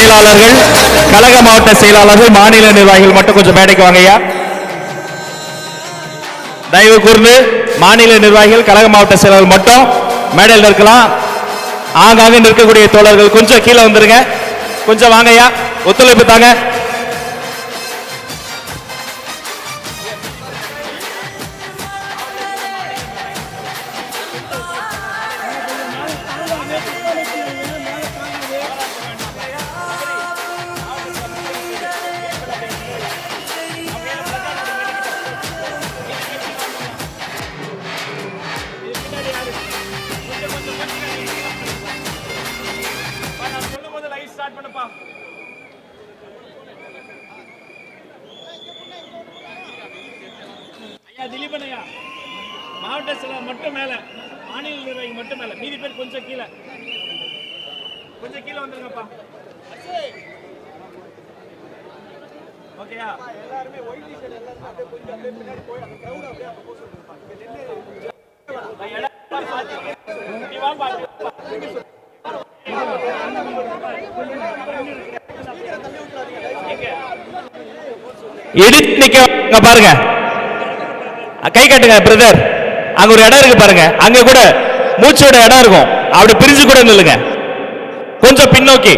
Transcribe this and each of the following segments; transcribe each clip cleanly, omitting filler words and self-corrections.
செயலாளர்கள், கழக மாவட்ட செயலாளர்கள், மாநில நிர்வாகிகள் மட்டும் கொஞ்சம் மேடைக்கு வாங்கய்யா. தயவு கூர்ந்து மாநில நிர்வாகிகள், கழக மாவட்ட செயலாளர்கள் மட்டும் மேடையில் இருக்கலாம். ஆங்காக நிற்கக்கூடிய தோழர்கள் கொஞ்சம் கீழே வந்துருங்க. கொஞ்சம் வாங்கய்யா, ஒத்துழைப்பு தாங்க. திலீபனையா மாவட்ட செயலர் மட்டும் மேல, மாநில நிர்வாகி மட்டும் மேல, மீதி பேர் கொஞ்சம் கீழே வந்துருங்கப்பா. ஓகேயா? எல்லாருமே ஒயிட் டி-ஷர்ட் எல்லாம் அப்படியே கொஞ்சம் அப்படியே பின்னாடி போய் அந்த கிரவுட் அப்படியே அங்க போய் சொல்லுங்க. இங்க நின்னு நீ வா பா. எடிட் நிக்க பாருங்க, கை கட்டுங்க பிரதர். அங்க ஒரு இடம் இருக்கு பாருங்க, அங்க கூட மூச்சோட இடம் இருக்கும், அப்படி பிரிஞ்சு கூட நில்லுங்க. கொஞ்சம் பின்னோக்கி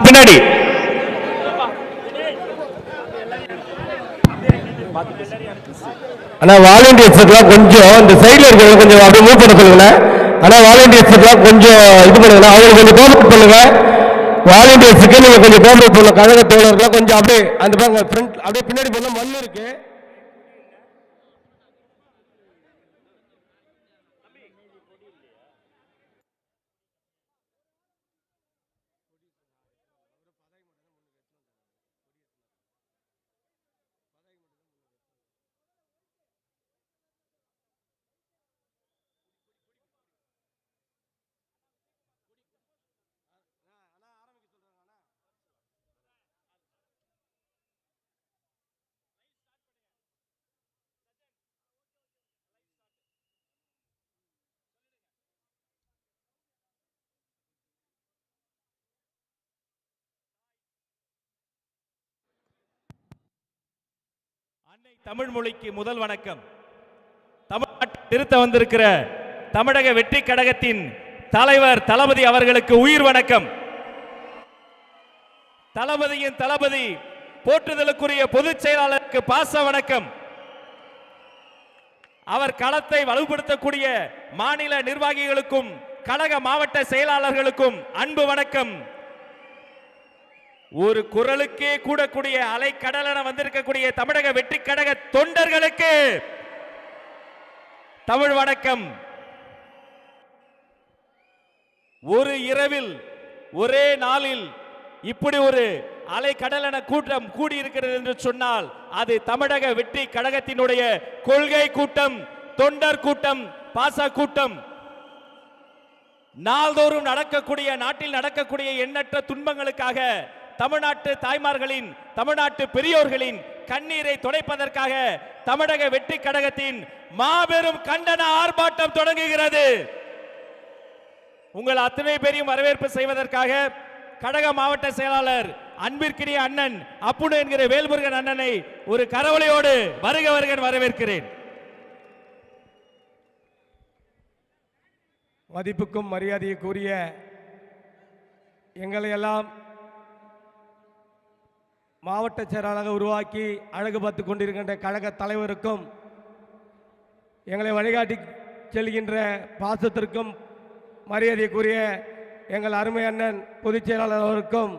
பின்னாடி. ஆனா வாலண்டியர்ஸ்க்குலாம் கொஞ்சம் இந்த சைடுல இருக்கிறவங்க கொஞ்சம் அப்படியே மூவ் பண்ண சொல்லுங்க. ஆனா வாலண்டியர்ஸ்க்குலாம் கொஞ்சம் இது பண்ணுங்க, அவங்களுக்கு கொஞ்சம் கோஆபரேட் பண்ணுங்க. வாலண்டியர்ஸுக்கு நீங்க கொஞ்சம் கோஆபரேட் பண்ண. கழக தோழர்கள் கொஞ்சம் அப்படியே அந்த பாருங்க ஃப்ரண்ட் அப்படியே பின்னாடி போனா மண் இருக்கு. அன்னை தமிழ் மொழிக்கு முதல் வணக்கம். தமிழ்நாட்டை திருத்த வந்திருக்கிற தமிழக வெற்றி கழகத்தின் தலைவர் தளபதி அவர்களுக்கு உயிர் வணக்கம். தளபதியின் தளபதி போற்றுதலுக்குரிய பொதுச் செயலாளருக்கு பாச வணக்கம். அவர் களத்தை வலுப்படுத்தக்கூடிய மாநில நிர்வாகிகளுக்கும் கழக மாவட்ட செயலாளர்களுக்கும் அன்பு வணக்கம். ஒரு குரலுக்கே கூடக்கூடிய அலைக்கடலென வந்திருக்கக்கூடிய தமிழக வெற்றி கழக தொண்டர்களுக்கு தமிழ் வணக்கம். ஒரு இரவில் ஒரே நாளில் இப்படி ஒரு அலைக்கடலென கூட்டம் கூடியிருக்கிறது என்று சொன்னால் அது தமிழக வெற்றி கழகத்தினுடைய கொள்கை கூட்டம், தொண்டர் கூட்டம், பாச கூட்டம். நாள்தோறும் நடக்கக்கூடிய, நாட்டில் நடக்கக்கூடிய எண்ணற்ற துன்பங்களுக்காக தமிழ்நாட்டு தாய்மார்களின், தமிழ்நாட்டு பெரியோர்களின் கண்ணீரை துடைப்பதற்காக தமிழக வெற்றி கழகத்தின் மாபெரும் கண்டன ஆர்ப்பாட்டம் தொடங்குகிறது. உங்கள் அத்தனை பேரையும் வரவேற்பு செய்வதற்காக கழக மாவட்ட செயலாளர் அன்பிற்கினிய அண்ணன் அப்புனு என்கிற வேல்முருகன் அண்ணனை ஒரு கரவொலியோடு வருக வருக வரவேற்கிறேன். மதிப்புக்கும் மரியாதையை கூறிய எங்களை எல்லாம் மாவட்ட செயலாளராக உருவாக்கி அழகு பார்த்து கொண்டிருக்கின்ற கழக தலைவருக்கும், எங்களை வழிகாட்டி செல்கின்ற பாசத்திற்கும் மரியாதைக்குரிய எங்கள் அருமை அண்ணன் பொதுச் செயலாளர் அவருக்கும்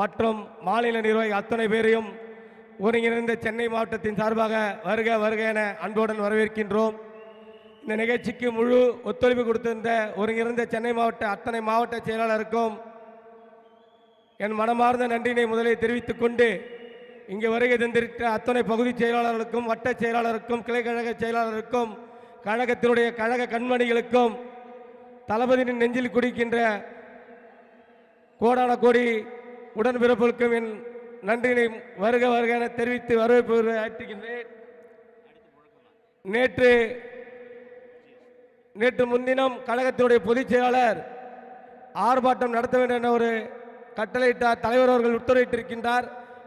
மற்றும் மாநில நிர்வாகி அத்தனை பேரையும் ஒருங்கிணைந்த சென்னை மாவட்டத்தின் சார்பாக வருக வருக என அன்புடன் வரவேற்கின்றோம். இந்த நிகழ்ச்சிக்கு முழு ஒத்துழைப்பு கொடுத்திருந்த ஒருங்கிணைந்த சென்னை மாவட்ட அத்தனை மாவட்ட செயலாளருக்கும் என் மனமார்ந்த நன்றினை முதலில் தெரிவித்துக் கொண்டு, இங்கு வருகை தந்திருக்கிற அத்தனை பகுதி செயலாளர்களுக்கும், வட்ட செயலாளருக்கும், கிளை கழக செயலாளருக்கும், கழகத்தினுடைய கழக கண்மணிகளுக்கும், தளபதியின் நெஞ்சில் குடிக்கின்ற கோடான கோடி உடன்பிறப்புகளுக்கும் என் நன்றினை வருக வருக என தெரிவித்து வரவேற்பு ஆற்றுகின்றேன். நேற்று முன்தினம் கழகத்தினுடைய பொதுச் செயலாளர் ஆர்ப்பாட்டம் நடத்த வேண்டும் என ஒரு கட்டளையிட்டார். தலைவர் அவர்கள் உத்தரவிட்டிருக்கின்றார்.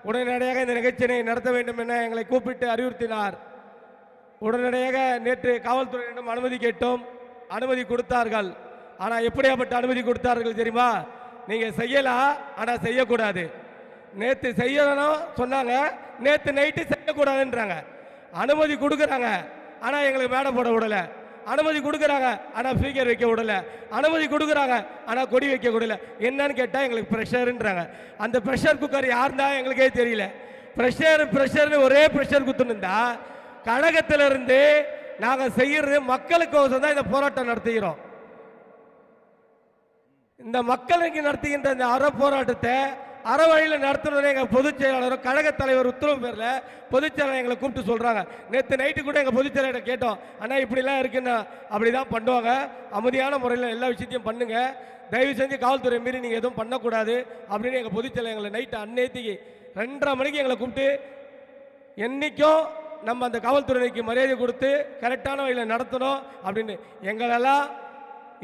உடனடியாக இந்த நிகழ்ச்சியினை நடத்த வேண்டும் என எங்களை கூப்பிட்டு அறிவுறுத்தினார். உடனடியாக நேற்று காவல்துறையிடம் அனுமதி கேட்டோம், அனுமதி கொடுத்தார்கள். ஆனால் எப்படியாப்பட்ட அனுமதி கொடுத்தார்கள் தெரியுமா? நீங்கள் செய்யலாம், ஆனால் செய்யக்கூடாது. நேற்று செய்யணும் சொன்னாங்க, நேற்று நைட்டு செய்யக்கூடாதுன்றாங்க. அனுமதி கொடுக்குறாங்க, ஆனால் எங்களுக்கு மேடை போட விடலை. அனுமதி கொடுக்குறாங்க, ஆனால் ஸ்பீக்கர் வைக்க விடலை. அனுமதி கொடுக்குறாங்க, ஆனால் கொடி வைக்க விடலை. என்னன்னு கேட்டால் எங்களுக்கு ப்ரெஷருன்றாங்க. அந்த ப்ரெஷர் குக்கர் யாருந்தா எங்களுக்கே தெரியல. ப்ரெஷர்னு ஒரே ப்ரெஷர் குத்துனுந்தா கழகத்திலிருந்து நாங்கள் செய்கிறது மக்களுக்கோசம் தான் இந்த போராட்டம் நடத்துகிறோம். இந்த மக்களுக்கு நடத்துகின்ற இந்த அற போராட்டத்தை அற வழியில் நடத்துறது எங்கள் பொதுச் செயலாளரும் கழக தலைவர் உத்தரவு பேரில் பொதுச் செயலாளர் எங்களை கூப்பிட்டு சொல்கிறாங்க. நேற்று நைட்டு கூட எங்கள் பொதுச் செயலாளர்கிட்ட கேட்டோம், ஆனால் இப்படிலாம் இருக்குன்னா அப்படி தான் பண்ணுவாங்க, அமைதியான முறையில் எல்லா விஷயத்தையும் பண்ணுங்க, தயவு செஞ்சு காவல்துறை மீறி நீங்கள் எதுவும் பண்ணக்கூடாது அப்படின்னு எங்கள் பொதுச் செயலாளர் எங்களை நைட்டு அந்நேத்திக்கு 2:30 மணிக்கு எங்களை கூப்பிட்டு என்றைக்கும் நம்ம அந்த காவல்துறைக்கு மரியாதை கொடுத்து கரெக்டான வழியில் நடத்தணும் அப்படின்னு எங்களெல்லாம்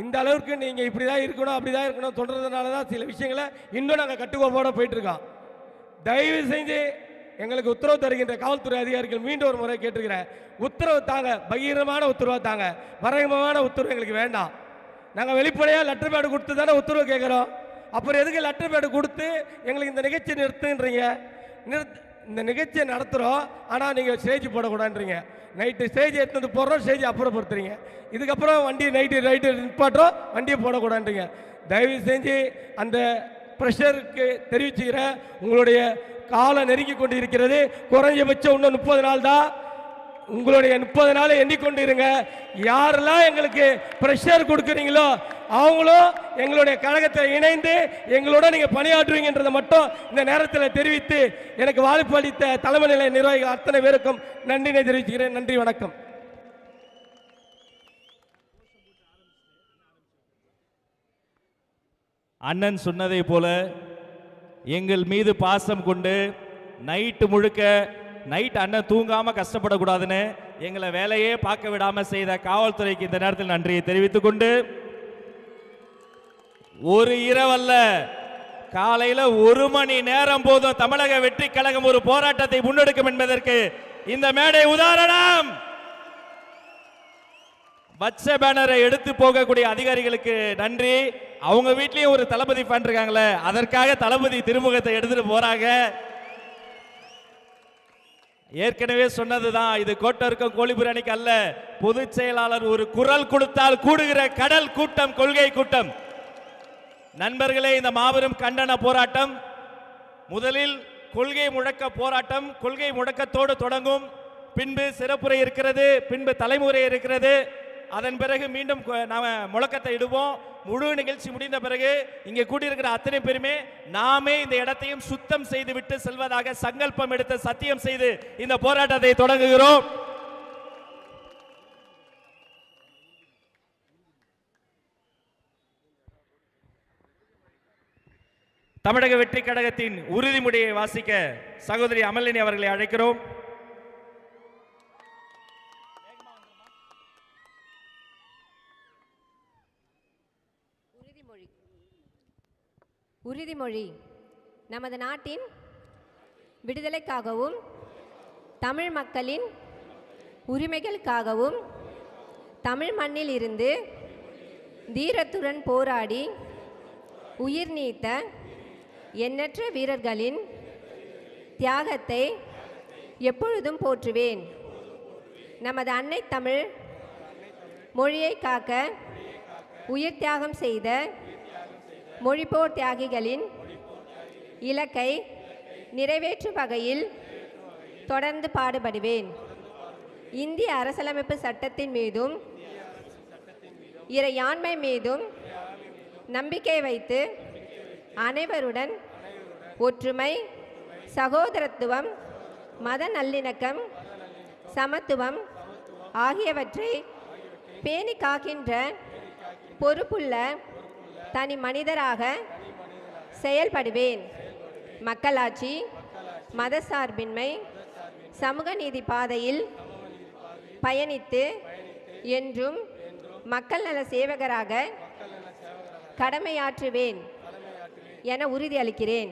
இந்த அளவுக்கு நீங்கள் இப்படி தான் இருக்கணும் அப்படி தான் இருக்கணும் சொல்கிறதுனால தான் சில விஷயங்களை இன்னும் நாங்கள் கட்டுக்கோப்போட போயிட்டுருக்கோம். தயவு செஞ்சு எங்களுக்கு உத்தரவு தருகின்ற காவல்துறை அதிகாரிகள் மீண்டும் ஒரு முறை கேட்டுருக்கிறேன், உத்தரவு தாங்க, பகிரமான உத்தரவாக தாங்க, மறைமுகமான உத்தரவு எங்களுக்கு வேண்டாம். நாங்கள் வெளிப்படையாக லெட்டர் பேடு கொடுத்து தானே உத்தரவு கேட்குறோம். அப்புறம் எதுக்கு லெட்டர் பேடு கொடுத்து எங்களுக்கு இந்த நிகழ்ச்சி நிறுத்துன்றீங்க? இந்த நிகழ்ச்சியை நடத்துகிறோம், ஆனால் நீங்கள் ஸ்டேஜ் போடக்கூடாதுன்றீங்க. நைட்டு ஸ்டேஜ் எடுத்து போடுறோம், ஸ்டேஜ் அப்புறப்படுத்துறீங்க. இதுக்கப்புறம் வண்டி நைட்டு நிப்பாட்டுறோம், வண்டியை போடக்கூடாதுன்றீங்க. தயவு செஞ்சு அந்த ப்ரெஷருக்கு தெரிவிச்சுக்கிற உங்களுடைய காலம் நெருங்கி கொண்டு இருக்கிறது. குறைஞ்சபட்சம் இன்னும் 30 நாள் தான். உங்களுடைய 30 நாளை எண்ணிக்கொண்டு இருங்க. யாரெல்லாம் எங்களுக்கு ப்ரெஷர் கொடுக்குறீங்களோ அவங்களும் எங்களுடைய கழகத்தில் இணைந்து எங்களோட நீங்கள் பணியாற்றுவீங்கன்றதை மட்டும் இந்த நேரத்தில் தெரிவித்து எனக்கு வாய்ப்பு அளித்த தலைமை நிலைய நிர்வாகிகள் அத்தனை பேருக்கும் நன்றினை தெரிவிக்கிறேன். நன்றி, வணக்கம். அண்ணன் சொன்னதை போல எங்கள் மீது பாசம் கொண்டு நைட்டு முழுக்க அண்ணன் தூங்காம கஷ்டப்படக்கூடாதுன்னு எங்களை வேலையே பார்க்க விடாம செய்த காவல்துறைக்கு இந்த நேரத்தில் நன்றியை தெரிவித்துக் கொண்டு, ஒரு இரவல்ல, காலையில 1 மணி நேரம் போதும் தமிழக வெற்றி கழகம் ஒரு போராட்டத்தை முன்னெடுக்கும் என்பதற்கு இந்த மேடை உதாரணம். வச்ச பேனரை எடுத்து போகக்கூடிய அதிகாரிகளுக்கு நன்றி. அவங்க வீட்லயும் ஒரு தளபதி ஃபேன் இருக்காங்களே, அதற்காக தளபதி திருமுகத்தை எடுத்துட்டு போறாங்க. ஏற்கனவே சொன்னதுதான், இது கோட்டருக்கும் கோழிபுராணிக்கு அல்ல. பொதுச் செயலாளர் ஒரு குரல் கொடுத்தால் கூடுகிற கடல் கூட்டம், கொள்கை கூட்டம். நண்பர்களே, இந்த மாபெரும் கண்டன போராட்டம் முதலில் கொள்கை முழக்க போராட்டம், கொள்கை முழக்கத்தோடு தொடங்கும். பின்பு சிறப்புரை இருக்கிறது, பின்பு தலைமுறை இருக்கிறது. அதன் பிறகு மீண்டும் நாம முழக்கத்தை இடுவோம். முழு நிகழ்ச்சி முடிந்த பிறகு இங்கே கூடியிருக்கிற அத்தனை பேருமே நாமே இந்த இடத்தையும் சுத்தம் செய்து விட்டு செல்வதாக சங்கல்பம் எடுத்து சத்தியம் செய்து இந்த போராட்டத்தை தொடங்குகிறோம். தமிழக வெற்றி கழகத்தின் உறுதிமொழியை வாசிக்க சகோதரி அமலினி அவர்களை அழைக்கிறோம். உறுதிமொழி. நமது நாட்டின் விடுதலைக்காகவும் தமிழ் மக்களின் உரிமைகளுக்காகவும் தமிழ் மண்ணில் இருந்து தீரத்துடன் போராடி உயிர் நீத்த எண்ணற்ற வீரர்களின் தியாகத்தை எப்பொழுதும் போற்றுவேன். நமது அன்னை தமிழ் மொழியை காக்க உயிர் தியாகம் செய்த மொழிப்போர் தியாகிகளின் இலக்கை நிறைவேற்றும் வகையில் தொடர்ந்து பாடுபடுவேன். இந்திய அரசியலமைப்பு சட்டத்தின் மீதும் இறையாண்மை மீதும் நம்பிக்கை வைத்து அனைவருடன் ஒற்றுமை, சகோதரத்துவம், மத நல்லிணக்கம், சமத்துவம் ஆகியவற்றை பேணி காக்கின்ற பொறுப்புள்ள தனி மனிதராக செயல்படுவேன். மக்களாட்சி, மதசார்பின்மை, சமூக நீதி பாதையில் பயணித்து என்றும் மக்கள் நல சேவகராக கடமையாற்றுவேன் என உறுதியளிக்கிறேன்.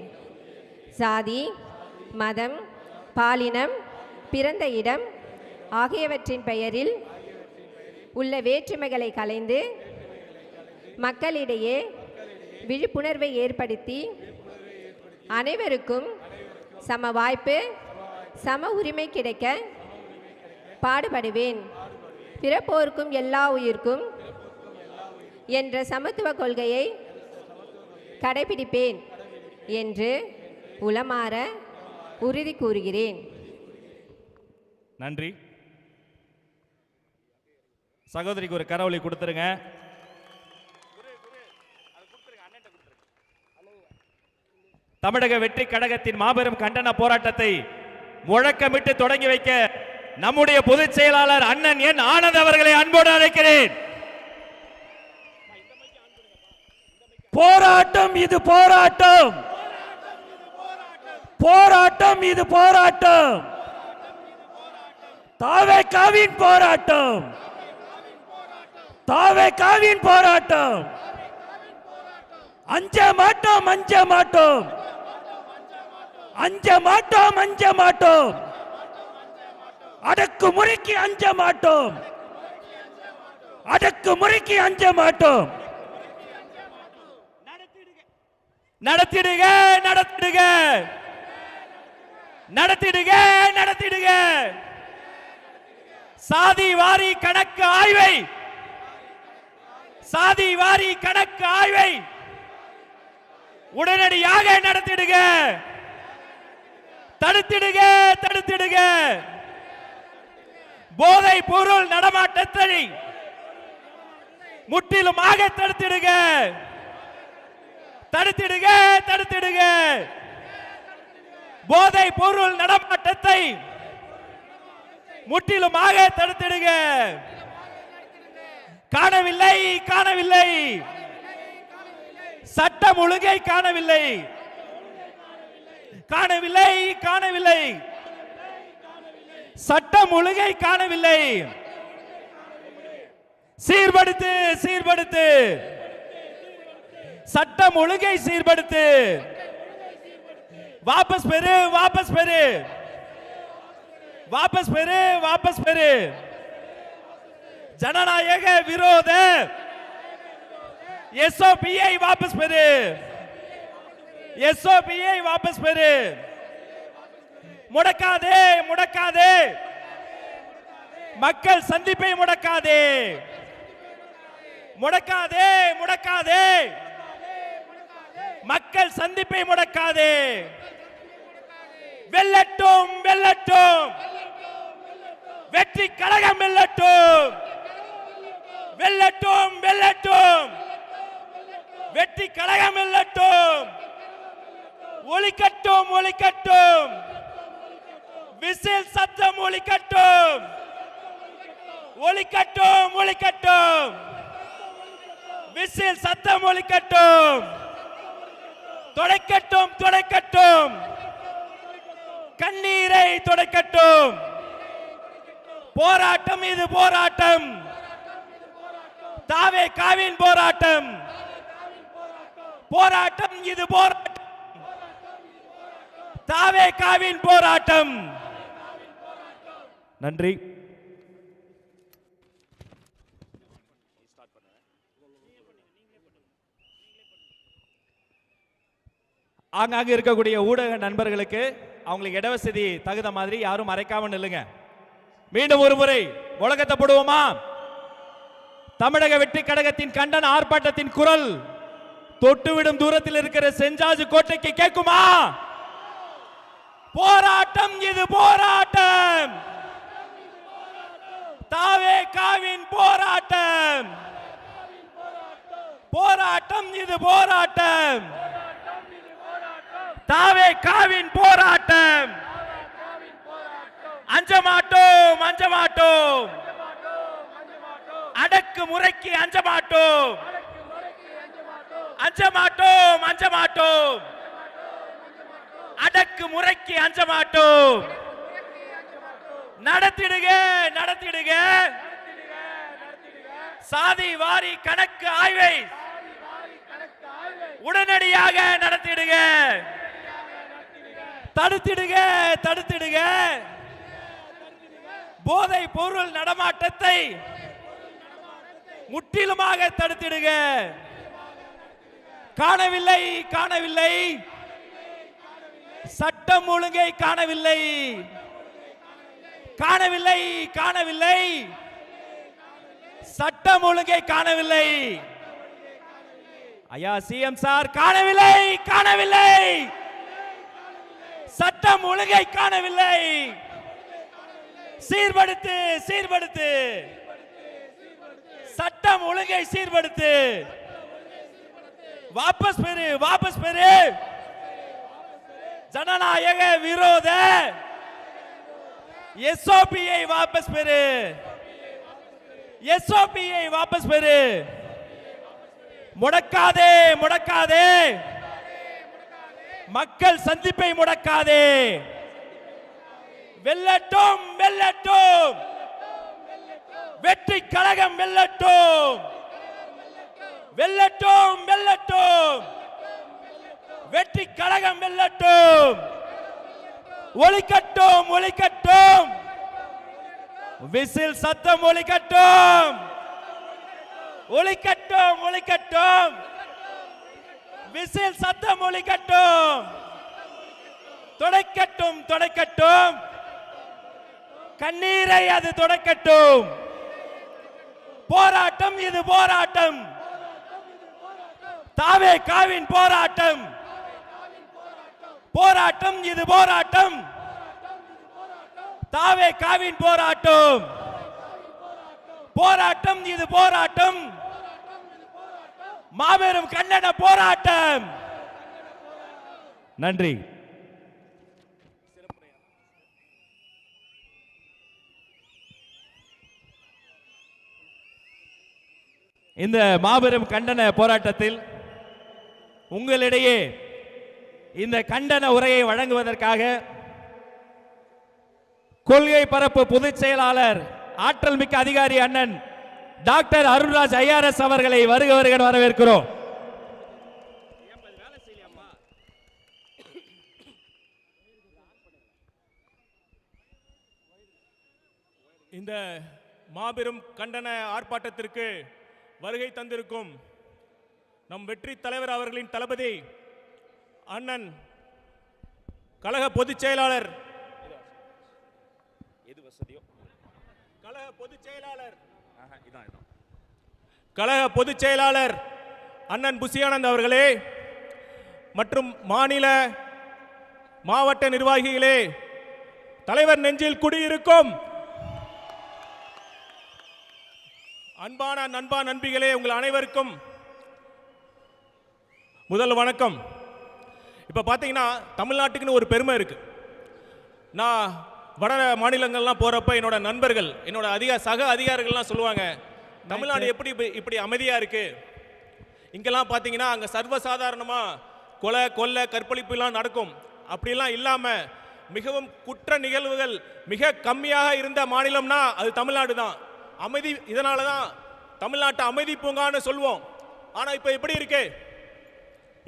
சாதி, மதம், பாலினம், பிறந்த இடம் ஆகியவற்றின் பெயரில் உள்ள வேற்றுமைகளை களைந்து மக்களிடையே விழிப்புணர்வை ஏற்படுத்தி அனைவருக்கும் சம வாய்ப்பு, சம உரிமை கிடைக்க பாடுபடுவேன். பிறப்போருக்கும் எல்லா உயிர்க்கும் என்ற சமத்துவ கொள்கையை கடைபிடிப்பேன் என்று உளமாற உறுதி கூறுகிறேன். நன்றி. சகோதரிக்கு ஒரு கரவொலி கொடுத்துருங்க. தமிழக வெற்றி கழகத்தின் மாபெரும் கண்டன போராட்டத்தை முழக்கமிட்டு தொடங்கி வைக்க நம்முடைய பொதுச் செயலாளர் அண்ணன் என் ஆனந்த் அவர்களை அன்போடு அழைக்கிறேன். போராட்டம் இது போராட்டம், போராட்டம் இது போராட்டம், தாவேகாவின் போராட்டம், தாவேகாவின் போராட்டம். அஞ்ச மாட்டோம், அஞ்ச மாட்டோம், அஞ்ச மாட்டோம், அஞ்ச மாட்டோம், அடக்குமுறைக்கு அஞ்ச மாட்டோம், அடக்குமுறைக்கு அஞ்ச மாட்டோம். நடத்திடுக, நடத்திடுக, நடத்திடுக, நடத்திடுக. சாதி வாரி கணக்கு ஆய்வை, சாதி வாரி கணக்கு ஆய்வை உடனடியாக நடத்திடுக, தடுத்திடுக, தடுத்திடுக. போதை பொருள் நடமாட்டத்தை முற்றிலுமாக தடுத்திடுக, தடுத்திடுக, தடுத்திடுக. போதை பொருள் நடமாட்டத்தை முற்றிலுமாக தடுத்திடுக. காணவில்லை, காணவில்லை, சட்டம் ஒழுங்கை காணவில்லை, காணவில்லை, காணவில்லை, சட்டம் ஒழுங்கை காணவில்லை. சீர்படுத்து, சீர்படுத்து, சட்டம் ஒழுங்கை சீர்படுத்து. வாபஸ் பெறு, வாபஸ் பெறு, வாபஸ் பெறு, வாபஸ் பெறு. ஜனநாயக விரோத எஸ்ஓபியை வாபஸ் பெறு, எஸ்ஓபியை வாபஸ் பெறு. முடக்காதே, முடக்காதே, மக்கள் சந்திப்பை முடக்காதே, முடக்காதே, முடக்காதே, மக்கள் சந்திப்பை முடக்காதே. வெல்லட்டும், வெல்லட்டும், வெற்றி கழகம் வெல்லட்டும், வெல்லட்டும், வெல்லட்டும், வெற்றி கழகம் வெல்லட்டும். ஒலிக்கட்டும், ஒலிக்கட்டும், விசில் சத்தம் ஒலிக்கட்டும், ஒலிக்கட்டும், ஒலிக்கட்டும், விசில் சத்தம் ஒலிக்கட்டும். துடைக்கட்டும், துடைக்கட்டும், கண்ணீரை துடைக்கட்டும். போராட்டம் இது போராட்டம், தாவேகாவின் போராட்டம், போராட்டம் இது போராட்டம், தாவேகாவின் போராட்டம். நன்றி. ஆங்காங்க இருக்கக்கூடிய ஊடக நண்பர்களுக்கு அவங்களுக்கு இடவசதி தகுந்த மாதிரி யாரும் மறைக்காம நில்லுங்க. மீண்டும் ஒரு முறை முழக்கத்தை போடுவோமா? தமிழக வெற்றி கழகத்தின் கண்டன ஆர்ப்பாட்டத்தின் குரல் தொட்டுவிடும் தூரத்தில் இருக்கிற செஞ்சாஜு கோட்டைக்கு கேட்குமா? போராட்டம் இது போராட்டம், தாவேகாவின் போராட்டம், போராட்டம் இது போராட்டம், தாவேகாவின் போராட்டம். அஞ்ச மாட்டோம், அஞ்ச மாட்டோம், அடக்கு முறைக்கு அஞ்ச மாட்டோம், அஞ்ச மாட்டோம், அஞ்ச மாட்டோம், அடக்கு முறைக்கு அஞ்ச மாட்டோம். நடத்திடுக, நடத்திடுக. சாதி வாரி கணக்கு ஆய்வை தடுத்திடுக தடுத்திடுக போதை பொருள் நடமாட்டத்தை முற்றிலுமாக தடுத்திடுக. காணவில்லை காணவில்லை சட்டம் ஒழுங்கை காணவில்லை காணவில்லை காணவில்லை சட்டம் ஒழுங்கை காணவில்லை. ஐயா சிஎம் சார், காணவில்லை காணவில்லை சட்டம் ஒழுங்கை காணவில்லை. சீர்படுத்து சீர்படுத்து சட்டம் ஒழுங்கை சீர்படுத்து. வாபஸ் பெறு வாபஸ் பெறு. ஜனநாயக விரோத எஸ்ஓபியை வாபஸ் பெறு. எஸ்ஓபியை வாபஸ் பெறு. முடக்காதே முடக்காதே மக்கள் சந்திப்பை முடக்காதே. வெல்லட்டும் வெல்லட்டும் வெற்றி கழகம் வெல்லட்டும் வெல்லட்டும் வெல்லட்டும் வெற்றி கழகம் வெல்லட்டும். ஒலிக்கட்டும் ஒலிக்கட்டும் விசில் சத்தம் ஒலிக்கட்டும் ஒலிக்கட்டும் ஒலிக்கட்டும் விசில் சத்தம் ஒலிக்கட்டும். துடைக்கட்டும் துடைக்கட்டும் கண்ணீரை அது துடைக்கட்டும். போராட்டம் இது போராட்டம். தாவே காவின் போராட்டம். போராட்டம் இது போராட்டம். தாவே காவின் போராட்டம். போராட்டம் இது போராட்டம். மாபெரும் கண்டன போராட்டம். நன்றி. இந்த மாபெரும் கண்டன போராட்டத்தில் உங்களிடையே இந்த கண்டன உரையை வழங்குவதற்காக கொள்கை பரப்பு பொதுச் செயலாளர் ஆற்றல் மிக்க அதிகாரி அண்ணன் டாக்டர் அருண்ராஜ் ஐஆர்எஸ் அவர்களை வருக வருக வரவேற்கிறோம். இந்த மாபெரும் கண்டன ஆர்ப்பாட்டத்திற்கு வருகை தந்திருக்கும் நம் வெற்றி தலைவர் அவர்களின் தளபதி அண்ணன் கழக பொதுச் செயலாளர் கழக பொதுச் செயலாளர் அண்ணன் புசியானந்த் அவர்களே மற்றும் மாநில மாவட்ட நிர்வாகிகளே, தலைவர் நெஞ்சில் குடியிருக்கும் அன்பான நண்பா நண்பிகளே, உங்கள் அனைவருக்கும் முதல் வணக்கம். இப்போ பார்த்தீங்கன்னா தமிழ்நாட்டுக்குன்னு ஒரு பெருமை இருக்கு. நான் வட மாநிலங்கள்லாம் போகிறப்ப என்னோட நண்பர்கள், என்னோட சக அதிகாரிகள்லாம் சொல்லுவாங்க, தமிழ்நாடு எப்படி இப்படி அமைதியாக இருக்கு. இங்கெல்லாம் பார்த்தீங்கன்னா அங்கே சர்வசாதாரணமாக கொலை கொள்ளை கற்பழிப்புலாம் நடக்கும். அப்படிலாம் இல்லாமல் மிகவும் குற்ற நிகழ்வுகள் மிக கம்மியாக இருந்த மாநிலம்னா அது தமிழ்நாடு தான். அமைதி, இதனால தான் தமிழ்நாட்டை அமைதி பூங்கான்னு சொல்வோம். ஆனால் இப்போ எப்படி இருக்கு?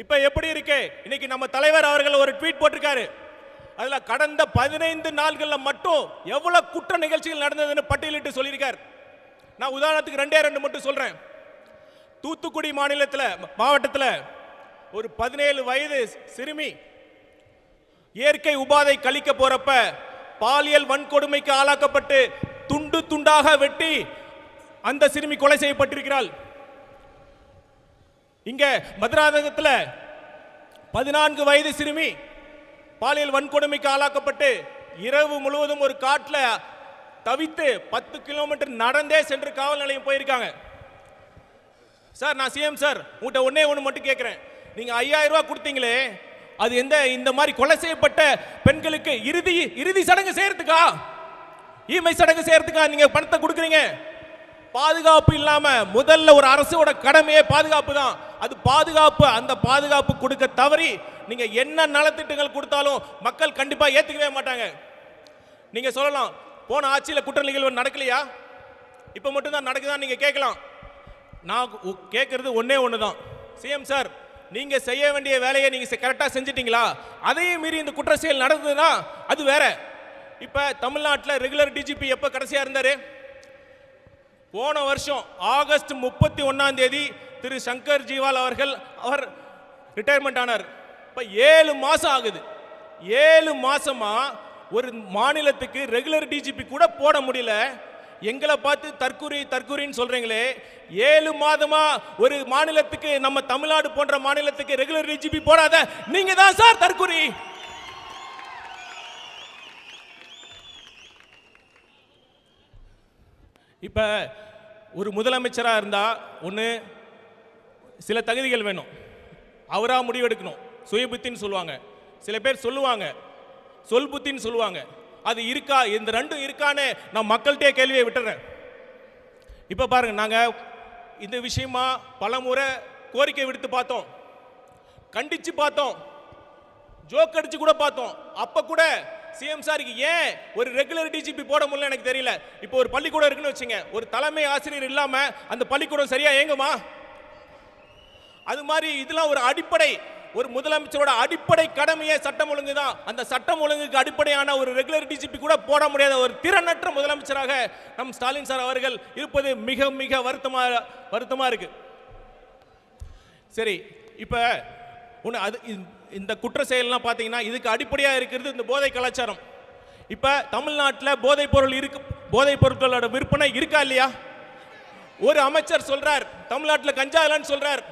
இப்போ எப்படி இருக்கு? இன்னைக்கு நம்ம தலைவர் அவர்கள் ஒரு ட்வீட் போட்டிருக்காரு. அதில் கடந்த 15 நாட்களில் மட்டும் எவ்வளவு குற்ற நிகழ்ச்சிகள் நடந்ததுன்னு பட்டியலிட்டு சொல்லியிருக்கார். நான் உதாரணத்துக்கு 2 மட்டும் சொல்றேன். தூத்துக்குடி மாவட்டத்தில் ஒரு 17 வயது சிறுமி இயற்கை உபாதை கழிக்க போறப்ப பாலியல் வன்கொடுமைக்கு ஆளாக்கப்பட்டு துண்டு துண்டாக வெட்டி அந்த சிறுமி கொலை செய்யப்பட்டிருக்கிறாள். இங்க மதுராந்தகத்தில் 14 வயது சிறுமி பாலியல் வன்கொடுமைக்கு ஆளாக்கப்பட்டு இரவு முழுவதும் ஒரு காட்டில் தவித்து 10 கிலோமீட்டர் நடந்தே சென்று காவல் நிலையம் போயிருக்காங்க. சார், நான் சிஎம் சார் உங்கள்கிட்ட ஒன்று மட்டும் கேட்குறேன். நீங்கள் 5000 ரூபா கொடுத்தீங்களே, அது இந்த மாதிரி கொலை செய்யப்பட்ட பெண்களுக்கு இறுதி சடங்கு செய்யறதுக்கா, ஈமை சடங்கு செய்யறதுக்கா நீங்க பணத்தை கொடுக்குறீங்க? பாதுகாப்பு இல்லாம முதல்ல ஒரு அரசோட கடமையே பாதுகாப்பு தான். அது பாதுகாப்பு, அந்த பாதுகாப்பு கொடுக்க தவறி நீங்க என்ன நலத்திட்டங்கள் கொடுத்தாலும் மக்கள் கண்டிப்பா ஏத்துக்கவே மாட்டாங்க. நீங்க சொல்லலாம், போன ஆட்சியில் குற்ற நிகழ்வு நடக்கலையா, இப்ப மட்டும் தான் நடக்குதான் நீங்க கேட்கலாம். நான் கேட்கறது ஒன்னே ஒன்று தான். சிஎம் சார், நீங்க செய்ய வேண்டிய வேலையை நீங்க கரெக்டா செஞ்சிட்டீங்களா? அதையும் மீறி இந்த குற்ற செயல் நடந்ததுன்னா அது வேற. இப்ப தமிழ்நாட்டில் ரெகுலர் டிஜிபி எப்ப கடைசியா இருந்தாரு? போன வருஷம் ஆகஸ்ட் 31ஆம் தேதி திரு சங்கர் ஜிவால் அவர் ரிட்டையர்மெண்ட் ஆனார். இப்ப 7 மாசம் ஆகுது. 7 மாசமா ஒரு மாநிலத்துக்கு ரெகுலர் டிஜிபி கூட போட முடியல. எங்களை பார்த்து தற்கூரின்னு சொல்றீங்களே. 7 மாதமா ஒரு மாநிலத்துக்கு, நம்ம தமிழ்நாடு போன்ற மாநிலத்துக்கு ரெகுலர் டிஜிபி போடாத நீங்க தான் சார் தற்கூரி. இப்ப ஒரு முதலமைச்சரா இருந்தா ஒண்ணு சில தகுதிகள் வேணும். அவரா முடிவெடுக்கணும். சுயபுத்தின்னு சொல்லுவாங்க, சில பேர் சொல்லுவாங்க சொல் புத்தின்னு சொல்லுவாங்க. அது இருக்கா? இந்த ரெண்டும் இருக்கான்னு நான் மக்கள்கிட்டே கேள்வியை விட்டுறேன். இப்ப பாருங்க, நாங்க இந்த விஷயமா பலமுறை கோரிக்கை விடுத்து பார்த்தோம், கண்டிச்சு பார்த்தோம், ஜோக் அடிச்சு கூட பார்த்தோம். அப்ப கூட சிஎம் சாருக்கு ஏன் ஒரு ரெகுலர் டிஜிபி போட முடியல எனக்கு தெரியல. இப்போ ஒரு பள்ளிக்கூடம் இருக்குன்னு வச்சுங்க, ஒரு தலைமை ஆசிரியர் இல்லாம அந்த பள்ளிக்கூடம் சரியா இயங்குமா? அது மாதிரி இதெல்லாம் ஒரு அடிப்படை, ஒரு முதலமைச்சரோட அடிப்படை கடமையே சட்டம் ஒழுங்கு தான். அந்த சட்டம் ஒழுங்குக்கு அடிப்படையான ஒரு ரெகுலர் டிஜிபி கூட போட முடியாத ஒரு திறனற்ற முதலமைச்சராக நம் ஸ்டாலின் சார் அவர்கள் இருப்பது மிக மிக வருத்தமா இருக்கு. சரி, இப்ப ஒன்று அது இந்த குற்ற செயல்லாம் பார்த்தீங்கன்னா இதுக்கு அடிப்படையாக இருக்கிறது இந்த போதை கலாச்சாரம். இப்போ தமிழ்நாட்டில் போதைப் பொருட்களோட விற்பனை இருக்கா இல்லையா? ஒரு அமைச்சர் சொல்றார் தமிழ்நாட்டில் கஞ்சா இல்லைன்னு சொல்றார்.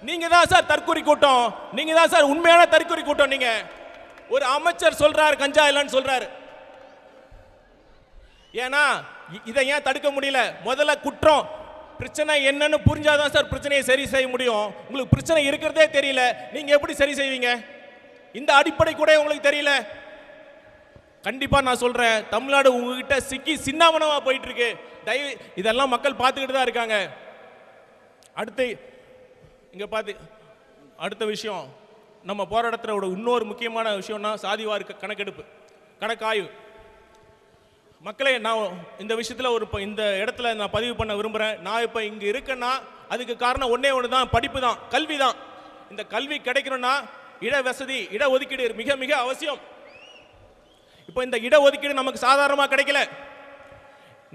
நீங்க தான் சார் தற்கொலை கூட்டம், நீங்க தான் சார் உண்மையான தற்கொலை கூட்டம். நீங்க ஒரு அமைச்சர் சொல்றார் கஞ்சா இல்லைன்னு சொல்றாரு. ஏன்னா இதை ஏன் தடுக்க முடியல? முதல்ல குற்றம் பிரச்சனை என்னன்னு புரிஞ்சாதான் சார் பிரச்சனையை சரி செய்ய முடியும். உங்களுக்கு பிரச்சனை இருக்கிறதே தெரியல, நீங்க எப்படி சரி செய்வீங்க? இந்த அடிப்படை கூட உங்களுக்கு தெரியல. கண்டிப்பா நான் சொல்றேன், தமிழ்நாடு உங்ககிட்ட சிக்கி சின்னாமனமா போயிட்டு இருக்கு. தயவு இதெல்லாம் மக்கள் பார்த்துக்கிட்டு தான் இருக்காங்க. அடுத்து இங்க பார்த்து அடுத்த விஷயம், நம்ம போராட்டத்தோட இன்னொரு முக்கியமான விஷயம்னா சாதிவாரி கணக்காய்வு. மக்களே, நான் இந்த விஷயத்தில் இந்த இடத்துல நான் பதிவு பண்ண விரும்புகிறேன். நான் இப்போ இங்கே இருக்கேன்னா அதுக்கு காரணம் ஒன்றே ஒன்று தான், படிப்பு தான், கல்வி தான். இந்த கல்வி கிடைக்கணும்னா இட வசதி, இட ஒதுக்கீடு மிக மிக அவசியம். இப்போ இந்த இட ஒதுக்கீடு நமக்கு சாதாரணமாக கிடைக்கல.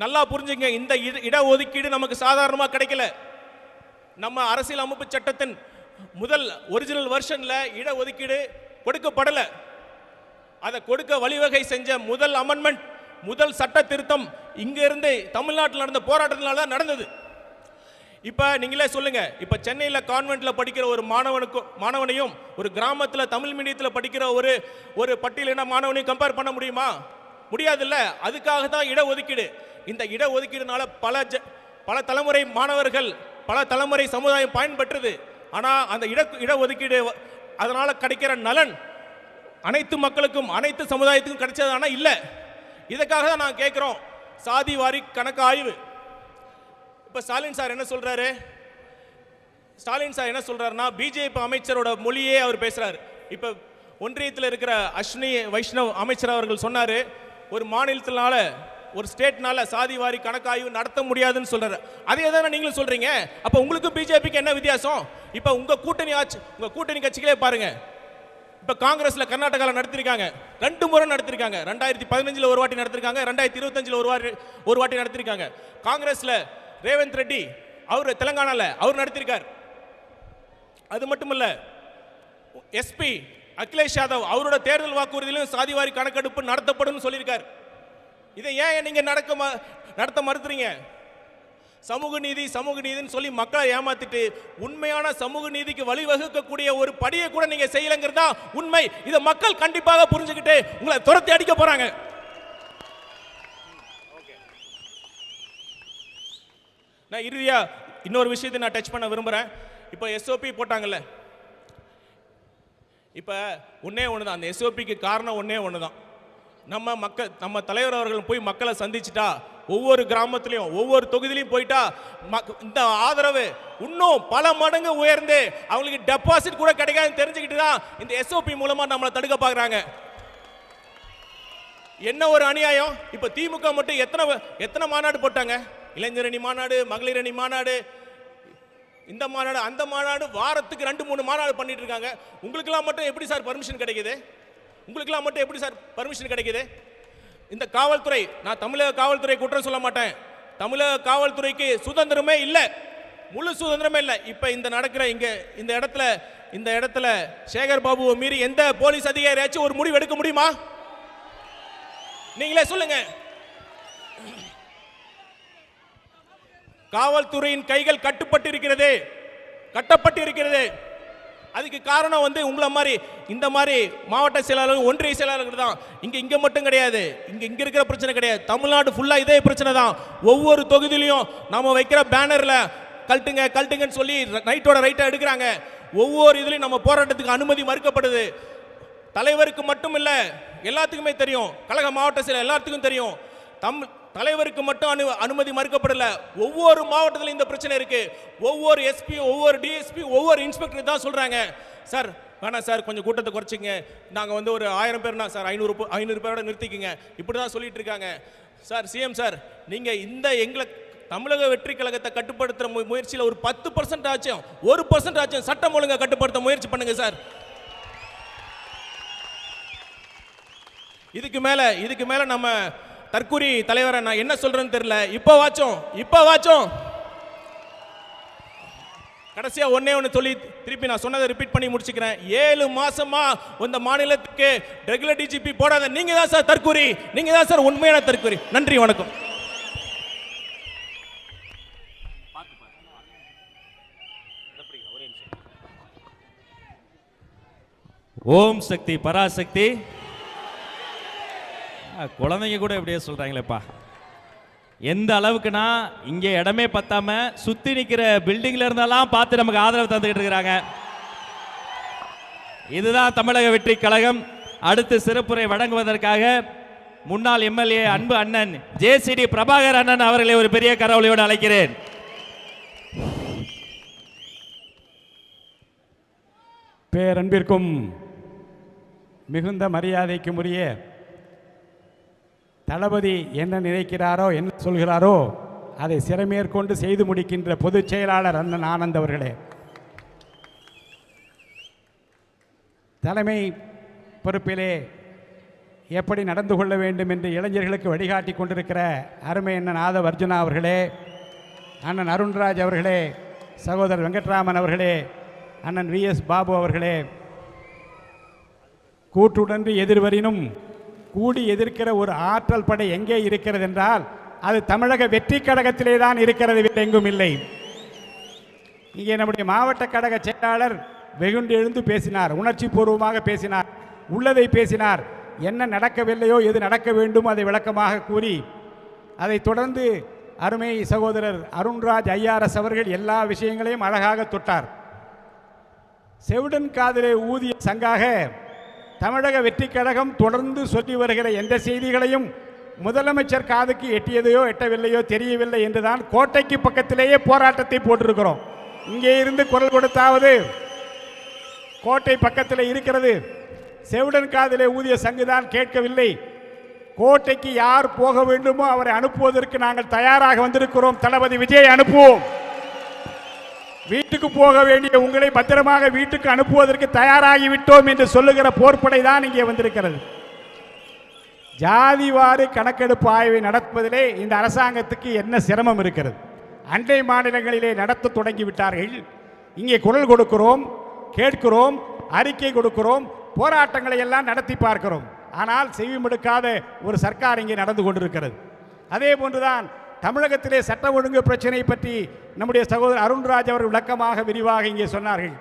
நல்லா புரிஞ்சுங்க, இந்த இட ஒதுக்கீடு நமக்கு சாதாரணமாக கிடைக்கல. நம்ம அரசியல் அமைப்பு சட்டத்தின் முதல் ஒரிஜினல் வெர்ஷனில் இட ஒதுக்கீடு கொடுக்கப்படலை. அதை கொடுக்க வழிவகை செஞ்ச முதல் அமெண்ட்மெண்ட், முதல் சட்ட திருத்தம் இங்கிருந்து தமிழ்நாட்டில் நடந்த போராட்டத்தினால தான் நடந்தது. இப்போ நீங்களே சொல்லுங்க, இப்போ சென்னையில் கான்வென்ட்ல படிக்கிற ஒரு மாணவனையும் ஒரு கிராமத்தில் தமிழ் மீடியத்தில் படிக்கிற ஒரு பட்டியலின மாணவனையும் கம்பேர் பண்ண முடியுமா? முடியாதுல்ல. அதுக்காக தான் இடஒதுக்கீடு. இந்த இடஒதுக்கீடுனால பல தலைமுறை மாணவர்கள், பல தலைமுறை சமுதாயம் பயன்பெற்றது. ஆனால் அந்த இடஒதுக்கீடு அதனால கிடைக்கிற நலன் அனைத்து மக்களுக்கும் அனைத்து சமுதாயத்துக்கும் கிடைச்சதானா இல்லை. இதுக்காக தான் நான் கேட்குறோம் சாதி வாரி கணக்கு ஆய்வு. இப்போ ஸ்டாலின் சார் என்ன சொல்றாரு? ஸ்டாலின் சார் என்ன சொல்றாருன்னா, பிஜேபி அமைச்சரோட மொழியே அவர் பேசுறாரு. இப்போ ஒன்றியத்தில் இருக்கிற அஸ்வினி வைஷ்ணவ் அமைச்சர் அவர்கள் சொன்னாரு, ஒரு மாநிலத்தினால ஒரு ஸ்டேட்னால சாதி வாரி கணக்காய்வு நடத்த முடியாதுன்னு சொல்றாரு. அதே தானே நீங்களும் சொல்றீங்க. அப்போ உங்களுக்கும் பிஜேபிக்கு என்ன வித்தியாசம்? இப்போ உங்க கூட்டணி கட்சிகளே பாருங்க. இப்போ காங்கிரஸ்ல கர்நாடகாவில் நடத்திருக்காங்க, 2 முறை நடத்திருக்காங்க. 2015 ஒரு வாட்டி நடத்திருக்காங்க, 2025 ஒரு வாட்டி நடத்திருக்காங்க. காங்கிரஸ்ல ரேவந்த் ரெட்டி அவர் தெலங்கானால அவர் நடத்திருக்கார். அது மட்டும் இல்ல, எஸ்பி அகிலேஷ் யாதவ் அவரோட தேர்தல் வாக்குறுதியிலும் சாதிவாரி கணக்கெடுப்பு நடத்தப்படும் சொல்லியிருக்கார். இதை ஏன் நீங்க நடத்த மறுத்துறீங்க? சமூக நீதின்னு சொல்லி மக்களை ஏமாத்திட்டு உண்மையான சமூக நீதிக்கு வழிவகுக்கக்கூடிய ஒரு படியை கூட நீங்க செய்யலங்கிறதா உண்மை. இதை மக்கள் கண்டிப்பாக புரிஞ்சுக்கிட்டு உங்களை துரத்தி அடிக்க போறாங்க. நான் இறுதியா இன்னொரு விஷயத்தை நான் டச் பண்ண விரும்புறேன். இப்போ எஸ்ஓபி போட்டாங்கல்ல, இப்போ ஒன்னே ஒன்று தான். அந்த எஸ்ஓபிக்கு காரணம் ஒன்னே ஒன்று தான். நம்ம தலைவர் அவர்கள் போய் மக்களை சந்திச்சுட்டா, ஒவ்வொரு கிராமத்திலையும் ஒவ்வொரு தொகுதியிலையும் போயிட்டா இந்த ஆதரவு இன்னும் பல மடங்கு உயர்ந்து அவங்களுக்கு டெபாசிட் கூட கிடைக்காதுன்னு தெரிஞ்சுக்கிட்டு தான் இந்த எஸ்ஓபி மூலமா நம்மளை தடுக்க பார்க்குறாங்க. என்ன ஒரு அநியாயம்! இப்போ திமுக மட்டும் எத்தனை மாநாடு போட்டாங்க? இளைஞரணி மாநாடு, மகளிரணி மாநாடு, இந்த மாநாடு அந்த மாநாடு வாரத்துக்கு 2-3 மாநாடு பண்ணிட்டு இருக்காங்க. உங்களுக்கெல்லாம் மட்டும் எப்படி சார் பர்மிஷன் கிடைக்குது? உங்களுக்கெல்லாம் மட்டும் எப்படி சார் பர்மிஷன் கிடைக்குது? இந்த காவல்துறை, நான் தமிழக காவல்துறை குற்றம் சொல்ல மாட்டேன், தமிழக காவல்துறைக்கு சுதந்திரமே இல்லை, முழு சுதந்திரமே இல்லை. இப்போ இந்த நடக்கிற இந்த இடத்துல சேகர் பாபுவை மீறி எந்த போலீஸ் அதிகாரியாச்சும் ஒரு முடிவு எடுக்க முடியுமா? நீங்களே சொல்லுங்க. காவல்துறையின் கைகள் கட்டப்பட்டு இருக்கிறது. அதுக்கு காரணம் உங்களை மாதிரி இந்த மாதிரி மாவட்ட செயலாளர்கள், ஒன்றிய செயலாளர்கள் தான். இங்க மட்டும் கிடையாது, இங்க இருக்கிற பிரச்சனை கிடையாது, தமிழ்நாடு ஃபுல்லா இதே பிரச்சனை தான். ஒவ்வொரு தொகுதியிலையும் நாம வைக்கிற பேனர்ல கழட்டுங்கன்னு சொல்லி நைட்டோட ரைட்டா எடுக்கிறாங்க. ஒவ்வொரு இதுலையும் நம்ம போராட்டத்துக்கு அனுமதி மறுக்கப்படுது. தலைவருக்கு மட்டும் இல்ல, எல்லாத்துக்குமே தெரியும், கழக மாவட்ட செயலர் எல்லாத்துக்கும் தெரியும். தலைவருக்கு மட்டும் அனுமதி மறுக்கப்படல. ஒவ்வொரு மாவட்டத்திலும் இந்த பிரச்சனை இருக்கு. ஒவ்வொரு எஸ்பி, ஒவ்வொரு டிஎஸ்பி, ஒவ்வொரு இன்ஸ்பெக்டர் தான் சொல்றாங்க, சார் வேணாம் சார், கொஞ்சம் கூட்டத்தை குறைச்சிங்க, நாங்கள் ஒரு 1000 பேர்னா சார் 500 பேரோட நிறுத்திக்குங்க, இப்படி தான் சொல்லிட்டு இருக்காங்க. சார் சிஎம் சார், நீங்க எங்களை தமிழக வெற்றி கழகத்தை கட்டுப்படுத்துற முயற்சியில் ஒரு 10% ஆச்சும் 1% ஆச்சும் சட்டம் ஒழுங்கை கட்டுப்படுத்த முயற்சி பண்ணுங்க சார். இதுக்கு மேல நம்ம தற்கூரி தலைவரை நான் என்ன சொல்றேன்னு தெரியல. இப்போ வாச்சும் கடைசியா ஒண்ணு சொல்லி திருப்பி நான் சொன்னதை ரிப்பீட் பண்ணி முடிச்சுக்கிறேன். 7 மாசமா இந்த மாநிலத்துக்கு ரெகுலர் டிஜிபி போடாத நீங்க தான் சார் தற்கூரி, நீங்க தான் சார் உண்மையான தற்கூரி. நன்றி, வணக்கம். ஓம் சக்தி பராசக்தி. குழந்தைங்க கூட எப்படியே சொல்றாங்களேப்பா. எந்த அளவுக்குன்னா இங்கே இடமே பத்தாம சுத்தி நிற்கிற பில்டிங்ல இருந்தெல்லாம் பார்த்து நமக்கு ஆதரவு தந்துகிட்டு இருக்கிறாங்க. இதுதான் தமிழக வெற்றி கழகம். அடுத்து சிறப்புரை வழங்குவதற்காக முன்னாள் எம்எல்ஏ அன்பு அண்ணன் ஜேசிடி பிரபாகர் அண்ணன் அவர்களை ஒரு பெரிய கரவொலியோடு அழைக்கிறேன். பேரன்பிற்கும் மிகுந்த மரியாதைக்கும் உரிய தளபதி என்ன நினைக்கிறாரோ, என்ன சொல்கிறாரோ அதை சிறமேற்கொண்டு செய்து முடிக்கின்ற பொதுச் செயலாளர் அண்ணன் ஆனந்த் அவர்களே, தலைமை பொறுப்பிலே எப்படி நடந்து கொள்ள வேண்டும் என்று இளைஞர்களுக்கு வழிகாட்டி கொண்டிருக்கிற அருமை அண்ணன் ஆதவ் அர்ஜுனா அவர்களே, அண்ணன் அருண்ராஜ் அவர்களே, சகோதரர் வெங்கட்ராமன் அவர்களே, அண்ணன் விஎஸ் பாபு அவர்களே, கூட்டுடன்று எதிர்வரினும் கூடி எதிர்க்கிற ஒரு ஆற்றல் படை எங்கே இருக்கிறது என்றால் அது தமிழக வெற்றி கழகத்திலே தான் இருக்கிறது, எங்கும் இல்லை. இங்கே நம்முடைய மாவட்ட கழக செயலாளர் வெகுண்டு எழுந்து பேசினார், உணர்ச்சி பூர்வமாக பேசினார், உள்ளதை பேசினார். என்ன நடக்கவில்லையோ, எது நடக்க வேண்டும் அதை விளக்கமாக கூறி, அதைத் தொடர்ந்து அருமை சகோதரர் அருண்ராஜ் ஐஆர்எஸ் அவர்கள் எல்லா விஷயங்களையும் அழகாக தொட்டார். செவிடன் காதிலே ஊதிய சங்காக தமிழக வெற்றி கழகம் தொடர்ந்து சொல்லி வருகிற எந்த செய்திகளையும் முதலமைச்சர் காதுக்கு எட்டியதையோ எட்டவில்லையோ தெரியவில்லை என்றுதான் கோட்டைக்கு பக்கத்திலேயே போராட்டத்தை போட்டிருக்கிறோம். இங்கே இருந்து குரல் கொடுத்தாவது கோட்டை பக்கத்தில் இருக்கிறது, செவிடன் காதிலே ஊதிய சங்குதான் கேட்கவில்லை. கோட்டைக்கு யார் போக வேண்டுமோ அவரை அனுப்புவதற்கு நாங்கள் தயாராக வந்திருக்கிறோம். தளபதி விஜய் அனுப்புவோம். வீட்டுக்கு போக வேண்டிய உங்களை பத்திரமாக வீட்டுக்கு அனுப்புவதற்கு தயாராகிவிட்டோம் என்று சொல்லுகிற போர்ப்படை தான் இங்கே வந்திருக்கிறது. ஜாதிவாரி கணக்கெடுப்பு ஆய்வை நடத்துவதிலே இந்த அரசாங்கத்துக்கு என்ன சிரமம் இருக்கிறது? அண்டை மாநிலங்களிலே நடத்த தொடங்கிவிட்டார்கள். இங்கே குரல் கொடுக்கிறோம், கேட்கிறோம், அறிக்கை கொடுக்கிறோம், போராட்டங்களை எல்லாம் நடத்தி பார்க்கிறோம். ஆனால் செவிமடுக்காத ஒரு சர்க்கார் இங்கே நடந்து கொண்டிருக்கிறது. அதே போன்றுதான் தமிழகத்திலே சட்ட ஒழுங்கு பிரச்சனை பற்றி நம்முடைய சகோதரர் அருண்ராஜ் அவர்கள் விளக்கமாக விரிவாக இங்கே சொன்னார்கள்.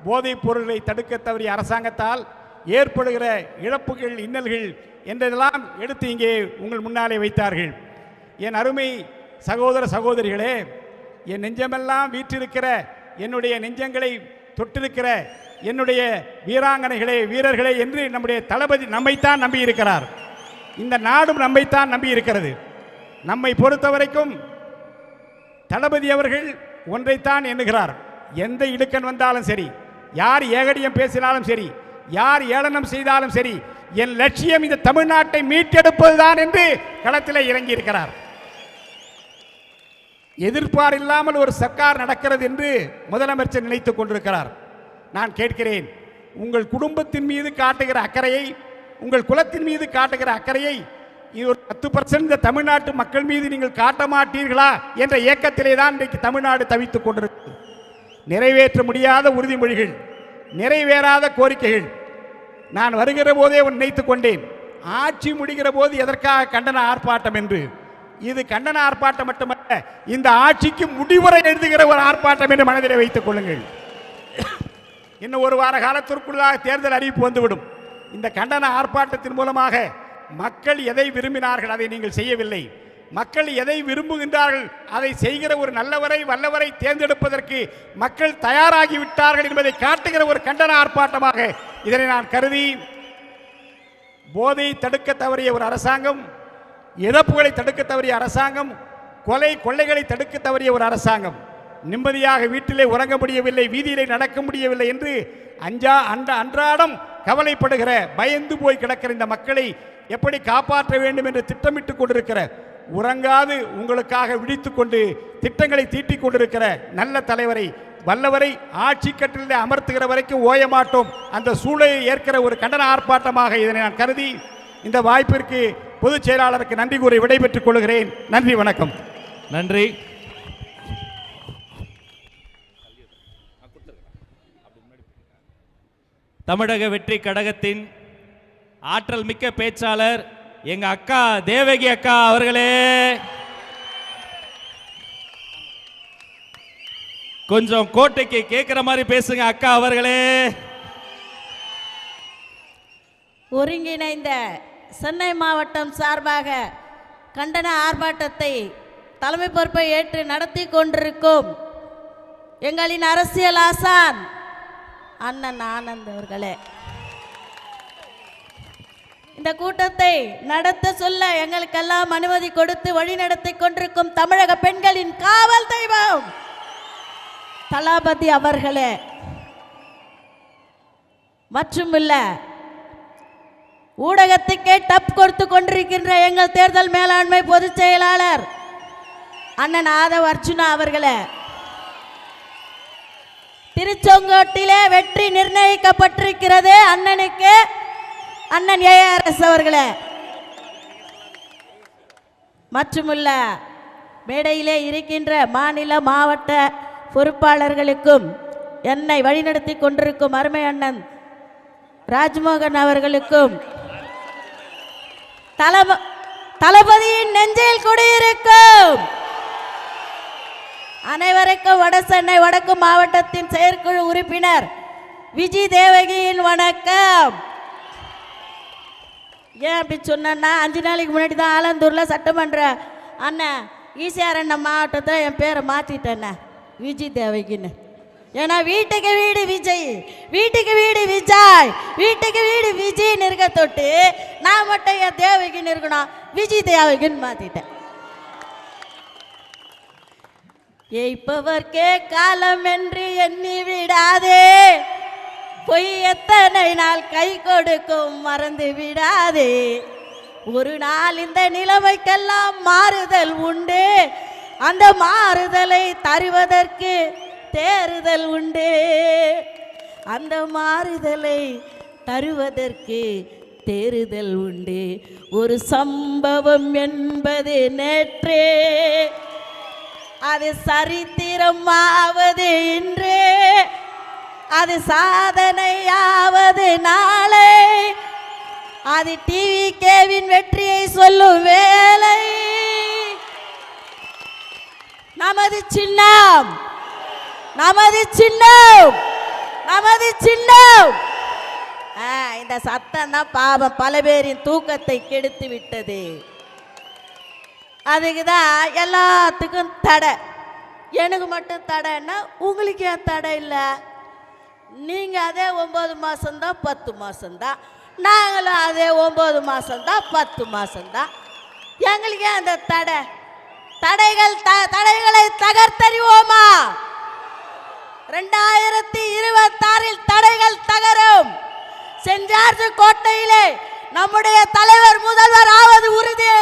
போதைப் பொருளை தடுக்க தவறிய அரசாங்கத்தால் ஏற்படுகிற இழப்புகள், இன்னல்கள் என்றெல்லாம் எடுத்து இங்கே உங்கள் முன்னாலே வைத்தார்கள். என் அருமை சகோதர சகோதரிகளே, என் நெஞ்சமெல்லாம் வீற்றிருக்கிற, என்னுடைய நெஞ்சங்களை தொட்டிருக்கிற என்னுடைய வீராங்கனைகளே, வீரர்களே என்று நம்முடைய தளபதி நம்மைத்தான் நம்பி இருக்கிறார். இந்த நாடும் நம்மைத்தான் நம்பி இருக்கிறது. நம்மை பொறுத்தவரைக்கும் தளபதி அவர்கள் ஒன்றைத்தான் எண்ணுகிறார். எந்த இடுக்கன் வந்தாலும் சரி, யார் ஏகடியம் பேசினாலும் சரி, யார் ஏளனம் செய்தாலும் சரி, என் லட்சியம் இந்த தமிழ்நாட்டை மீட்டெடுப்பதுதான் என்று களத்தில் இறங்கி இருக்கிறார். எதிர்பாரில்லாமல் ஒரு சர்க்கார் நடக்கிறது என்று முதலமைச்சர் நினைத்துக் கொண்டிருக்கிறார். நான் கேட்கிறேன், உங்கள் குடும்பத்தின் மீது காட்டுகிற அக்கறையை, உங்கள் குலத்தின் மீது காட்டுகிற அக்கறையை இது ஒரு 10% இந்த தமிழ்நாட்டு மக்கள் மீது நீங்கள் காட்ட மாட்டீர்களா என்ற ஏக்கத்திலே தான் இன்றைக்கு தமிழ்நாடு தவித்துக் கொண்டிருக்கு. நிறைவேற்ற முடியாத உறுதிமொழிகள், நிறைவேறாத கோரிக்கைகள். நான் வருகிற போதே நினைத்துக் கொண்டேன், ஆட்சி முடிகிற போது எதற்காக கண்டன ஆர்ப்பாட்டம் என்று. இது கண்டன ஆர்ப்பாட்டம் மட்டுமல்ல, இந்த ஆட்சிக்கு முடிவுரை எழுதுகிற ஒரு ஆர்ப்பாட்டம் என்று மனதிலே வைத்துக் கொள்ளுங்கள். இன்னும் ஒரு வார காலத்திற்குள்ளாக தேர்தல் அறிவிப்பு வந்துவிடும். இந்த கண்டன ஆர்ப்பாட்டத்தின் மூலமாக மக்கள் எதை விரும்பினார்கள் அதை நீங்கள் செய்யவில்லை. மக்கள் எதை விரும்புகின்றார்கள் அதை செய்கிற ஒரு நல்லவரை வல்லவரை தேர்ந்தெடுப்பதற்கு மக்கள் தயாராகிவிட்டார்கள் என்பதை காட்டுகிற ஒரு கண்டன ஆர்ப்பாட்டமாக இதனை நான் கருதி, போதை தடுக்க தவறிய ஒரு அரசாங்கம், இழப்புகளை தடுக்க தவறிய அரசாங்கம், கொலை கொள்ளைகளை தடுக்க தவறிய ஒரு அரசாங்கம், நிம்மதியாக வீட்டிலே உறங்க முடியவில்லை, வீதியிலே நடக்க முடியவில்லை என்று அன்றாடம் கவலைப்படுகிற, பயந்து போய் கிடக்கிற இந்த மக்களை எப்படி காப்பாற்ற வேண்டும் என்று திட்டமிட்டுக் கொண்டிருக்கிற, உறங்காது உங்களுக்காக விழித்துக் கொண்டு திட்டங்களை தீட்டிக் கொண்டிருக்கிற நல்ல தலைவரை வல்லவரை ஆட்சி கட்டிலே அமர்த்துகிற வரைக்கும் ஓய மாட்டோம். அந்த சூழலை ஏற்கிற ஒரு கண்டன ஆர்ப்பாட்டமாக இதனை நான் கருதி இந்த வாய்ப்பிற்கு பொதுச் செயலாளருக்கு நன்றி கூறி விடைபெற்றுக் கொள்கிறேன். நன்றி, வணக்கம். நன்றி. தமிழக வெற்றி கழகத்தின் ஆற்றல் மிக்க பேச்சாளர் எங்க அக்கா தேவகி அக்கா அவர்களே, கொஞ்சம் கோட்டைக்கு கேட்கிற மாதிரி பேசுங்க அக்கா அவர்களே. ஒருங்கிணைந்த சென்னை மாவட்டம் சார்பாக கண்டன ஆர்ப்பாட்டத்தை தலைமை பொறுப்பை ஏற்று நடத்தி கொண்டிருக்கும் எங்களின் அரசியல் ஆசான் அண்ணன் ஆனந்த் அவர்களே, இந்த கூட்டத்தை நடத்த சொல்ல எங்களுக்கெல்லாம் அனுமதி கொடுத்து வழி நடத்தி கொண்டிருக்கும் தமிழக பெண்களின் காவல் தெய்வம் தளபதி அவர்களே, மற்றுமில்ல ஊடகத்துக்கே டப் கொடுத்து கொண்டிருக்கின்ற எங்கள் தேர்தல் மேலாண்மை பொதுச் செயலாளர் அண்ணன் ஆதவ் அர்ஜுனா அவர்களே, திருச்செங்கோட்டிலே வெற்றி நிர்ணயிக்கப்பட்டிருக்கிறது அண்ணனுக்கு, அண்ணன் ARS அவர்களே, மற்றுமுள்ள மேடையிலே இருக்கின்ற மாநில மாவட்ட பொறுப்பாளர்களுக்கும் என்னை வழிநடத்தி கொண்டிருக்கும் அருமை அண்ணன் ராஜ்மோகன் அவர்களுக்கும் தளபதியின் நெஞ்சில் குடியிருக்கும் அனைவருக்கும் வட சென்னை வடக்கு மாவட்டத்தின் செயற்குழு உறுப்பினர் விஜய் தேவகியின் வணக்கம். ஏன் அப்படி சொன்னா, 5 நாளைக்கு முன்னாடி தான் ஆலந்தூரில் சட்டமன்ற அண்ணன் ஈசிஆர் அண்ணன் மாவட்டத்தை என் பேரை மாற்றிட்டேண்ணே விஜய் தேவகின்னு. ஏன்னா வீட்டுக்கு வீடு விஜய், வீட்டுக்கு வீடு விஜய், வீட்டுக்கு வீடு விஜய்னு இருக்க தொட்டு நான் மட்டும் என் தேவகின்னு இருக்கணும், விஜய் தேவகின்னு மாற்றிட்டேன். ஏய்ப்பவர்க்கே காலம் என்று எண்ணி விடாதே, பொய் எத்தனை நாள் கை கொடுக்கும் மறந்து விடாதே, ஒரு நாள் இந்த நிலைமைக்கெல்லாம் மாறுதல் உண்டு, அந்த மாறுதலை தருவதற்கு தேறுதல் உண்டு, அந்த மாறுதலை தருவதற்கு தேறுதல் உண்டு. ஒரு சம்பவம் என்பது நேற்றே, அது சரித்திரமாவது இன்று, அது சாதனையாவது நாளை, அது டிவிகேவின் வெற்றியை சொல்லும் வேலை. நமது சின்னம், நமது சின்னம், நமது சின்னம். இந்த சத்தம் தான் பாவம் பல பேரின் தூக்கத்தை கெடுத்து விட்டது. அதுக்கு தான் எல்லாத்துக்கும் தடை. எனக்கு மட்டும் தடைன்னா உங்களுக்கு ஏன் தடை இல்லை? நீங்கள் அதே 9 மாதம்தான் 10 மாதம்தான், நாங்களும் அதே 9 மாதம்தான் 10 மாதம்தான். எங்களுக்கு ஏன் அந்த தடை? தடைகளை தகர்த்தறிவோமா? 2026 தடைகள் தகரும். சென்ட் ஜார்ஜ் கோட்டையிலே நம்முடைய தலைவர் முதல்வர் ஆவது உறுதி.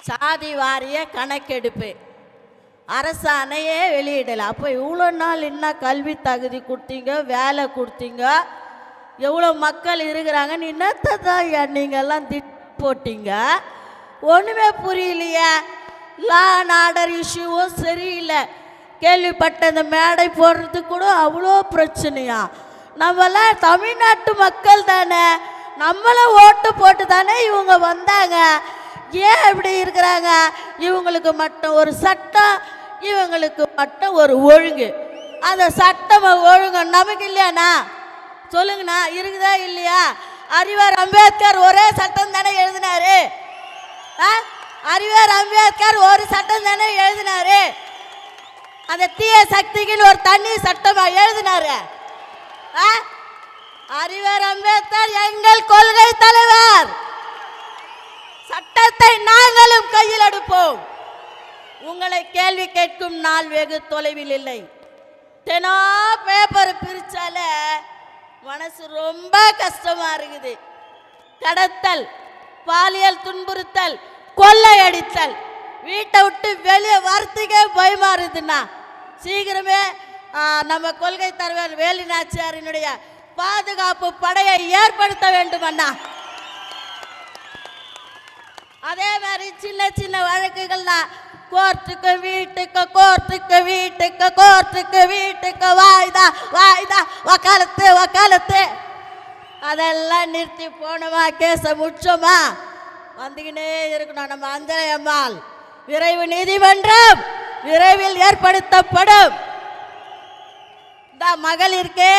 சாதி வாரிய கணக்கெடுப்பு அரசாணையே வெளியிடலை. அப்போ இவ்வளோ நாள் என்ன கல்வி தகுதி கொடுத்தீங்க, வேலை கொடுத்தீங்க, எவ்வளோ மக்கள் இருக்கிறாங்கன்னு என்னத்தை தான் நீங்கள்லாம் போட்டீங்க? ஒன்றுமே புரியலையே. லா அண்ட் ஆர்டர் இஷ்யூவும் சரியில்லை. கேள்விப்பட்ட இந்த மேடை போடுறதுக்கு கூட அவ்வளோ பிரச்சனையா? நம்மளாம் தமிழ்நாட்டு மக்கள் தானே, நம்மளும் ஓட்டு போட்டு தானே இவங்க வந்தாங்க. ஏன் இப்படி இருக்கிறாங்க? இவங்களுக்கு மட்டும் ஒரு சட்டம், இவங்களுக்கு மட்டும் ஒரு ஒழுங்கு. அந்த சட்டம் ஒழுங்கு நமக்கு இல்லையாண்ணா? சொல்லுங்கண்ணா, இருக்குதா இல்லையா? அறிவார் அம்பேத்கர் ஒரே சட்டம் தானே எழுதினாரு. அறிவார் அம்பேத்கர் ஒரு சட்டம் தானே எழுதினாரு. அந்த தீய சக்திகள் ஒரு தண்ணி சட்டமா எழுதினாரு. அறிவார் அம்பேத்கர் எங்கள் கொள்கை தலைவர். சட்டத்தை நாங்களும் கையில் எடுப்போம். உங்களை கேள்வி கேட்கும் நாள் வெகு தொலைவில் இல்லை. தினா பேப்பர் பிரிச்சால மனசு ரொம்ப கஷ்டமா இருக்குது. கடத்தல், பாலியல் துன்புறுத்தல், கொள்ளையடித்தல், வீட்டை விட்டு வெளியே வரத்துக்கே பயமா இருக்குதுண்ணா. சீக்கிரமே நம்ம கொள்கை தலைவர் வேலு நாச்சியாரினுடைய பாதுகாப்பு படையை ஏற்படுத்த வேண்டும் அண்ணா. அதே மாதிரி சின்ன சின்ன வழக்குகள்லாம் கோர்ட்டுக்கு வீட்டுக்கு, கோர்ட்டுக்கு வீட்டுக்கு, கோர்ட்டுக்கு வீட்டுக்கு, வாய்தா வாய்தா, வக்காலத்து வக்காலத்து, அதெல்லாம் நிறுத்தி போனோமா, கேஸ முடிச்சோமா, வந்துக்கினே இருக்கணும். நம்ம அஞ்சலை அம்மாள் விரைவு நீதிமன்றம் விரைவில் ஏற்படுத்தப்படும். இந்த மகளிருக்கு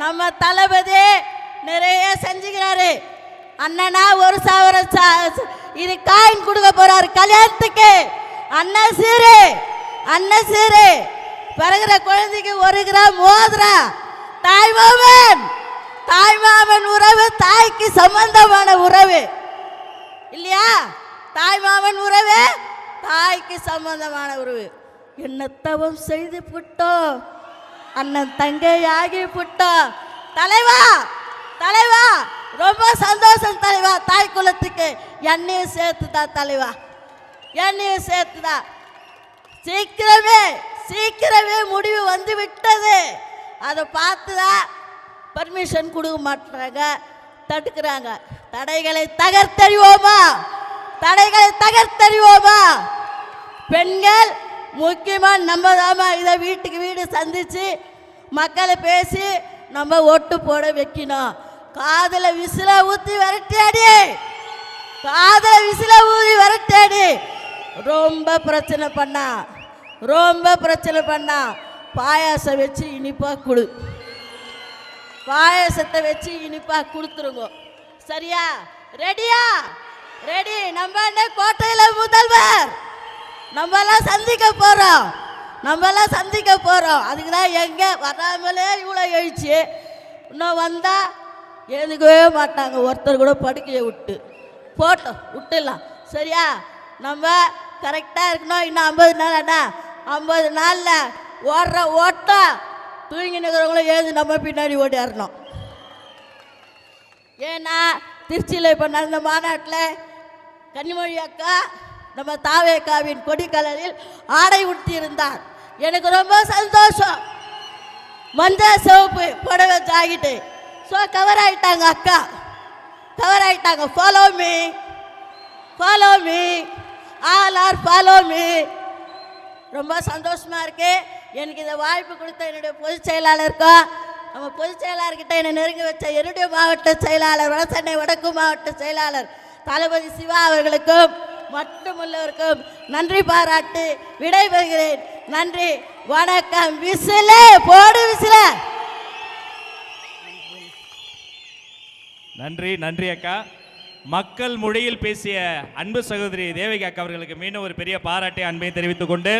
நம்ம தளபதி நிறைய செஞ்சுக்கிறாரு. அண்ணனா 1,000 இது காயின் கொடுக்க போறாரு கல்யாணத்துக்கு. அண்ணன் சீரு, அண்ணன் சீரு, பிறகுற குழந்தைக்கு 1 கிராம் மோதிரா. தாய்மாமன், தாய்மாமன் உறவு தாய்க்கு சம்பந்தமான உறவு இல்லையா? தாய்மாமன் உறவு தாய்க்கு சம்பந்தமான உறவு. என்ன தவம் செய்து புட்டோம், அண்ணன் தங்கையாகி புட்டோம். தலைவா, தலைவா, ரொம்ப சந்தோஷம் தலைவா. தாய் குலத்துக்கு என்னையும் சேர்த்துதா தலைவா, என்னையும் சேர்த்துதா. சீக்கிரமே சீக்கிரமே முடிவு வந்து விட்டது. அதை பார்த்துதான் பர்மிஷன் கொடுக்க மாட்டாங்க, தடுக்கிறாங்க. தடைகளை தகர்த்தறிவோமா, தடைகளை தகர்த்தறிவோமா? பெண்கள் முக்கியமாக நம்ம தாமா இதை வீட்டுக்கு வீடு சந்திச்சு மக்களை பேசி நம்ம ஓட்டு போட வைக்கணும். காதல விசில ஊத்தி விரட்டியாடி, காதல விசில ஊதி விரட்டியாடி ரொம்ப பிரச்சனை பண்ணா, ரொம்ப பிரச்சனை பண்ணா. பாயாசம் வச்சு இனிப்பா கொடு, பாயாசத்தை வச்சு இனிப்பா கொடுத்துருங்க. சரியா? ரெடியா? ரெடி. நம்ம கோட்டையில முதல்வர் நம்மெல்லாம் சந்திக்க போறோம், நம்மெல்லாம் சந்திக்க போறோம். அதுக்கு தான் எங்க வராமலே இவ்வளோ எழுச்சி. இன்னும் வந்தா எழுந்துக்கவே மாட்டாங்க, ஒருத்தர் கூட படுக்கையை விட்டு போட்டோம் விட்டுலாம். சரியா? நம்ம கரெக்டாக இருக்கணும். இன்னும் 50 நாள் அண்ணா, 50 நாளில் ஓடுற ஓட்டம் தூங்கி நிற்கிறவங்களும் எழுந்து நம்ம பின்னாடி ஓடிடணும். ஏன்னா திருச்சியில் இப்போ நடந்த மாநாட்டில் கன்னிமொழி அக்கா நம்ம தாவேக்காவின் கொடி கலரில் ஆடை உடுத்தி இருந்தார். எனக்கு ரொம்ப சந்தோஷம். மஞ்சள் சிவப்பு புடவை ஜாகிட்டு ஸோ கவர் ஆகிட்டாங்க அக்கா, கவர் ஆகிட்டாங்க. Follow me, follow me, all are follow me. ரொம்ப சந்தோஷமாக இருக்கு. எனக்கு இந்த வாய்ப்பு கொடுத்த என்னுடைய பொதுச் செயலாளருக்கும், நம்ம பொதுச் செயலாளர்கிட்ட என்னை நெருங்கி வச்ச என்னுடைய மாவட்ட செயலாளர், வடசென்னை வடக்கு மாவட்ட செயலாளர் தளபதி சிவா அவர்களுக்கும் மட்டுமுள்ளவருக்கும் நன்றி பாராட்டு விடைபெறுகிறேன். நன்றி, வணக்கம். விசில போடு, விசில. நன்றி, நன்றி அக்கா. மக்கள் மொழியில் பேசிய அன்பு சகோதரி தேவகி அக்கா அவர்களுக்கு மீண்டும் ஒரு பெரிய பாராட்டை அன்பை தெரிவித்துக் கொண்டு,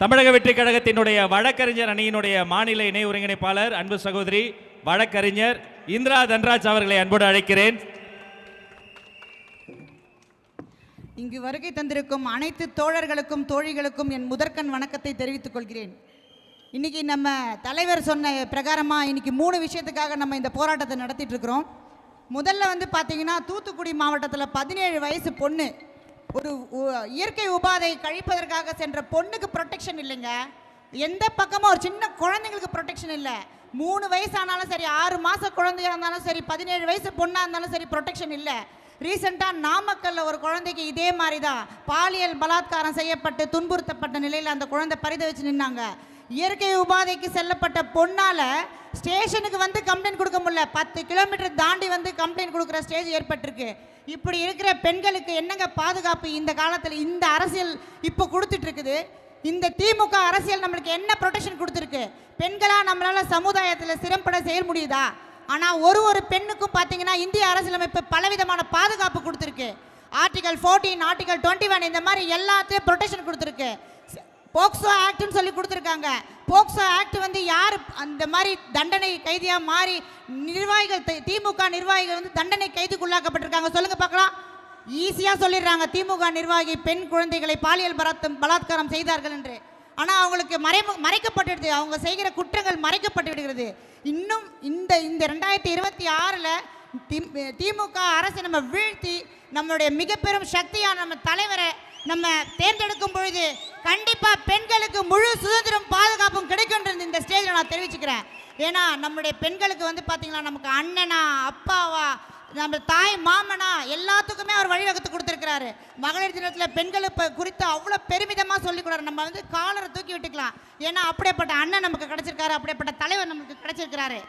தமிழக வெற்றி கழகத்தினுடைய வழக்கறிஞர் அணியினுடைய மாநில இணை ஒருங்கிணைப்பாளர் அன்பு சகோதரி வழக்கறிஞர் இந்திரா தன்ராஜ் அவர்களை அன்போடு அழைக்கிறேன். இங்கு வருகை தந்திருக்கும் அனைத்து தோழர்களுக்கும் தோழிகளுக்கும் என் முதற்கண் வணக்கத்தை தெரிவித்துக் கொள்கிறேன். இன்னைக்கு நம்ம தலைவர் சொன்ன பிரகாரமாக இன்னைக்கு 3 விஷயத்துக்காக நம்ம இந்த போராட்டத்தை நடத்திட்டு இருக்கிறோம். முதல்ல வந்து பார்த்தீங்கன்னா தூத்துக்குடி மாவட்டத்தில் 17 வயசு பொண்ணு ஒரு இயற்கை உபாதை கழிப்பதற்காக சென்ற பொண்ணுக்கு ப்ரொடெக்ஷன் இல்லைங்க. எந்த பக்கமும் ஒரு சின்ன குழந்தைங்களுக்கு ப்ரொடெக்ஷன் இல்லை. 3 வயசானாலும் சரி, 6 மாத குழந்தையாக இருந்தாலும் சரி, 17 வயசு பொண்ணாக இருந்தாலும் சரி, ப்ரொடெக்ஷன் இல்லை. ரீசெண்டாக நாமக்கல்ல ஒரு குழந்தைக்கு இதே மாதிரி தான் பாலியல் பலாத்காரம் செய்யப்பட்டு துன்புறுத்தப்பட்ட நிலையில் அந்த குழந்தை பரிதவிச்சு நின்னாங்க. இயற்கை உபாதைக்கு செல்லப்பட்ட பொண்ணால் ஸ்டேஷனுக்கு வந்து கம்ப்ளைண்ட் கொடுக்க முடியல. 10 கிலோமீட்டர் தாண்டி வந்து கம்ப்ளைண்ட் கொடுக்குற ஸ்டேஜ் ஏற்பட்டிருக்கு. இப்படி இருக்கிற பெண்களுக்கு என்னங்க பாதுகாப்பு இந்த காலத்தில்? இந்த அரசியல் இப்போ கொடுத்துட்டு இருக்குது. இந்த திமுக அரசியல் நம்மளுக்கு என்ன ப்ரொடெக்ஷன் கொடுத்துருக்கு? பெண்களாக நம்மளால் சமுதாயத்தில் சிறம்பட செய்ய முடியுதா? ஆனால் ஒரு பெண்ணுக்கும் பார்த்தீங்கன்னா இந்திய அரசியலமைப்பு பலவிதமான பாதுகாப்பு கொடுத்துருக்கு. ஆர்டிகல் 14, ஆர்டிகல் 21 இந்த மாதிரி எல்லாத்தையும் ப்ரொடெக்ஷன் கொடுத்துருக்கு. போக்சோ ஆக்ட்னு சொல்லி கொடுத்துருக்காங்க. போக்சோ ஆக்ட் வந்து யார் அந்த மாதிரி தண்டனை கைதியாக மாறி நிர்வாகிகள், திமுக நிர்வாகிகள் வந்து தண்டனை கைதுக்குள்ளாக்கப்பட்டிருக்காங்க? சொல்லுங்க பார்க்கலாம். ஈஸியாக சொல்லிடுறாங்க திமுக நிர்வாகி பெண் குழந்தைகளை பாலியல் பலாத்காரம் செய்தார்கள் என்று. ஆனால் அவங்களுக்கு மறைக்கப்பட்டுடுது. அவங்க செய்கிற குற்றங்கள் மறைக்கப்பட்டு விடுகிறது. இன்னும் இந்த 2026 திமுக அரசு நம்ம வீழ்த்தி நம்மளுடைய மிக பெரும் சக்தியான நம்ம தலைவரை நம்ம தேர்ந்தெடுக்கும் பொழுது கண்டிப்பாக பெண்களுக்கு முழு சுதந்திரம் பாதுகாப்பும் கிடைக்கும்ன்றது இந்த ஸ்டேஜில் நான் தெரிவிச்சுக்கிறேன். ஏன்னா நம்முடைய பெண்களுக்கு வந்து பார்த்தீங்கன்னா நமக்கு அண்ணனா, அப்பாவா, நம்ம தாய் மாமனா எல்லாத்துக்குமே அவர் வழிவகுத்து கொடுத்துருக்கிறாரு. மகளிர் தினத்தில் பெண்களுக்கு குறித்து அவ்வளோ பெருமிதமாக சொல்லிக் கொடுறாரு. நம்ம வந்து காலரை தூக்கி விட்டுக்கலாம். ஏன்னா அப்படிப்பட்ட அண்ணன் நமக்கு கிடைச்சிருக்காரு, அப்படிப்பட்ட தலைவர் நமக்கு கிடைச்சிருக்கிறாரு.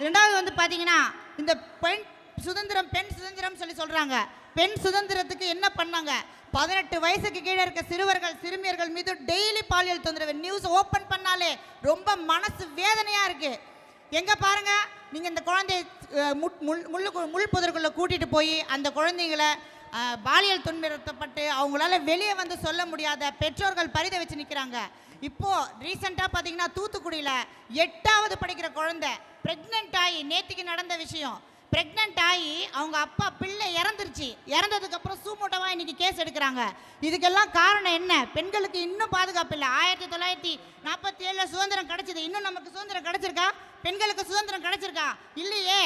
ரெண்டாவது வந்து பார்த்தீங்கன்னா இந்த பெண் சுதந்திரம் சொல்லி சொல்கிறாங்க. பெண் சுதந்திரத்துக்கு என்ன பண்ணாங்க? 18 வயசுக்கு கீழே இருக்க சிறுவர்கள் சிறுமியர்கள் மீது டெய்லி பாலியல் தொந்தரவு. நியூஸ் ஓப்பன் பண்ணாலே ரொம்ப மனசு வேதனையாக இருக்குது. எங்கே பாருங்க, நீங்கள் இந்த குழந்தைய முள் புதற்குள்ளே கூட்டிகிட்டு போய் அந்த குழந்தைங்களை பாலியல் துன்புறுத்தப்பட்டு அவங்களால வெளியே வந்து சொல்ல முடியாத பெற்றோர்கள் பரிதவிச்சு நிற்கிறாங்க. இப்போது ரீசெண்டாக பார்த்தீங்கன்னா தூத்துக்குடியில் 8வது படிக்கிற குழந்தை ப்ரெக்னென்ட் ஆகி, நேற்றுக்கு நடந்த விஷயம், ப்ரெக்னென்ட் ஆகி அவங்க அப்பா பிள்ளை இறந்துருச்சு. இறந்ததுக்கப்புறம் சூமோட்டோவாக இன்றைக்கி கேஸ் எடுக்கிறாங்க. இதுக்கெல்லாம் காரணம் என்ன? பெண்களுக்கு இன்னும் பாதுகாப்பு இல்லை. 1947 சுதந்திரம் கிடைச்சது. இன்னும் நமக்கு சுதந்திரம் கிடைச்சிருக்கா? பெண்களுக்கு சுதந்திரம் கிடைச்சிருக்கா? இல்லையே.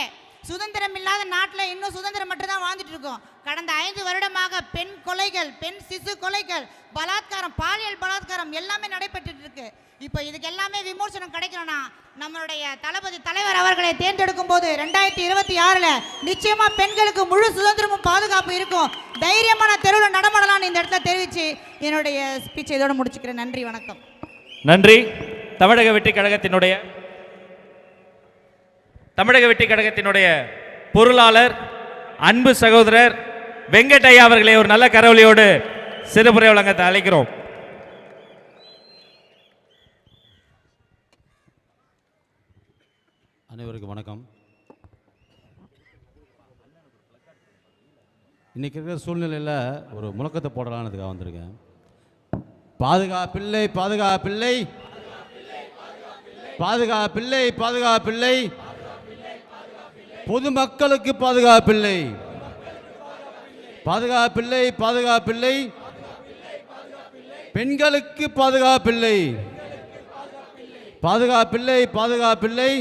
சுதந்திரம் இல்லாத நாட்டில் இன்னும் சுதந்திரம் மட்டும் தான் வாழ்ந்துட்டு இருக்கோம். கடந்த 5 வருடமாக பெண் கொலைகள், பெண் சிசு கொலைகள், பலாத்காரம், பாலியல் பலாத்காரம் எல்லாமே நடைபெற்று இருக்கு. இப்போ இதுக்கு எல்லாமே விமர்சனம் கிடைக்கணும்னா நம்மளுடைய தளபதி தலைவர் அவர்களை தேர்ந்தெடுக்கும் போது 2026 நிச்சயமா பெண்களுக்கு முழு சுதந்திரமும் பாதுகாப்பு இருக்கும். தைரியமான தெருவில் நடமாடலாம்னு இந்த இடத்துல தெரிவித்து என்னுடைய ஸ்பீச்சை இதோட முடிச்சுக்கிறேன். நன்றி, வணக்கம். நன்றி. தமிழக வெற்றி கழகத்தினுடைய பொருளாளர் அன்பு சகோதரர் வெங்கட்டையா அவர்களை ஒரு நல்ல கரவொலியோடு சிறப்புரை வழங்க அழைக்கிறோம். அனைவருக்கும் வணக்கம். இன்றைக்கி இருக்கிற சூழ்நிலையில் ஒரு முழக்கத்தை போடலான்றதுக்காக வந்திருக்கேன். பாதுகாப்பில்லை, பாதுகாப்பில்லை, பாதுகாப்பில்லை, பாதுகாப்பில்லை, பொதுமக்களுக்கு பாதுகாப்பில்லை, பாதுகாப்பில்லை, பாதுகாப்பில்லை, பெண்களுக்கு பாதுகாப்பில்லை, பாதுகாப்பில்லை, பாதுகாப்பில்லை,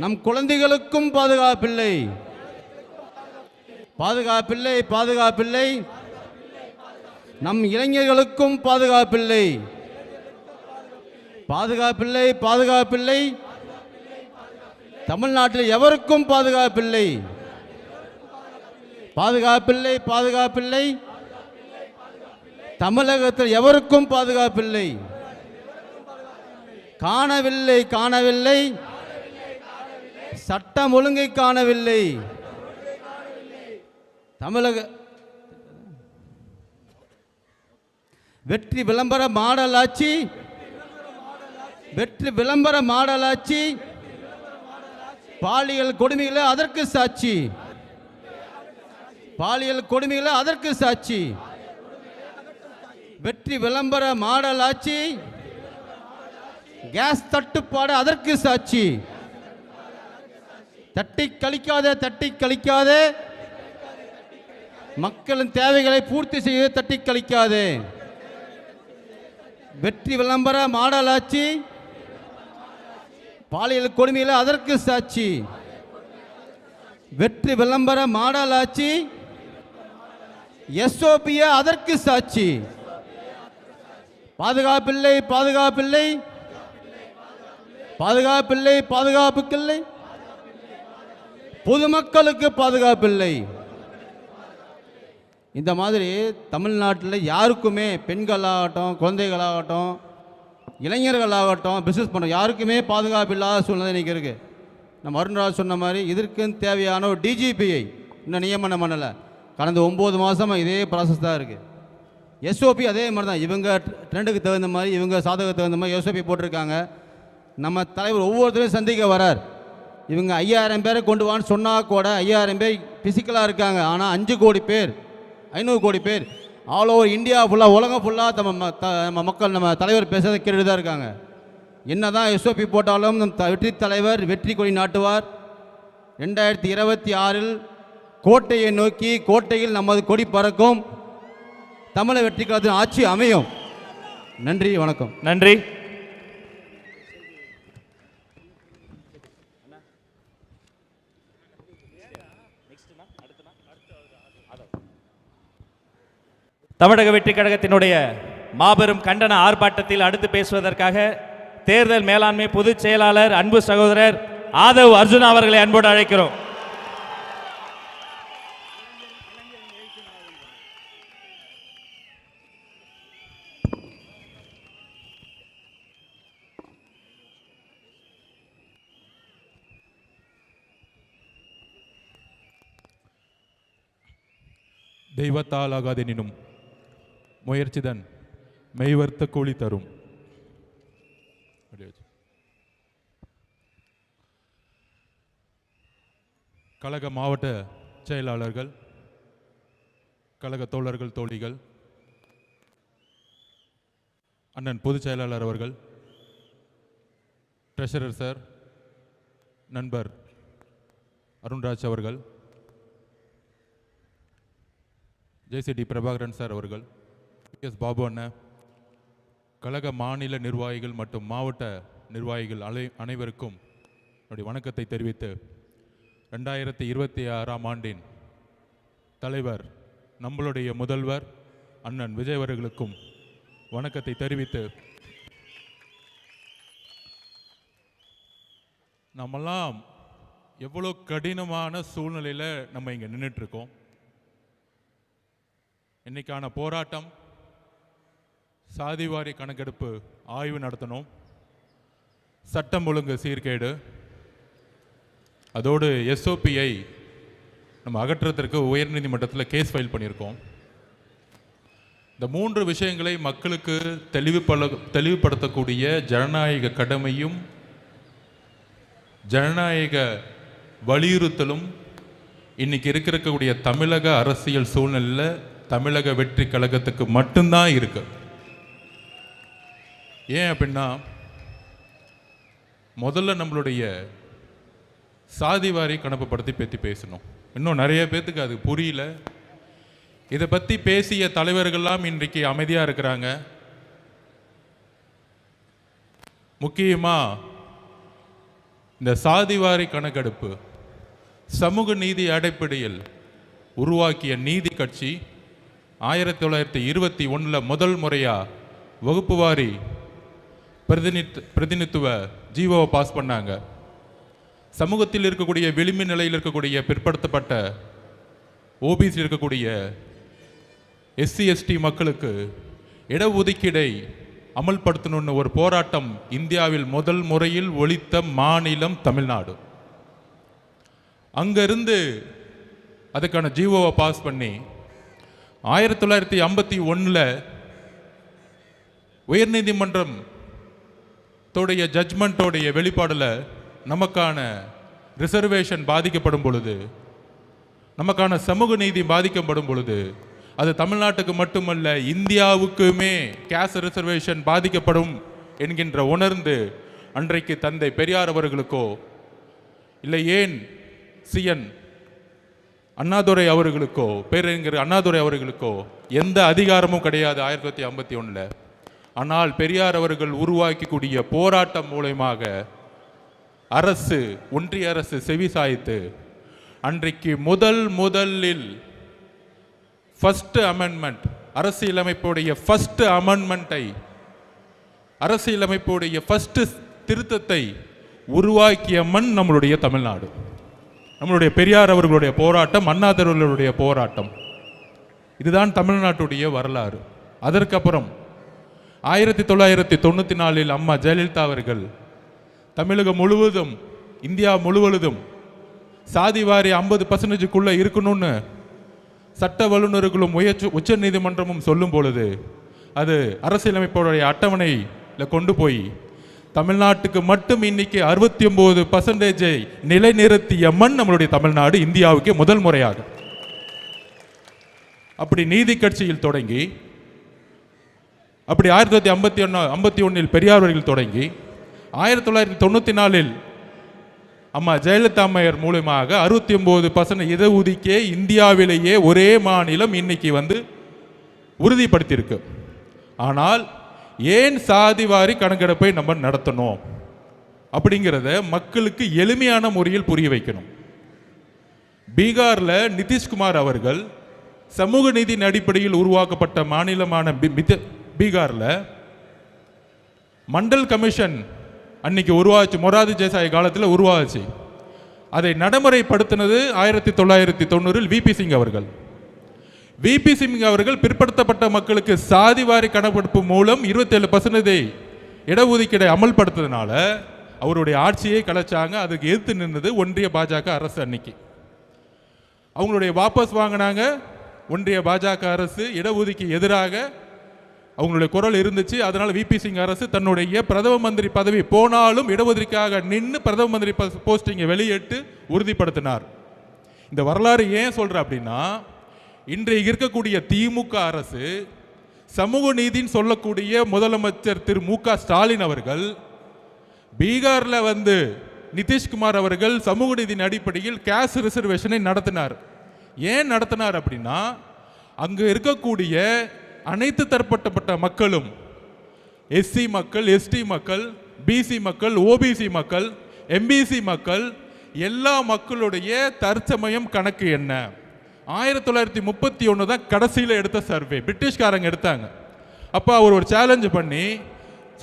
நம் குழந்தைகளுக்கும் பாதுகாப்பில்லை, பாதுகாப்பில்லை, பாதுகாப்பில்லை, நம் இளைஞர்களுக்கும் பாதுகாப்பில்லை, பாதுகாப்பில்லை, பாதுகாப்பில்லை, தமிழ்நாட்டில் எவருக்கும் பாதுகாப்பில்லை, பாதுகாப்பில்லை, பாதுகாப்பில்லை, தமிழகத்தில் எவருக்கும் பாதுகாப்பில்லை, காணவில்லை, காணவில்லை, சட்டம் ஒழுங்கை காணவில்லை, தமிழக வெற்றி விளம்பர மாடலாட்சி, வெற்றி விளம்பர மாடலாட்சி, பாலியல் கொடுமைகளை அதற்கு சாட்சி, பாலியல் கொடுமைகளை அதற்கு சாட்சி, வெற்றி விளம்பர மாடலாட்சி, கேஸ் தட்டுப்பாடு அதற்கு சாட்சி, தட்டி கழிக்காதே, தட்டி கழிக்காதே, மக்களின் தேவைகளை பூர்த்தி செய்ய தட்டி கழிக்காதே, வெற்றி விளம்பர மாடலாட்சி, பாலியல் கொடுமையில் அதற்கு சாட்சி, வெற்றி விளம்பர மாடலாட்சி, எஸ்ஓபிய அதற்கு சாட்சி. பாதுகாப்பில்லை பாதுகாப்பில்லை பாதுகாப்பில்லை பாதுகாப்புக்கில்லை, பொதுமக்களுக்கு பாதுகாப்பில்லை. இந்த மாதிரி தமிழ்நாட்டில் யாருக்குமே, பெண்களாகட்டும், குழந்தைகளாகட்டும், இளைஞர்களாகட்டும், பிஸ்னஸ் பண்ண யாருக்குமே பாதுகாப்பு இல்லாத சூழ்நிலை இன்றைக்கி இருக்குது. நம்ம அருண்ராஜ் சொன்ன மாதிரி இதற்குன்னு தேவையான ஒரு டிஜிபியை இன்னும் நியமனம் பண்ணலை. கடந்த 9 மாதமாக இதே ப்ராசஸ் தான் இருக்குது. எஸ்ஓபி அதே மாதிரி தான். இவங்க ட்ரெண்டுக்கு தகுந்த மாதிரி, இவங்க சாதகத்துக்கு தகுந்த மாதிரி எஸ்ஓபி போட்டிருக்காங்க. நம்ம தலைவர் ஒவ்வொருத்தரையும் சந்திக்க வரார். இவங்க 5000 பேரை கொண்டு வான்னு சொன்னால் கூட 5000 பேர் ஃபிசிக்கலாக இருக்காங்க. ஆனால் 5 கோடி பேர், 500 கோடி பேர் ஆல் ஓவர் இந்தியா ஃபுல்லாக, உலகம் ஃபுல்லாக நம்ம மக்கள் நம்ம தலைவர் பேசுறதை கேட்டு தான் இருக்காங்க. என்ன தான் எஸ்ஓபி போட்டாலும் வெற்றி தலைவர் வெற்றி கொடி நாட்டுவார். 2026 கோட்டையை நோக்கி, கோட்டையில் நமது கொடி பறக்கும், தமிழக வெற்றி கழகத்தின் ஆட்சி அமையும். நன்றி, வணக்கம். நன்றி. தமிழக வெற்றி கழகத்தினுடைய மாபெரும் கண்டன ஆர்ப்பாட்டத்தில் அடுத்து பேசுவதற்காக தேர்தல் மேலாண்மை பொதுச் செயலாளர் அன்பு சகோதரர் ஆதவ் அர்ஜுனா அவர்களை அன்போடு அழைக்கிறோம். தெய்வத்தால் ஆகாதெனினும் முயற்சிதன் மெய்வர்த்த கூலி தரும். கழக மாவட்ட செயலாளர்கள், கழக தோழர்கள், தோழிகள், அண்ணன் பொதுச் செயலாளர் அவர்கள், ட்ரெஷரர் சார், நண்பர் அருண்ராஜ் அவர்கள், ஜேசிடி பிரபாகரன் சார் அவர்கள், எஸ் பாபு அண்ணன், கழக மாநில நிர்வாகிகள் மற்றும் மாவட்ட நிர்வாகிகள் அனைவருக்கும் என்னுடைய வணக்கத்தை தெரிவித்து 2026ஆம் ஆண்டின் தலைவர் நம்மளுடைய முதல்வர் அண்ணன் விஜய் அவர்களுக்கும் வணக்கத்தை தெரிவித்து, நம்மெல்லாம் எவ்வளோ கடினமான சூழ்நிலையில் நம்ம இங்கே நின்றுட்டுருக்கோம். இன்னைக்கான போராட்டம் சாதிவாரி கணக்கெடுப்பு ஆய்வு நடத்தணும், சட்டம் ஒழுங்கு சீர்கேடு, அதோடு எஸ்ஓபியை நம்ம அகற்றத்திற்கு உயர்நீதிமன்றத்தில் கேஸ் ஃபைல் பண்ணியிருக்கோம். இந்த 3 விஷயங்களை மக்களுக்கு தெளிவுபடுத்தக்கூடிய ஜனநாயக கடமையும் ஜனநாயக வலியுறுத்தலும் இன்னைக்கு இருக்கக்கூடிய தமிழக அரசியல் சூழ்நிலையில் தமிழக வெற்றி கழகத்துக்கு மட்டும்தான் இருக்கு. ஏன் அப்படின்னா, முதல்ல நம்மளுடைய சாதிவாரி கணக்கு பற்றி பேசணும். இன்னும் நிறைய பேர்த்துக்கு அது புரியல. இதை பற்றி பேசிய தலைவர்கள்லாம் இன்றைக்கு அமைதியாக இருக்கிறாங்க. முக்கியமாக இந்த சாதிவாரி கணக்கெடுப்பு சமூக நீதி அடிப்படையில் உருவாக்கிய நீதி கட்சி 1921 முதல் முறையாக வகுப்புவாரி பிரதிநிதித்துவ ஜீவோவை பாஸ் பண்ணாங்க. சமூகத்தில் இருக்கக்கூடிய விளிம்பு நிலையில் இருக்கக்கூடிய பிற்படுத்தப்பட்ட ஓபிசி இருக்கக்கூடிய எஸ்சி எஸ்டி மக்களுக்கு இடஒதுக்கீடை அமல்படுத்தணும்னு ஒரு போராட்டம் இந்தியாவில் முதல் முறையில் ஒலித்த மாநிலம் தமிழ்நாடு. அங்கிருந்து அதுக்கான ஜீவோவை பாஸ் பண்ணி 1951 உயர்நீதிமன்றம் தோடைய ஜட்ஜ்மெண்ட்டோடைய வெளிப்பாடில் நமக்கான ரிசர்வேஷன் பாதிக்கப்படும் பொழுது, நமக்கான சமூக நீதி பாதிக்கப்படும் பொழுது, அது தமிழ்நாட்டுக்கு மட்டுமல்ல இந்தியாவுக்குமே கேஸ்ட் ரிசர்வேஷன் பாதிக்கப்படும் என்கின்ற உணர்ந்து அன்றைக்கு தந்தை பெரியார் அவர்களுக்கோ இல்லை ஏன் சிஎன் அண்ணாதுரை அவர்களுக்கோ, பேரறிஞர் அண்ணாதுரை அவர்களுக்கோ எந்த அதிகாரமும் கிடையாது 1951. ஆனால் பெரியார் அவர்கள் உருவாக்கக்கூடிய போராட்டம் மூலமாக அரசு, ஒன்றிய அரசு செவி சாய்த்து அன்றைக்கு முதலில் ஃபர்ஸ்ட் அமெண்ட்மெண்ட், அரசியலமைப்புடைய ஃபர்ஸ்ட் அமெண்ட்மெண்ட்டை, அரசியலமைப்புடைய ஃபர்ஸ்ட் திருத்தத்தை உருவாக்கிய மண் நம்மளுடைய தமிழ்நாடு. நம்மளுடைய பெரியார் அவர்களுடைய போராட்டம், அண்ணாதுரை அவர்களுடைய போராட்டம், இதுதான் தமிழ்நாட்டுடைய வரலாறு. அதற்கப்புறம் 1994 அம்மா ஜெயலலிதா அவர்கள் தமிழகம் முழுவதும், இந்தியா முழுவதும் சாதிவாரி 50% இருக்கணும்னு சட்ட வல்லுநர்களும் உச்ச நீதிமன்றமும் சொல்லும் பொழுது அது அரசியலமைப்புடைய அட்டவணையில் கொண்டு போய் தமிழ்நாட்டுக்கு மட்டும் இன்னைக்கு 69% நிலைநிறுத்திய மண் நம்மளுடைய தமிழ்நாடு, இந்தியாவுக்கு முதல் முறையாக. அப்படி நீதி கட்சியில் தொடங்கி, அப்படி 1951 பெரியார் அவர்கள் தொடங்கி 1994 அம்மா ஜெயலலிதா அம்மையார் மூலமாக 69% இடஒதுக்கீடே இந்தியாவிலேயே ஒரே மாநிலம் இன்னைக்கு உறுதிப்படுத்தியிருக்கு. ஆனால் ஏன் சாதிவாரி கணக்கெடுப்பை நம்ம நடத்தணும் அப்படிங்கிறத மக்களுக்கு எளிமையான முறையில் புரிய வைக்கணும். பீகாரில் நிதிஷ்குமார் அவர்கள் சமூக நீதியின் அடிப்படையில் உருவாக்கப்பட்ட மாநிலமான பீகாரில் மண்டல் கமிஷன் அன்னைக்கு உருவாச்சு, மொரார்ஜி தேசாய் காலத்தில் உருவாச்சு. அதை நடைமுறைப்படுத்தினது 1990 விபி சிங் அவர்கள். விபி சிங் அவர்கள் பிற்படுத்தப்பட்ட மக்களுக்கு சாதிவாரி கணக்கெடுப்பு மூலம் 27% இடஒதுக்கீடை அமல்படுத்ததுனால அவருடைய ஆட்சியை கலைச்சாங்க. அதுக்கு எதிர்த்து நின்றது ஒன்றிய பாஜக அரசு. அன்னைக்கு அவங்களுடைய வாபஸ் வாங்கினாங்க. ஒன்றிய பாஜக அரசு இடஒதுக்கீடு எதிராக அவங்களுடைய குரல் இருந்துச்சு. அதனால விபி சிங் அரசு தன்னுடைய பிரதம மந்திரி பதவி போனாலும் இடஒதுக்கீடாக நின்று பிரதம மந்திரி போஸ்டிங்கை வெளியிட்டு உறுதிப்படுத்தினார். இந்த வரலாறு ஏன் சொல்ற அப்படின்னா, இன்றைக்கு இருக்கக்கூடிய திமுக அரசு சமூக நீதின்னு சொல்லக்கூடிய முதலமைச்சர் திரு மு.க. ஸ்டாலின் அவர்கள் பீகாரில் நிதிஷ்குமார் அவர்கள் சமூக நீதியின் அடிப்படையில் கேஸ்ட் ரிசர்வேஷனை நடத்தினார். ஏன் நடத்தினார் அப்படின்னா, அங்கு இருக்கக்கூடிய அனைத்து தரப்பட்ட மக்களும், எஸ்சி மக்கள், எஸ்டி மக்கள், பிசி மக்கள், ஓபிசி மக்கள், எம்பிசி மக்கள், எல்லா மக்களுடைய தற்சமயம் கணக்கு என்ன? 1931 தான் கடைசியில் எடுத்த சர்வே, பிரிட்டிஷ்காரங்க எடுத்தாங்க. அப்போ அவர் ஒரு சேலஞ்சு பண்ணி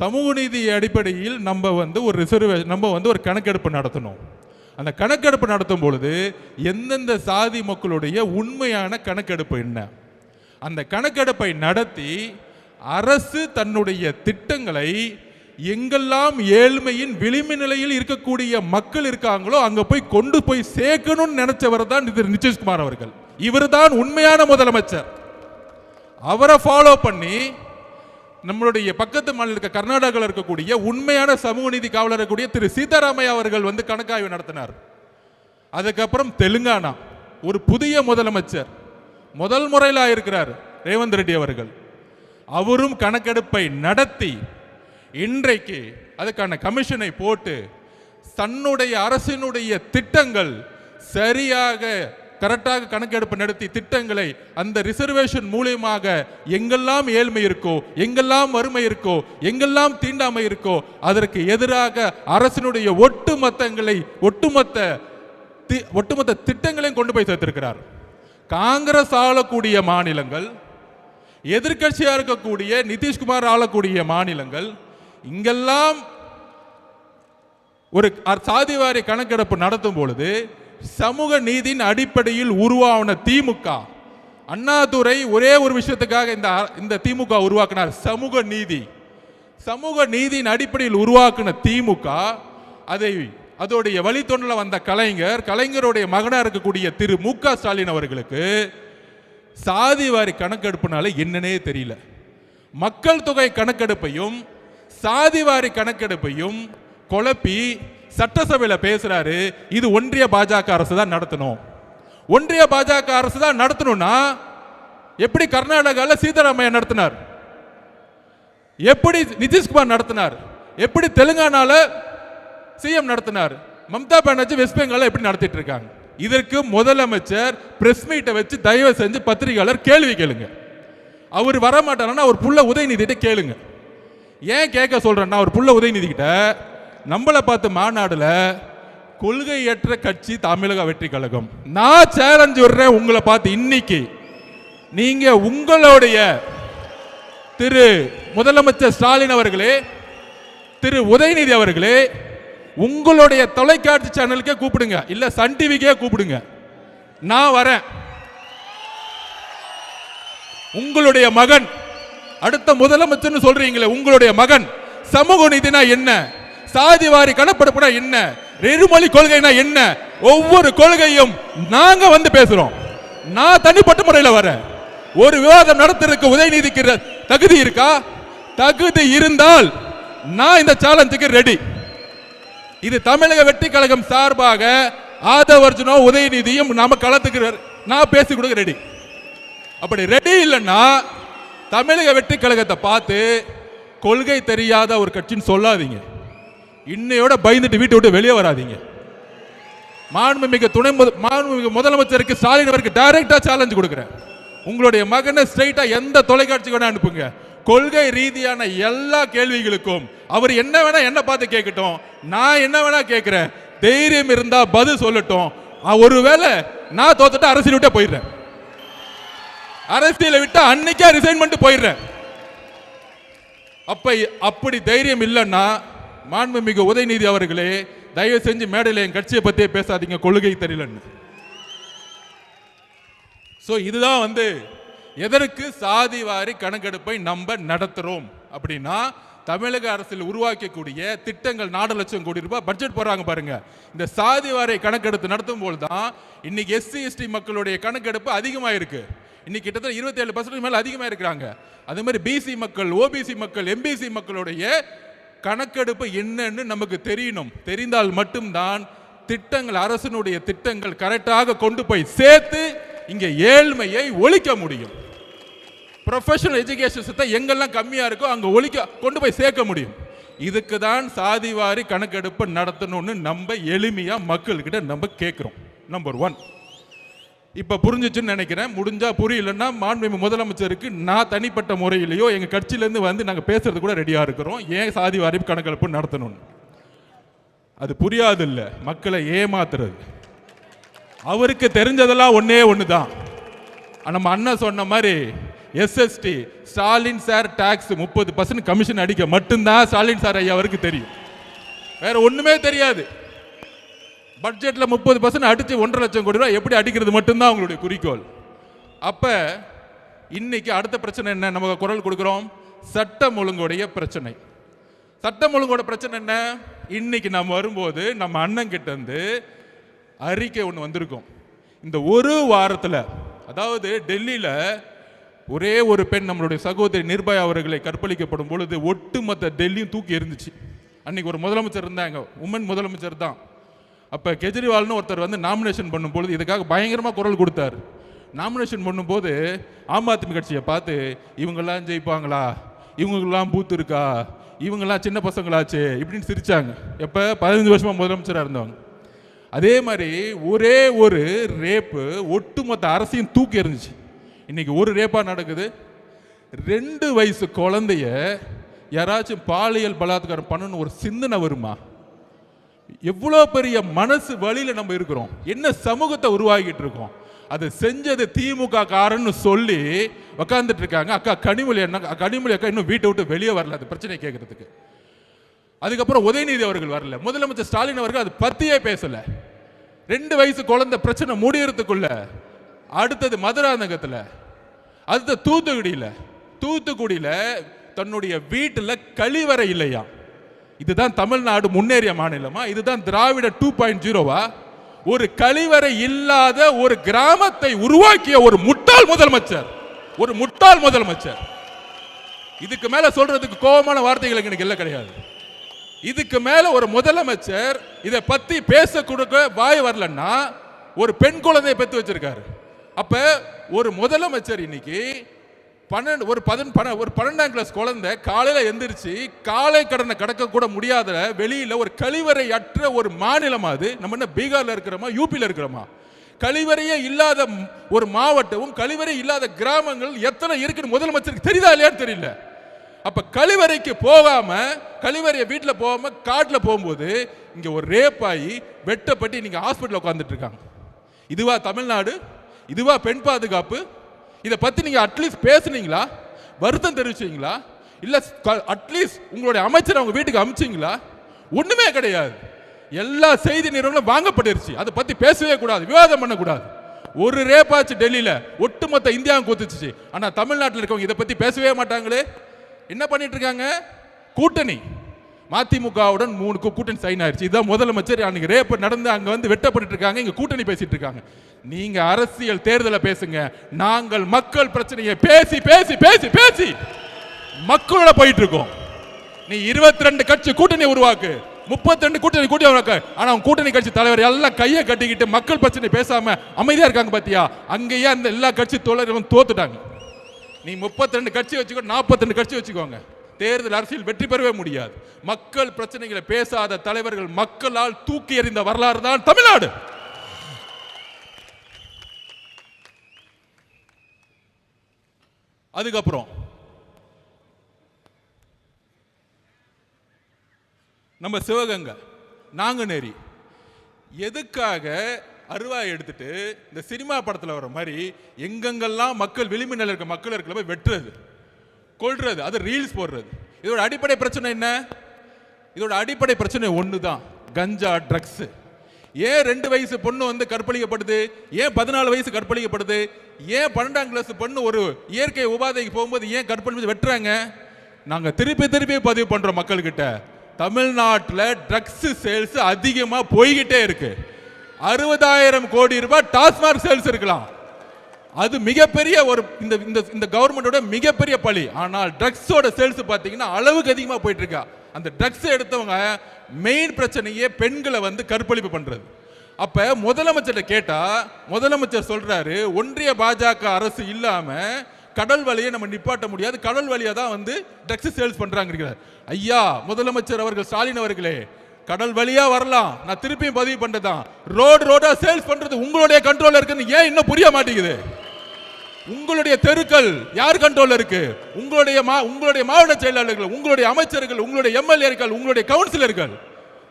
சமூக நீதி அடிப்படையில் நம்ம ஒரு ரிசர்வேஷன், நம்ம ஒரு கணக்கெடுப்பு நடத்தணும். அந்த கணக்கெடுப்பு நடத்தும் பொழுது எந்தெந்த சாதி மக்களுடைய உண்மையான கணக்கெடுப்பு என்ன, அந்த கணக்கெடுப்பை நடத்தி அரசு தன்னுடைய திட்டங்களை எங்கெல்லாம் ஏழ்மையின் விளிம்பு நிலையில் இருக்கக்கூடிய மக்கள் இருக்காங்களோ அங்க போய் கொண்டு போய் சேர்க்கணும்னு நினைச்சவர் தான் நிதிஷ்குமார் அவர்கள். இவர் தான் உண்மையான முதலமைச்சர். அவரை ஃபாலோ பண்ணி நம்மளுடைய பக்கத்து மாநில கர்நாடகாவில் இருக்கக்கூடிய உண்மையான சமூக நீதி காவலர் இருக்கக்கூடிய திரு சீதாராமையா அவர்கள் கணக்காய்வு நடத்தினார். அதுக்கப்புறம் தெலுங்கானா ஒரு புதிய முதலமைச்சர் முதல் முறையில் இருக்கிறார் ரேவந்த் ரெட்டி அவர்கள். அவரும் கணக்கெடுப்பை நடத்தி இன்றைக்கு அதுக்கான கமிஷனை போட்டு தன்னுடைய அரசினுடைய திட்டங்கள் சரியாக கரெக்டாக கணக்கெடுப்பு நடத்தி திட்டங்களை அந்த ரிசர்வேஷன் மூலியமாக எங்கெல்லாம் ஏழ்மை இருக்கோ, எங்கெல்லாம் வறுமை இருக்கோ, எங்கெல்லாம் தீண்டாமை இருக்கோ அதற்கு எதிராக அரசினுடைய ஒட்டுமொத்த திட்டங்களையும் கொண்டு போய் சேர்த்திருக்கிறார். காங்கிரஸ் ஆளக்கூடிய மாநிலங்கள், எதிர்கட்சியா இருக்கக்கூடிய நிதிஷ்குமார் ஆளக்கூடிய மாநிலங்கள், இங்கெல்லாம் ஒரு சாதிவாரி கணக்கெடுப்பு நடத்தும் பொழுது சமூக நீதியின் அடிப்படையில் உருவான திமுக, அண்ணாதுரை ஒரே ஒரு விஷயத்துக்காக இந்த திமுக உருவாக்கினார், சமூக நீதி. சமூக நீதியின் அடிப்படையில் உருவாக்கின திமுக அதோடைய வழித்தொண்டில் வந்த கலைஞருடைய மகனாக இருக்கக்கூடிய திரு மு.க. ஸ்டாலின் அவர்களுக்கு சாதிவாரி கணக்கெடுப்புனால என்னன்னே தெரியல. மக்கள் தொகை கணக்கெடுப்பையும் சாதிவாரி கணக்கெடுப்பையும் குழப்பி சட்டசபையில் பேசுறாரு. இது ஒன்றிய பாஜக அரசு தான் நடத்தணும். ஒன்றிய பாஜக அரசு தான் நடத்தணும்னா எப்படி கர்நாடகாவில் சீதாராமையா நடத்தினார், எப்படி நிதிஷ்குமார் நடத்தினார், எப்படி தெலுங்கானால சிஎம் நடத்தினார், மம்தா பானர்ஜி வெஸ்ட் பெங்கால எப்படி நடத்திட்டு இருக்காங்க. இதற்கு முதலமைச்சர் பிரஸ் மீட்டை வச்சு தயவு செஞ்சு பத்திரிகையாளர் கேள்வி கேளுங்க. அவர் வரமாட்டாருன்னா அவர் புள்ள உதயநிதிட்ட கேளுங்க. ஏன் கேட்க சொல்றேன்னா, அவர் புள்ள உதயநிதி கிட்ட நம்மளை பார்த்து மாநாடுல கொள்கையற்ற கட்சி தமிழக வெற்றி கழகம். நான் சேலஞ்ச் விடுறேன் உங்களை பார்த்து, இன்னைக்கு நீங்க உங்களுடைய திரு முதலமைச்சர் ஸ்டாலின் அவர்களே, திரு உதயநிதி அவர்களே, உங்களுடைய தொலைக்காட்சி சேனலுக்கே கூப்பிடுங்க, இல்ல சன் டிவிக்கே கூப்பிடுங்க, நான் வரேன். உங்களுடைய மகன் அடுத்த முதலமைச்சர் சொல்றீங்களே, உங்களுடைய மகன் சமூக நீதினா என்ன, சாதிவாரி கணப்பெடுப்புனா என்ன, இருமொழி கொள்கைனா என்ன, ஒவ்வொரு கொள்கையும் நாங்க வந்து பேசுறோம். நான் தனிப்பட்ட முறையில் வரேன். ஒரு விவாதம் நடத்துறதுக்கு உதயநிதிக்கு தகுதி இருக்கா? தகுதி இருந்தால் நான் இந்த சேலஞ்சுக்கு ரெடி. இது தமிழக வெற்றி கழகம் சார்பாக ஆதவர்ஜுனோ உதயநிதியும் நாம களத்துக்கு நான் பேசி கொடுக்க ரெடி. அப்படி ரெடி இல்லைன்னா தமிழக வெற்றி கழகத்தை பார்த்து கொள்கை தெரியாத ஒரு கட்சின்னு சொல்லாதீங்க. இன்னையோட பயந்துட்டு வீட்டை விட்டு வெளியே வராதீங்க. மாண்புமிகு முதலமைச்சருக்கு ஸ்டாலின் அவருக்கு டைரக்டா சேலஞ்ச் கொடுக்கிறேன். உங்களுடைய மகனை ஸ்ட்ரைட்டா எந்த தொலைக்காட்சிக்கு வேணா அனுப்புங்க. கொள்கை ரீதியான எல்லா கேள்விகளுக்கும் அவர் என்ன வேணா என்ன பார்த்து கேட்கட்டும், நான் என்ன வேணா கேட்கிறேன். தைரியம் இருந்தா பதில் சொல்லட்டும். ஒருவேளை நான் தோத்துட்டு அரசியல் விட்டு போயிடுறேன், அரசியலை விட்டு அன்னைக்கே ரிசைன் பண்ணிட்டு போயிடுறேன். அப்படி தைரியம் இல்லைன்னா மாண்புமிகு உதயநிதி அவர்களே, தயவு செஞ்சு மேடையில் என் கட்சியை பத்தியே பேசாதீங்க, கொள்கை தெரியலன்னு. இதுதான் எதற்கு சாதிவாரி கணக்கெடுப்பை நம்ம நடத்துறோம் அப்படின்னா, தமிழக அரசில் உருவாக்கக்கூடிய திட்டங்கள் 4 லட்சம் கோடி ரூபாய் பட்ஜெட் போடுறாங்க பாருங்க. இந்த சாதிவாரி கணக்கெடுப்பு நடத்தும் போது தான் இன்னைக்கு எஸ்சி எஸ்டி மக்களுடைய கணக்கெடுப்பு அதிகமாக இருக்கு. இன்னைக்கு கிட்டத்தட்ட 27% மேல அதிகமாக இருக்கிறாங்க. அதே மாதிரி பிசி மக்கள், ஓபிசி மக்கள், எம்பிசி மக்களுடைய கணக்கெடுப்பு என்னன்னு நமக்கு தெரியணும். தெரிந்தால் மட்டும்தான் திட்டங்கள், அரசினுடைய திட்டங்கள் கரெக்டாக கொண்டு போய் சேர்த்து இங்க ஏழ்மையை ஒழிக்க முடியும். ப்ரொஃபஷனல் எஜுகேஷன் எங்கெல்லாம் கம்மியா இருக்கோ அங்க ஒழிக்க கொண்டு போய் சேர்க்க முடியும். இதுக்கு தான் சாதிவாரி கணக்கெடுப்பு நடத்தணும்னு நம்ம எளிமையா மக்கள்கிட்ட நம்ம கேட்கிறோம். நம்பர் 1 இப்ப புரிஞ்சிச்சுன்னு நினைக்கிறேன். முடிஞ்சா புரியலன்னா மாண்புமிகு முதலமைச்சருக்கு நான் தனிப்பட்ட முறையிலேயோ எங்க கட்சியிலேருந்து நாங்க பேசுறது கூட ரெடியா இருக்கிறோம். ஏன் சாதிவாரி கணக்கெடுப்பு நடத்தணும்னு அது புரியாது இல்ல, மக்களை ஏமாத்துறது. அவருக்கு தெரிஞ்சதெல்லாம் ஒண்ணு தான். நம்ம அண்ணன் சொன்ன மாதிரி SST Stalin sir tax 30% commission அடிக்க மட்டும்தான் ஸ்டாலின் சார் ஐயா அவருக்கு தெரியும், வேற ஒண்ணுமே தெரியாது. பட்ஜெட்ல 30% அடிச்சு 1.5 லட்சம் கோடி ரூபாய் எப்படி அடிக்கிறது மட்டும்தான் அவங்களுடைய குறிக்கோள். அப்ப இன்னைக்கு அடுத்த பிரச்சனை என்ன நமக்கு குரல் கொடுக்கிறோம்? சட்டம் ஒழுங்குடைய பிரச்சனை. சட்டம் ஒழுங்கோட பிரச்சனை என்ன? இன்னைக்கு நம்ம வரும்போது நம்ம அண்ணன் கிட்ட இருந்து அறிக்கை ஒன்று வந்திருக்கும். இந்த ஒரு வாரத்தில், அதாவது டெல்லியில் ஒரே ஒரு பெண் நம்மளுடைய சகோதரி நிர்பயா அவர்களை கற்பழிக்கப்படும் பொழுது ஒட்டுமொத்த டெல்லியும் தூக்கி எறிஞ்சிச்சு. அன்னைக்கு ஒரு முதலமைச்சர் இருந்தாங்க, உமன் முதலமைச்சர் தான். அப்போ கெஜ்ரிவால்னு ஒருத்தர் நாமினேஷன் பண்ணும்பொழுது இதுக்காக பயங்கரமாக குரல் கொடுத்தார். நாமினேஷன் பண்ணும்போது ஆம் ஆத்மி கட்சியை பார்த்து இவங்கெல்லாம் ஜெயிப்பாங்களா, இவங்களுக்கெல்லாம் பூத்து இருக்கா, இவங்கெல்லாம் சின்ன பசங்களாச்சு இப்படின்னு சிரிச்சாங்க. எப்போ 15 வருஷமாக முதலமைச்சராக இருந்தவங்க. அதே மாதிரி ஒரே ஒரு ரேப்பு ஒட்டுமொத்த அரசியும் தூக்கி எறிஞ்சிச்சு. இன்னைக்கு ஒரு ரேப்பா நடக்குது. 2 வயசு குழந்தைய யாராச்சும் பாலியல் பலாத்காரம் பண்ணணும் ஒரு சிந்தனை வருமா? எவ்வளோ பெரிய மனசு வழியில நம்ம இருக்கிறோம், என்ன சமூகத்தை உருவாக்கிட்டு இருக்கோம். அதை செஞ்சது திமுக காரன்னு சொல்லி உக்காந்துட்டு இருக்காங்க. அக்கா கனிமொழி அக்கா இன்னும் வீட்டை விட்டு வெளியே வரல அது பிரச்சனை கேட்கறதுக்கு. அதுக்கப்புறம் உதயநிதி அவர்கள் வரல, முதலமைச்சர் ஸ்டாலின் அவர்கள் அது பத்தியே பேசல. 2 வயசு குழந்தை பிரச்சனை முடியறதுக்குள்ள அடுத்தது மதுராந்தகத்தில், அடுத்த தூத்துக்குடியில் தன்னுடைய வீட்டில் கழிவறை இல்லையா? இதுதான் தமிழ்நாடு முன்னேறிய மாநிலமா? இதுதான் திராவிட 2.0வா? ஒரு கழிவறை இல்லாத ஒரு கிராமத்தை உருவாக்கிய ஒரு முட்டாள் முதலமைச்சர். இதுக்கு மேல சொல்றதுக்கு கோபமான வார்த்தைகள் எனக்கு எல்லாம் கிடையாது. இதுக்கு மேல ஒரு முதலமைச்சர் இதை பத்தி பேச கொடுக்க வாய் வரலன்னா ஒரு பெண் குழந்தையை பெற்று வச்சிருக்காரு. அப்ப ஒரு முதலமைச்சர் இன்னைக்கு 12ஆம் கிளாஸ் குழந்தை காலையில எந்திரிச்சு காலை கடனை கடக்க கூட முடியாத வெளியில ஒரு கழிவறை அற்ற ஒரு மாநிலம் அது. நம்ம என்ன பீகார்ல இருக்கிறோமா, யூபியில் இருக்கிறோமா? கழிவறையே இல்லாத ஒரு மாவட்டமும் கழிவறை இல்லாத கிராமங்கள் எத்தனை இருக்குன்னு முதலமைச்சருக்கு தெரியுதா இல்லையான்னு தெரியல. அப்ப கழிவறைக்கு போகாம, கழிவறையை வீட்டில் போகாம காட்டில் போகும்போது இங்க ஒரு ரேப் ஆகி வெட்டப்பட்டு நீங்க ஹாஸ்பிட்டல் உட்காந்துட்டு இருக்காங்க. இதுவா தமிழ்நாடு? இதுவா பெண் பாதுகாப்பு? இதை பத்தி நீங்க அட்லீஸ்ட் பேசுனீங்களா? வருத்தம் தெரிவிச்சீங்களா? இல்ல அட்லீஸ்ட் உங்களுடைய அமைச்சர் அவங்க வீட்டுக்கு அனுப்பிச்சிங்களா? ஒண்ணுமே கிடையாது. எல்லா செய்தி நிறுவனங்களும் வாங்கப்பட்டுருச்சு. அதை பத்தி பேசவே கூடாது, விவாதம் பண்ணக்கூடாது. ஒரு ரேப்பாச்சு டெல்லியில ஒட்டுமொத்த இந்தியாவும் கூத்துச்சு. ஆனா தமிழ்நாட்டில் இருக்கவங்க இதை பத்தி பேசவே மாட்டாங்களே. என்ன பண்ணிட்டு இருக்காங்க? கூட்டணி மதிமுகவுடன் 3 கூட்டணி சைன் ஆயிடுச்சு. இதான் முதலமைச்சர் அன்னைக்கு ரேப் நடந்து அங்க வந்து வெட்டப்பட்டு இருக்காங்க, இங்க கூட்டணி பேசிட்டு இருக்காங்க. நீங்க அரசியல் தேர்தலை பேசுங்க, நாங்கள் மக்கள் பிரச்சனையை பேசி பேசி பேசி பேசி மக்களோட போயிட்டு இருக்கோம். நீ 22 கட்சி கூட்டணி உருவாக்கு, 32 கூட்டணி உருவாக்கு. ஆனா கூட்டணி கட்சி தலைவர் எல்லாம் கையை கட்டிக்கிட்டு மக்கள் பிரச்சனை பேசாம அமைதியா இருக்காங்க பாத்தியா? அங்கேயே அந்த எல்லா கட்சி தோழர்களும் தோத்துட்டாங்க. நீ 32 கட்சி வச்சுக்கோ, 42 கட்சி வச்சுக்கோங்க, தேர்தல் அரசியல் வெற்றி பெறவே முடியாது. மக்கள் பிரச்சனைகளை பேசாத தலைவர்கள் மக்களால் தூக்கி எறிந்த வரலாறு தான் தமிழ்நாடு. அதுக்கப்புறம் நம்ம சிவகங்கை நாங்குநேரி எதுக்காக அருவாய் எடுத்துட்டு இந்த சினிமா படத்தில் வர மாதிரி எங்கெங்கெல்லாம் மக்கள் விளிம்பு நிலை இருக்க மக்கள் இருக்கிற போய் வெட்டுறது, கொல்றது, அது ரீல்ஸ் போடுறது. இதோட அடிப்படை பிரச்சனை என்ன? இதோட அடிப்படை பிரச்சனை ஒன்று தான், கஞ்சா, ட்ரக்ஸ். ஏன் 2 வயசு பொண்ணு வந்து கற்பழிக்கப்படுது? ஏன் 14 வயசு கற்பழிக்கப்படுது? ஏன் 12ஆம் கிளாஸ் பொண்ணு ஒரு இயற்கை உபாதைக்கு போகும்போது ஏன் கற்பழிச்சு வெட்டுறாங்க? நாங்க திருப்பி திருப்பி பதிவு பண்றோம் மக்கள்கிட்ட. தமிழ்நாட்டில் ட்ரக்ஸ் சேல்ஸ் அதிகமா போய்கிட்டே இருக்கு. 60,000 கோடி ரூபாய் டாஸ்மாக் சேல்ஸ் இருக்கலாம். அது மிகப்பெரிய ஒரு இந்த கவர்மெண்டோட மிகப்பெரிய பழி. ஆனால் ட்ரக்ஸோட சேல்ஸ் பார்த்தீங்கன்னா அளவுக்கு அதிகமாக போயிட்டு இருக்கா. அந்த ட்ரக்ஸ் எடுத்தவங்க மெயின் பிரச்சனையே பெண்களை வந்து கற்பழிப்பு பண்றது. அப்ப முதலமைச்சர்கிட்ட கேட்டா முதலமைச்சர் சொல்றாரு, ஒன்றிய பாஜக அரசு இல்லாம கடல் வழியை நம்ம நிப்பாட்ட முடியாது, கடல் வழியா தான் வந்து ட்ரக்ஸ் சேல்ஸ் பண்றாங்க. ஐயா முதலமைச்சர் அவர்கள், ஸ்டாலின் அவர்களே, கடல் வழியா வரலாம், நான் திருப்பியும் பதிவு பண்றதான். ரோடா சேல்ஸ் பண்றது உங்களுடைய கண்ட்ரோல்ல இருக்குன்னு ஏன் இன்னும் புரிய மாட்டேங்குது? உங்களுடைய தெருக்கள் யார் கண்ட்ரோல்ல இருக்கு? உங்களுடைய மாவட்ட செயலாளர்கள், உங்களுடைய அமைச்சர்கள், உங்களுடைய எம்எல்ஏக்கள், உங்களுடைய கவுன்சிலர்கள்.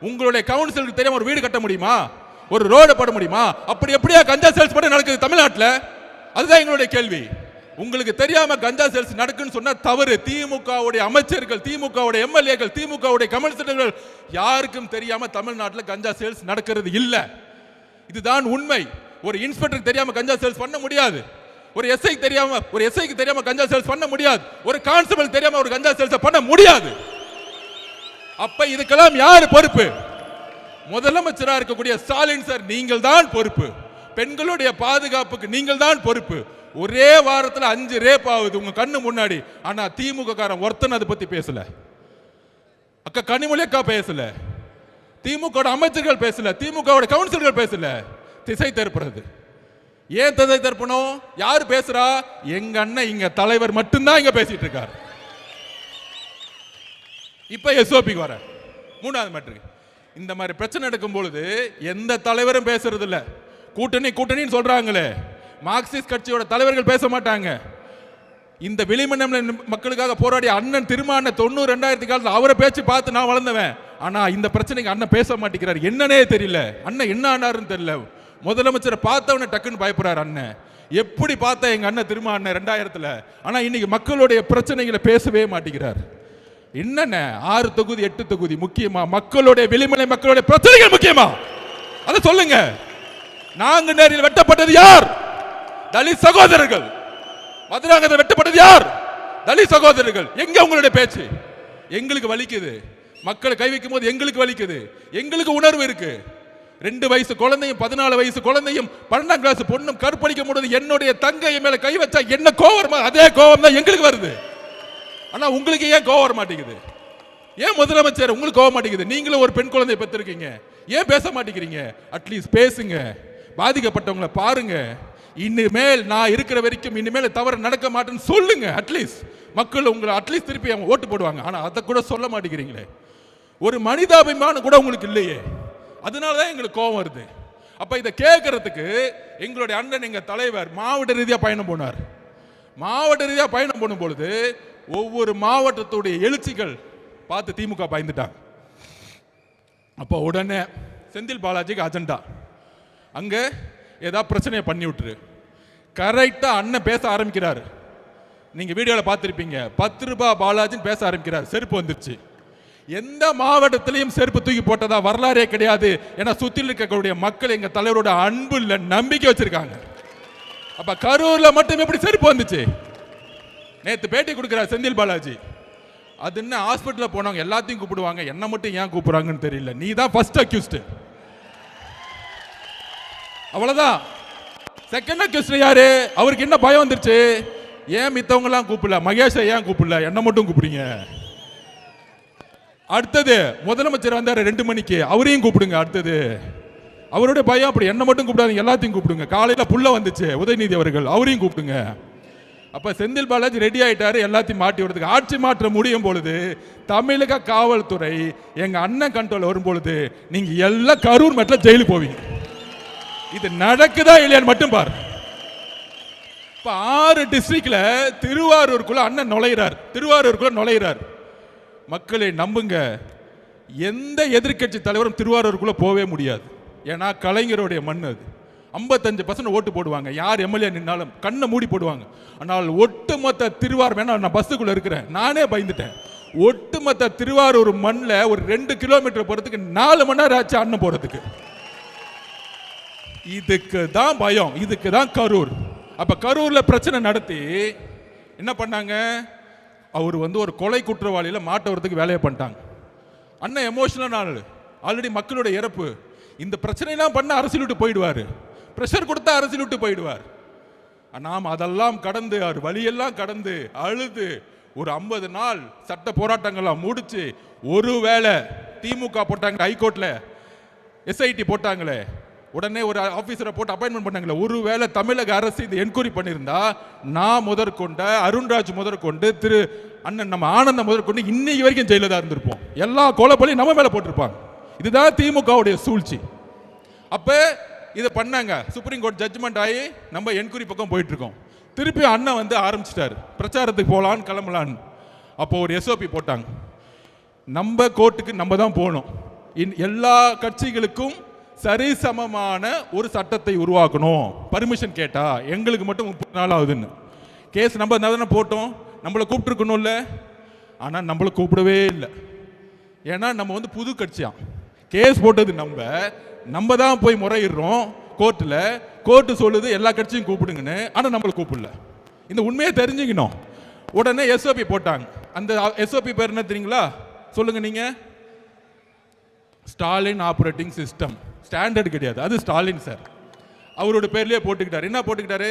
உங்களுடைய கவுன்சிலருக்கு தெரியாம ஒரு வீடு கட்ட முடியுமா? ஒரு ரோடு போட முடியுமா? அப்படி எப்படியா கஞ்சா சேல்ஸ் பண்ண நடக்குது தமிழ்நாட்டில்? அதுதான் எங்களுடைய கேள்வி. உங்களுக்கு தெரியாம கஞ்சா சேல்ஸ் நடக்குன்னு சொன்னா தவறு. திமுகவுடைய அமைச்சர்கள், திமுகவுடைய எம்எல்ஏக்கள், திமுகவுடைய கவுன்சிலர்கள் யாருக்கும் தெரியாம தமிழ்நாட்டில் கஞ்சா சேல்ஸ் நடக்கிறது இல்ல. இதுதான் உண்மை. ஒரு இன்ஸ்பெக்டருக்கு தெரியாம கஞ்சா சேல்ஸ் பண்ண முடியாது. ஒரு எஸ்ஐக்கு தெரியாம கஞ்சா சேல்ஸ் பண்ண முடியாது. ஒரு கான்ஸ்டபிள் தெரியாம ஒரு கஞ்சா சேல்ஸ் பண்ண முடியாது. அப்ப இதுக்கெல்லாம் யார் பொறுப்பு? முதலமைச்சரா இருக்கக்கூடிய ஸ்டாலின் சார், நீங்கள் தான் பொறுப்பு. பெண்களுடைய பாதுகாப்புக்கு நீங்கள் தான் பொறுப்பு. ஒரே வாரத்தில் 5 ரேப் ஆகுது உங்க கண்ணு முன்னாடி. ஆனா திமுக காரன் ஒருத்தன் அதை பத்தி பேசல. அக்கா கனிமொழி அக்கா பேசல, திமுக அமைச்சர்கள் பேசல, திமுக கவுன்சிலர்கள் பேசல. திசை திருப்புறது. ஏன் திசை திருப்பணும்? யாரு பேசுறா? எங்க அண்ணன் இங்க தலைவர் மட்டும்தான் இங்க பேசிட்டு இருக்காரு. இப்ப எஸ்ஓபிக்கு வர 3வது மேட்ருக்கு இந்த மாதிரி பிரச்சனை நடக்கும் பொழுது எந்த தலைவரும் பேசுறது இல்ல. கூட்டணின்னு சொல்றாங்களே, மார்க்சிஸ்ட் கட்சியோட தலைவர்கள் பேச மாட்டாங்க. இந்த விளிம்பு மக்களுக்காக போராடிய அண்ணன் திருமாவளவன் 90-2000 காலத்தில் அவரை பேச்சு பார்த்து நான் வளர்ந்தவன். ஆனா இந்த பிரச்சனைக்கு அண்ணன் பேச மாட்டேங்கிறார். என்னன்னே தெரியல. அண்ணன் என்ன ஆனாருன்னு தெரியல. முதலமைச்சரை பார்த்தவன டக்குன்னு பயப்படுறாரு அண்ணன். எப்படி பார்த்தா எங்க அண்ணன் திருமாவளவன் 2000-ல். ஆனா இன்னைக்கு மக்களுடைய பிரச்சனைகளை பேசவே மாட்டேங்கிறார். என்னென்ன 6 தொகுதி 8 தொகுதி முக்கியமா? மக்களுடைய விளிம்பு மக்களுடைய பிரச்சனைகள் முக்கியமா? அதை சொல்லுங்க. நாங்குநேரியில் வெட்டப்பட்டது யார்? தலித் சகோதரர்கள். மதுராங்கத்தில் வெட்டப்பட்டது யார்? தலித் சகோதரர்கள். எங்க உங்களுடைய பேச்சு? எங்களுக்கு வலிக்குது. மக்களை கை வைக்கும் போது எங்களுக்கு வலிக்குது. எங்களுக்கு உணர்வு இருக்கு. 2 வயசு குழந்தையும் 14 வயசு குழந்தையும் 12ஆம் கிளாஸ் பொண்ணும் கற்பழிக்க முடியாது. என்னுடைய தங்கையை மேல கை வச்சா என்ன கோவம்? அதே கோவம் தான் எங்களுக்கு வருது. ஆனா உங்களுக்கு ஏன் கோவம் வர மாட்டேங்குது? ஏன் முதலமைச்சர் உங்களுக்கு கோவம் மாட்டேங்குது? நீங்களும் ஒரு பெண் குழந்தையை பெற்றிருக்கீங்க, ஏன் பேச மாட்டேங்கிறீங்க? அட்லீஸ்ட் பேசுங்க, பாதிக்கப்பட்டவங்களை பாருங்க. இனிமேல் நான் இருக்கிற வரைக்கும் இனிமேல் தவறு நடக்க மாட்டேன்னு சொல்லுங்க. அட்லீஸ்ட் மக்கள் உங்களை அட்லீஸ்ட் திருப்பி அவங்க ஓட்டு போடுவாங்க. ஆனா அதை கூட சொல்ல மாட்டேங்கிறீங்களே. ஒரு மனிதாபிமானம் கூட உங்களுக்கு இல்லையே. அதனாலதான் எங்களுக்கு கோபம் வருது. அப்ப இதை கேட்கறதுக்கு எங்களுடைய அண்ணன், எங்க தலைவர் மாவட்ட ரீதியா பயணம் போனார். மாவட்ட ரீதியா பயணம் பண்ணும் பொழுது ஒவ்வொரு மாவட்டத்துடைய எழுச்சிகள் பார்த்து திமுக பயந்துட்டாங்க. அப்போ உடனே செந்தில் பாலாஜிக்கு அஜெண்டா, அங்கே ஏதாவது பிரச்சனையை பண்ணி விட்டுரு. கரெக்டாக அண்ணன் பேச ஆரம்பிக்கிறாரு. நீங்கள் வீடியோவில் பார்த்துருப்பீங்க, 10 ரூபாய் பாலாஜின்னு பேச ஆரம்பிக்கிறார். செருப்பு வந்துருச்சு. எந்த மாவட்டத்திலையும் செருப்பு தூக்கி போட்டதா வரலாறே கிடையாது. ஏன்னா சுற்றில் இருக்கக்கூடிய மக்கள் எங்கள் தலைவரோட அன்பு இல்லை, நம்பிக்கை வச்சிருக்காங்க. அப்போ கரூரில் மட்டும் எப்படி செருப்பு வந்துச்சு? நேற்று பேட்டி கொடுக்குறார் செந்தில் பாலாஜி. அது என்ன, ஹாஸ்பிட்டலில் போனவங்க எல்லாத்தையும் கூப்பிடுவாங்க, என்ன மட்டும் ஏன் கூப்பிடுறாங்கன்னு தெரியல. நீ தான் ஃபர்ஸ்ட் அக்யூஸ்டு. அவ்வளோதான். செகண்ட் அக்யூஸ்டு யாரு? அவருக்கு என்ன பயம் வந்துருச்சு? ஏன் மித்தவங்கலாம் கூப்பிடல, மகேஷை ஏன் கூப்பிடல, என்ன மட்டும் கூப்பிடுங்க. அடுத்தது முதலமைச்சர் வந்தார் 2 மணிக்கு, அவரையும் கூப்பிடுங்க. அடுத்தது அவருடைய பயம் அப்படி, என்ன மட்டும் கூப்பிடாதீங்க, எல்லாத்தையும் கூப்பிடுங்க. காலையில் புள்ள வந்துச்சு உதயநிதி அவர்கள், அவரையும் கூப்பிடுங்க. அப்ப செந்தில் பாலாஜி ரெடி ஆயிட்டாரு எல்லாத்தையும் மாட்டி விடுறதுக்கு. ஆட்சி மாற்றம் முடியும் பொழுது தமிழக காவல்துறை எங்க அண்ணன் கண்ட்ரோல் வரும் பொழுது நீங்க எல்லாம் கரூர் மெட்ல ஜெயிலுக்கு போவீங்க. இது நடக்குதா இல்லையான்னு மட்டும் பாரு. இப்ப 6 டிஸ்ட்ரிக்ட்ல திருவாரூருக்குள்ள அண்ணன் நுழைகிறார். மக்களை நம்புங்க, எந்த எதிர்க்கட்சி தலைவரும் திருவாரூருக்குள்ள போவே முடியாது. ஏன்னா கலைஞருடைய மண் அது. 55% ஓட்டு போடுவாங்க. யார் எம்எல்ஏ நின்னாலும் கண்ணை மூடி போடுவாங்க. ஆனால் ஒட்டுமொத்த திருவாரூர், வேணா நான் பஸ்ஸுக்குள்ள இருக்கிறேன், நானே பயந்துட்டேன். ஒட்டுமொத்த திருவாரூர் மண்ணில் ஒரு 2 கிலோமீட்டர் போறதுக்கு 4 மணி நேரம் ஆச்சு அண்ணன் போறதுக்கு. இதுக்கு தான் பயம், இதுக்கு தான் கரூர். அப்ப கரூர்ல பிரச்சனை நடத்தி என்ன பண்ணாங்க? அவர் ஒரு கொலை குற்றவாளியில மாட்டவரத்துக்கு வேலையை பண்ணிட்டாங்க. அண்ணன் எமோஷனல் ஆளு, ஆல்ரெடி மக்களோட இறப்பு. இந்த பிரச்சனைலாம் பண்ண அரசியல் விட்டு போயிடுவார், பிரஷர் கொடுத்தா அரசியல் விட்டு போயிடுவார். நாம் அதெல்லாம் கடந்து, அவர் வழியெல்லாம் கடந்து அழுது ஒரு 50 நாள் சட்ட போராட்டங்கள்லாம் முடிச்சு, ஒருவேளை திமுக போட்டாங்க ஹைகோர்ட்ல எஸ்ஐடி போட்டாங்களே, உடனே ஒரு ஆபீசரை போட்டு அப்பாயின்மெண்ட் பண்ணாங்களே, ஒருவேளை தமிழக அரசு இந்த என்கொயரி பண்ணியிருந்தா நான் முதற்கொண்ட அருண்ராஜ் முதற்கொண்டு திரு அண்ணன் நம்ம ஆனந்தம் முதற்கொண்டு இன்னைக்கு வரைக்கும் ஜெயில தான் இருந்திருப்போம். எல்லா கொலைப்பழியும் நம்ம மேல போட்டிருப்பாங்க. இதுதான் திமுகவுடைய சூழ்ச்சி. அப்ப இதை பண்ணாங்க. சுப்ரீம் கோர்ட் ஜட்ஜ்மெண்ட் ஆகி நம்ம என்கொயரி பக்கம் போயிட்டு இருக்கோம். திருப்பி அண்ணன் ஆரம்பிச்சிட்டாரு பிரச்சாரத்துக்கு போகலான்னு கிளம்பலான்னு. அப்போ ஒரு எஸ்ஓபி போட்டாங்க, நம்ம கோர்ட்டுக்கு நம்ம தான் போகணும், எல்லா கட்சிகளுக்கும் சரிசமமான ஒரு சட்டத்தை உருவாக்கணும், பர்மிஷன் கேட்டா எங்களுக்கு மட்டும் 30 நாள் ஆகுதுன்னு. கேஸ் நம்ம தானே போட்டோம், நம்மளை கூப்பிட்டுருக்கணும்ல. ஆனால் நம்மளை கூப்பிடவே இல்லை. ஏன்னா நம்ம புது கட்சியா, கேஸ் போட்டது நம்ம தான் போய் முறையிடுறோம் கோர்ட்டில். கோர்ட்டு சொல்லுது எல்லா கட்சியும் கூப்பிடுங்கன்னு, ஆனால் நம்மளை கூப்பிடல. இந்த உண்மையை தெரிஞ்சுக்கணும். உடனே எஸ்ஓபி போட்டாங்க. அந்த எஸ்ஓபி பேர் என்ன தெரியுங்களா? சொல்லுங்க நீங்க. Stalin operating system. ஸ்டாண்டர்ட் கிடையாது, அது ஸ்டாலின் சார் அவரோட பேர்லயே போட்டுக்கிட்டாரு. என்ன போட்டுக்கிட்டாரு?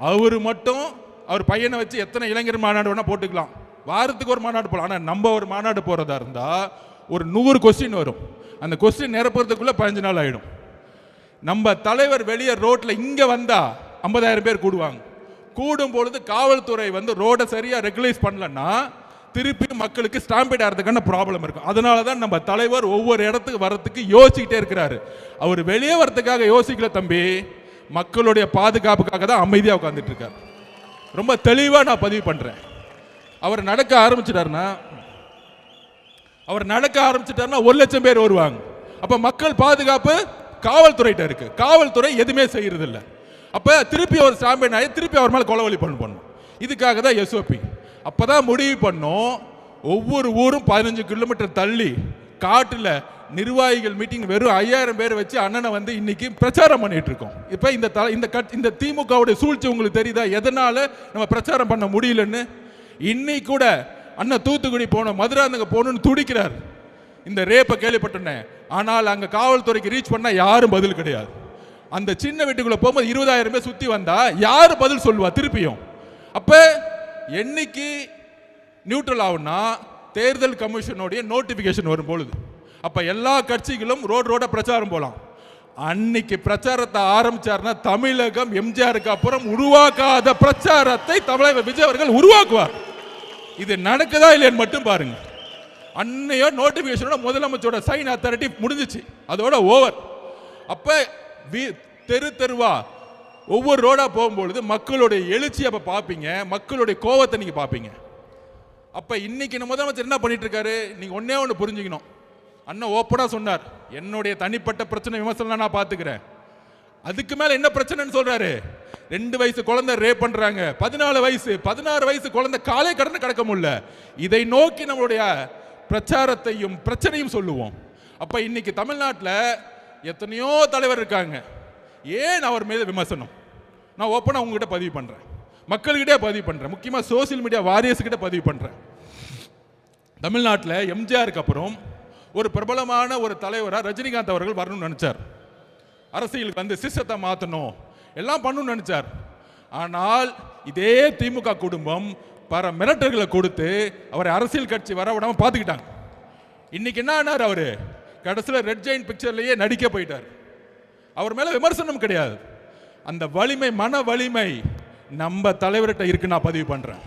அவர் மட்டும் அவர் பையனை வச்சு எத்தனை இளைஞர் மாநாடு வேணா போட்டுக்கலாம், வாரத்துக்கு ஒரு மாநாடு போகலாம். ஆனால் நம்ம ஒரு மாநாடு போகிறதா இருந்தால் ஒரு 100 கொஸ்டின் வரும். அந்த கொஸ்டின் நிரப்புறதுக்குள்ளே 15 நாள் ஆகிடும். நம்ம தலைவர் வெளியே ரோட்டில் இங்கே வந்தால் 50,000 பேர் கூடுவாங்க. கூடும் பொழுது காவல்துறை ரோடை சரியாக ரெகுலைஸ் பண்ணலன்னா திருப்பி மக்களுக்கு ஸ்டாம்பீட் ஆகிறதுக்கான ப்ராப்ளம் இருக்கும். அதனால தான் நம்ம தலைவர் ஒவ்வொரு இடத்துக்கு வரத்துக்கு யோசிச்சுக்கிட்டே இருக்கிறாரு. அவர் வெளியே வரத்துக்காக யோசிக்கல தம்பி, மக்களுடைய பாதுகாப்புக்காக தான் அமைதியாக உட்காந்துட்டு இருக்காரு. ரொம்ப தெளிவாக நான் பதிவு பண்ணுறேன். அவர் நடக்க ஆரம்பிச்சிட்டாருன்னா 1 லட்சம் பேர் வருவாங்க. அப்போ மக்கள் பாதுகாப்பு காவல்துறைகிட்ட இருக்கு. காவல்துறை எதுவுமே செய்யறது இல்லை. அப்போ திருப்பி ஒரு ஸ்டாம்பீட் ஆகி திருப்பி அவர் மேலே கொலைவழி பண்ணணும். இதுக்காக தான் எஸ்ஓபி. அப்பதான் முடிவு பண்ணோம், ஒவ்வொரு ஊரும் 15 கிலோமீட்டர் தள்ளி காட்டுல நிர்வாகிகள் மீட்டிங் வெறும் 5000 பேர் வச்சு அண்ணனை இன்னைக்கு பிரச்சாரம் பண்ணிட்டு இருக்கோம். இப்ப இந்த திமுகவுடைய சூழ்ச்சி உங்களுக்கு தெரியுதா? எதனால நம்ம பிரச்சாரம் பண்ண முடியலன்னு. இன்னைக்கு கூட அண்ணன் தூத்துக்குடி போனோம், மதுராந்தகம் போகணும்னு துடிக்கிறார். இந்த ரேப்பை கேள்விப்பட்டேன். ஆனால் அங்க காவல்துறைக்கு ரீச் பண்ணா யாரும் பதில் கிடையாது. அந்த சின்ன வீட்டுக்குள்ள போகும்போது 20,000 பேர் சுத்தி வந்தா யாரு பதில் சொல்லுவா திருப்பியும்? அப்ப என்னைக்கு நியூட்ரல் ஆகும்னா தேர்தல் கமிஷனுடைய நோட்டிபிகேஷன் வரும் பொழுது. அப்ப எல்லா கட்சிகளும் ரோட பிரச்சாரம் போலாம். அன்னைக்கு பிரச்சாரத்தை ஆரம்பிச்சார்னா தமிழகம் எம்ஜிஆருக்கு அப்புறம் உருவாக்காத பிரச்சாரத்தை தமிழக விஜய் அவர்கள் உருவாக்குவார். இது நடக்குதா இல்லையான்னு மட்டும் பாருங்க. அன்னையோ நோட்டிபிகேஷனோட முதலமைச்சரோட சைன் அத்தாரிட்டி முடிஞ்சிச்சு, அதோட ஓவர். அப்ப தெருவா ஒவ்வொரு ரோடா போகும்பொழுது மக்களுடைய எழுச்சி அப்ப பார்ப்பீங்க, மக்களுடைய கோவத்தை நீங்க பார்ப்பீங்க. அப்ப இன்னைக்கு நம்ம முதலமைச்சர் என்ன பண்ணிட்டு இருக்காரு? நீங்க ஒன்னே ஒன்று புரிஞ்சுக்கணும். அண்ணன் ஓப்பனா சொன்னார், என்னுடைய தனிப்பட்ட பிரச்சனை விமர்சனம் நான் பாத்துக்கிறேன். அதுக்கு மேல என்ன பிரச்சனைன்னு சொல்றாரு. 2 வயசு குழந்தை ரேப் பண்றாங்க, 14 வயசு 16 வயசு குழந்தை காலை கடந்து கடக்க முடியல. இதை நோக்கி நம்மளுடைய பிரச்சாரத்தையும் பிரச்சனையும் சொல்லுவோம். அப்ப இன்னைக்கு தமிழ்நாட்டில் எத்தனையோ தலைவர் இருக்காங்க, ஏன் அவர் மீது விமர்சனம்? நான் ஓப்பனா உங்ககிட்ட பதிவு பண்றேன், மக்கள்கிட்டே பதிவு பண்றேன், முக்கியமா சோசியல் மீடியா வாரியர்ஸ் கிட்ட பதிவு பண்றேன். தமிழ்நாட்டில் எம்ஜிஆருக்கு அப்புறம் ஒரு பிரபலமான ஒரு தலைவராக ரஜினிகாந்த் அவர்கள் வரணும்னு நினைச்சார். அரசியலுக்கு வந்து சிஸ்டத்தை மாற்றணும் எல்லாம் பண்ணணும்னு நினைச்சார். ஆனால் இதே திமுக குடும்பம் பல மிரட்டல்களை கொடுத்து அவரை அரசியல் கட்சி வர விடாம பார்த்துக்கிட்டாங்க. இன்னைக்கு என்ன ஆனார்? அவரு கடைசியில் ரெட் ஜெயின் பிக்சர்லயே நடிக்க போயிட்டார். அவர் மேல விமர்சனம் கிடையாது. அந்த வலிமை, மன வலிமை நம்ம தலைவர்கிட்ட இருக்கு. நான் பதிவு பண்றேன்.